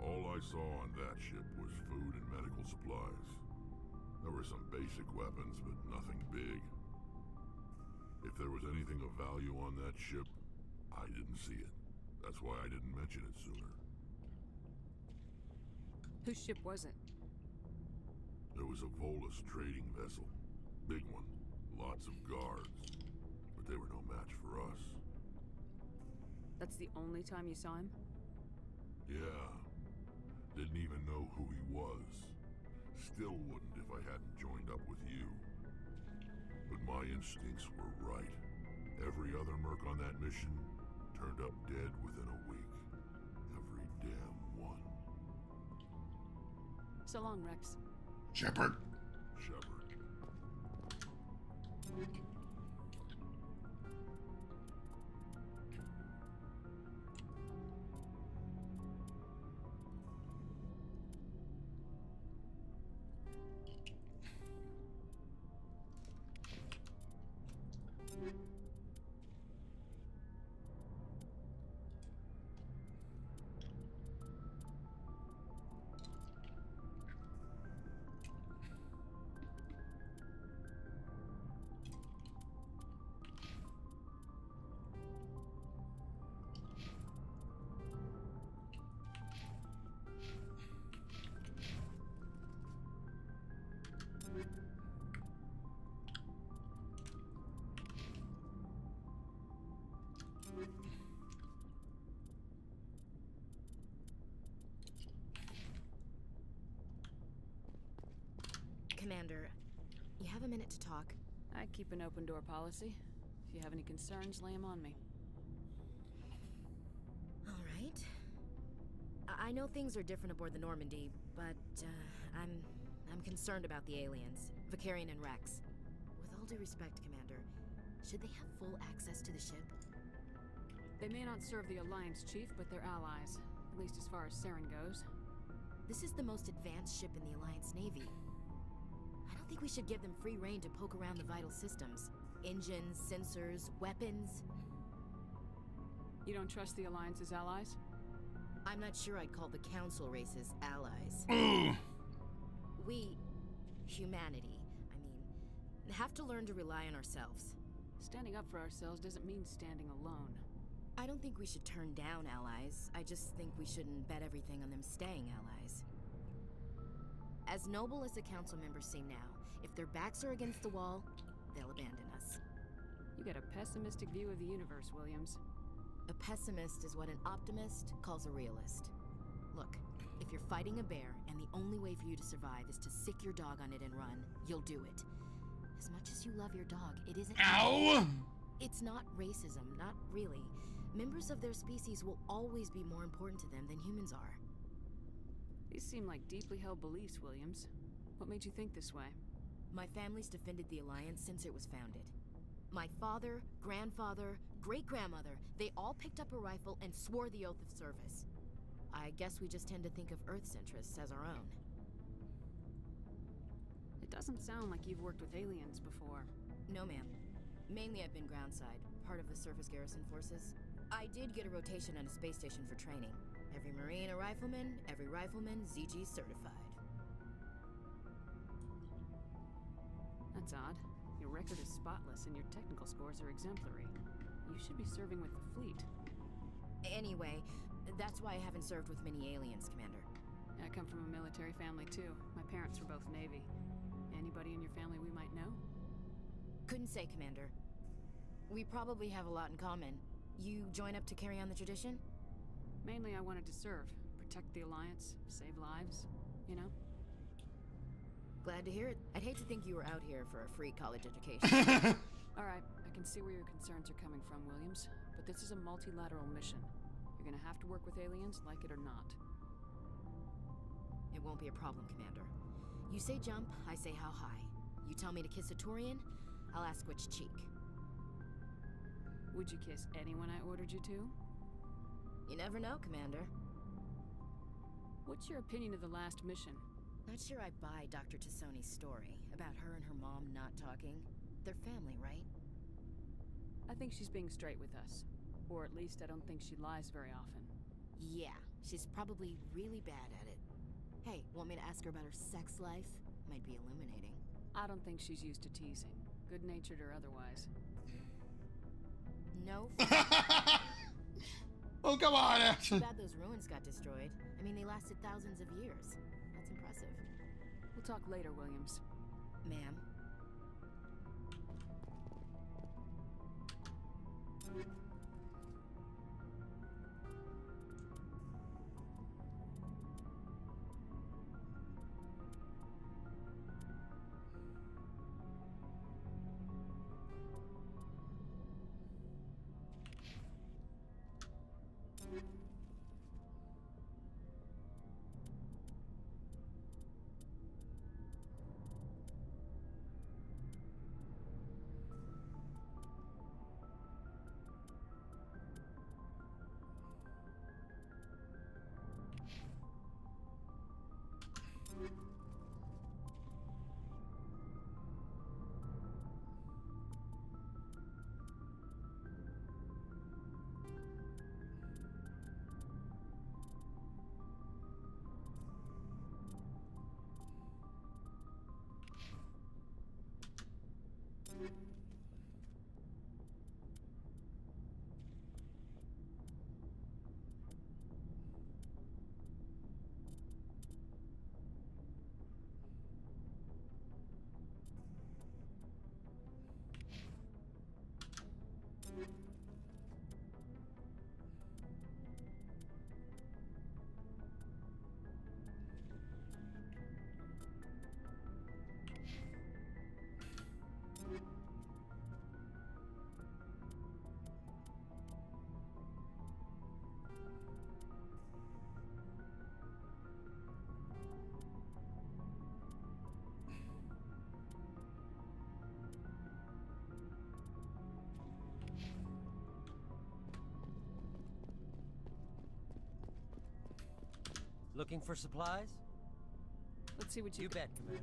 All I saw on that ship was food and medical supplies. There were some basic weapons, but nothing big. If there was anything of value on that ship, I didn't see it. That's why I didn't mention it sooner. Whose ship was it? There was a Volus trading vessel. Big one. Lots of guards. But they were no match for us. That's the only time you saw him? Yeah. Didn't even know who he was. Still wouldn't if I hadn't joined up with you. But my instincts were right. Every other merc on that mission turned up dead within a week. Every damn one. So long, Rex. Shepard. Shepard. Commander, you have a minute to talk? I keep an open door policy. If you have any concerns, lay them on me. All right. I know things are different aboard the Normandy, but I'm concerned about the aliens, Vicarian and Rex. With all due respect, Commander, should they have full access to the ship? They may not serve the Alliance, Chief, but they're allies. At least as far as Saren goes. This is the most advanced ship in the Alliance Navy. I don't think we should give them free rein to poke around the vital systems. Engines, sensors, weapons. You don't trust the Alliance's allies? I'm not sure I'd call the Council races allies. We, humanity, have to learn to rely on ourselves. Standing up for ourselves doesn't mean standing alone. I don't think we should turn down allies. I just think we shouldn't bet everything on them staying allies. As noble as the council members seem now, if their backs are against the wall, they'll abandon us. You got a pessimistic view of the universe, Williams. A pessimist is what an optimist calls a realist. Look, if you're fighting a bear and the only way for you to survive is to sick your dog on it and run, you'll do it. As much as you love your dog, it isn't— Ow! It's not racism, not really. Members of their species will always be more important to them than humans are. These seem like deeply held beliefs, Williams. What made you think this way? My family's defended the Alliance since it was founded. My father, grandfather, great-grandmother, they all picked up a rifle and swore the oath of service. I guess we just tend to think of Earth's interests as our own. It doesn't sound like you've worked with aliens before. No, ma'am. Mainly I've been groundside, part of the surface garrison forces. I did get a rotation at a space station for training. Every Marine a rifleman, every rifleman ZG certified. That's odd. Your record is spotless and your technical scores are exemplary. You should be serving with the fleet. Anyway, that's why I haven't served with many aliens, Commander. I come from a military family too. My parents were both Navy. Anybody in your family we might know? Couldn't say, Commander. We probably have a lot in common. You join up to carry on the tradition? Mainly I wanted to serve. Protect the Alliance, save lives, you know? Glad to hear it. I'd hate to think you were out here for a free college education. Alright, I can see where your concerns are coming from, Williams. But this is a multilateral mission. You're gonna have to work with aliens, like it or not. It won't be a problem, Commander. You say jump, I say how high. You tell me to kiss a Turian, I'll ask which cheek. Would you kiss anyone I ordered you to? You never know, Commander. What's your opinion of the last mission? Not sure I buy Dr. Tassoni's story about her and her mom not talking. They're family, right? I think she's being straight with us. Or at least I don't think she lies very often. Yeah, she's probably really bad at it. Hey, want me to ask her about her sex life? Might be illuminating. I don't think she's used to teasing, good-natured or otherwise. No. Oh, come on, Too bad those ruins got destroyed. I mean, they lasted thousands of years. That's impressive. We'll talk later, Williams. Ma'am. Looking for supplies? Let's see what you bet, Commander.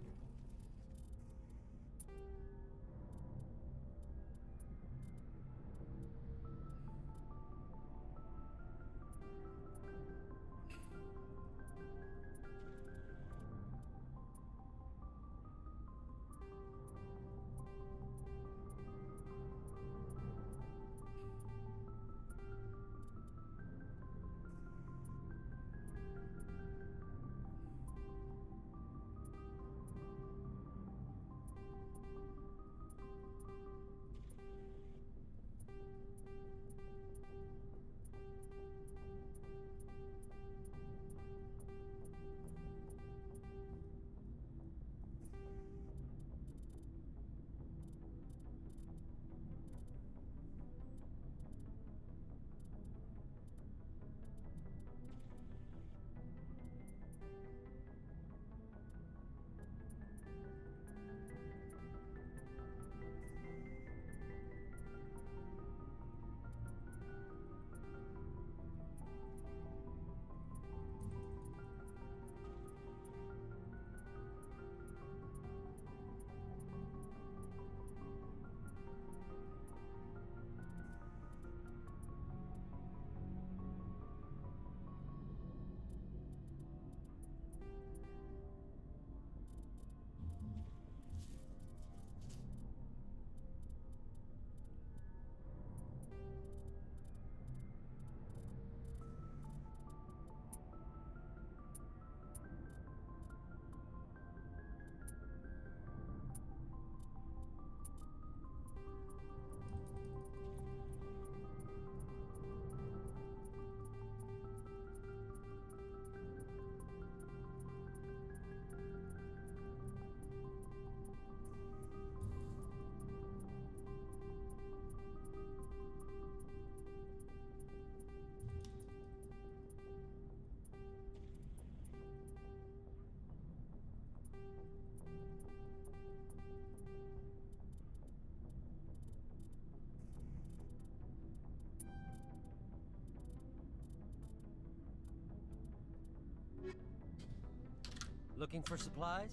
Looking for supplies?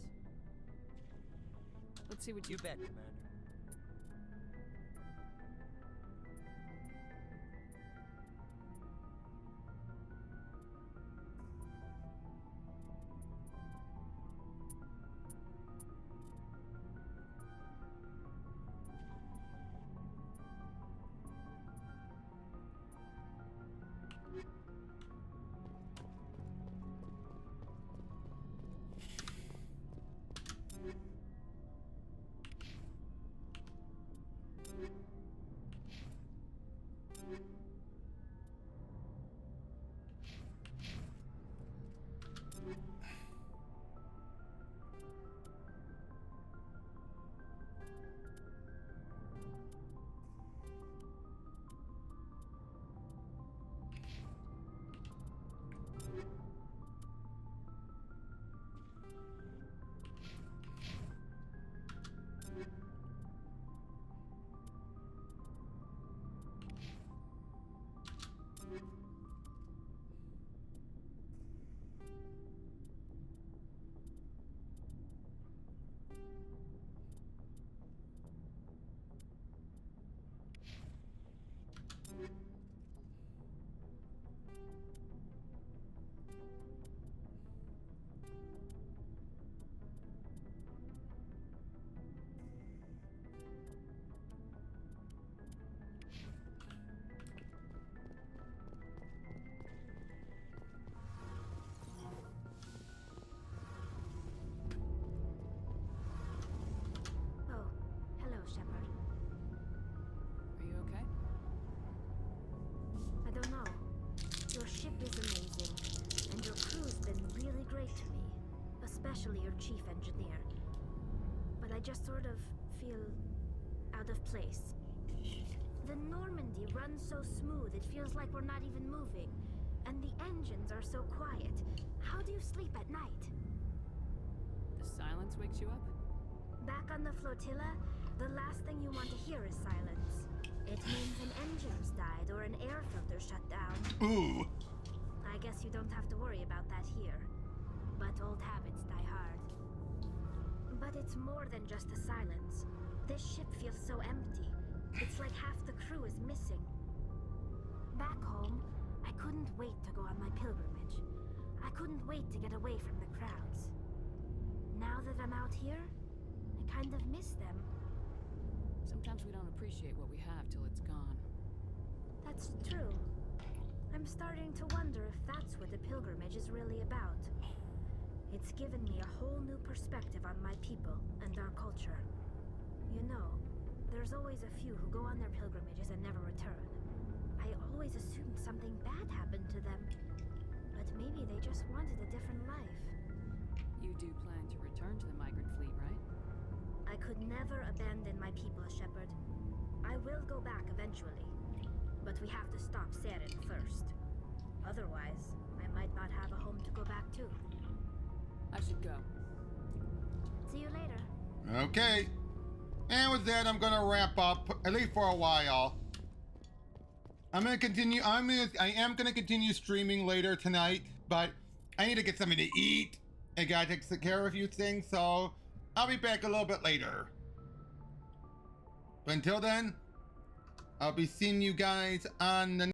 Let's see what you bet, Commander. Especially your chief engineer. But I just sort of feel out of place. The Normandy runs so smooth, it feels like we're not even moving. And the engines are so quiet. How do you sleep at night? The silence wakes you up? Back on the flotilla, the last thing you want to hear is silence. It means an engine's died or an air filter shut down. Ooh. I guess you don't have to worry about that here. But old habits die hard. But it's more than just the silence. This ship feels so empty. It's like half the crew is missing. Back home, I couldn't wait to go on my pilgrimage. I couldn't wait to get away from the crowds. Now that I'm out here, I kind of miss them. Sometimes we don't appreciate what we have till it's gone. That's true. I'm starting to wonder if that's what the pilgrimage is really about. It's given me a whole new perspective on my people and our culture. You know, there's always a few who go on their pilgrimages and never return. I always assumed something bad happened to them. But maybe they just wanted a different life. You do plan to return to the migrant fleet, right? I could never abandon my people, Shepard. I will go back eventually. But we have to stop Saren first. Otherwise, I might not have a home to go back to. I should go. See you later. Okay. And with that, I'm gonna wrap up, at least for a while. I am gonna continue streaming later tonight, but I need to get something to eat. I gotta take care of a few things, so I'll be back a little bit later. But until then, I'll be seeing you guys on the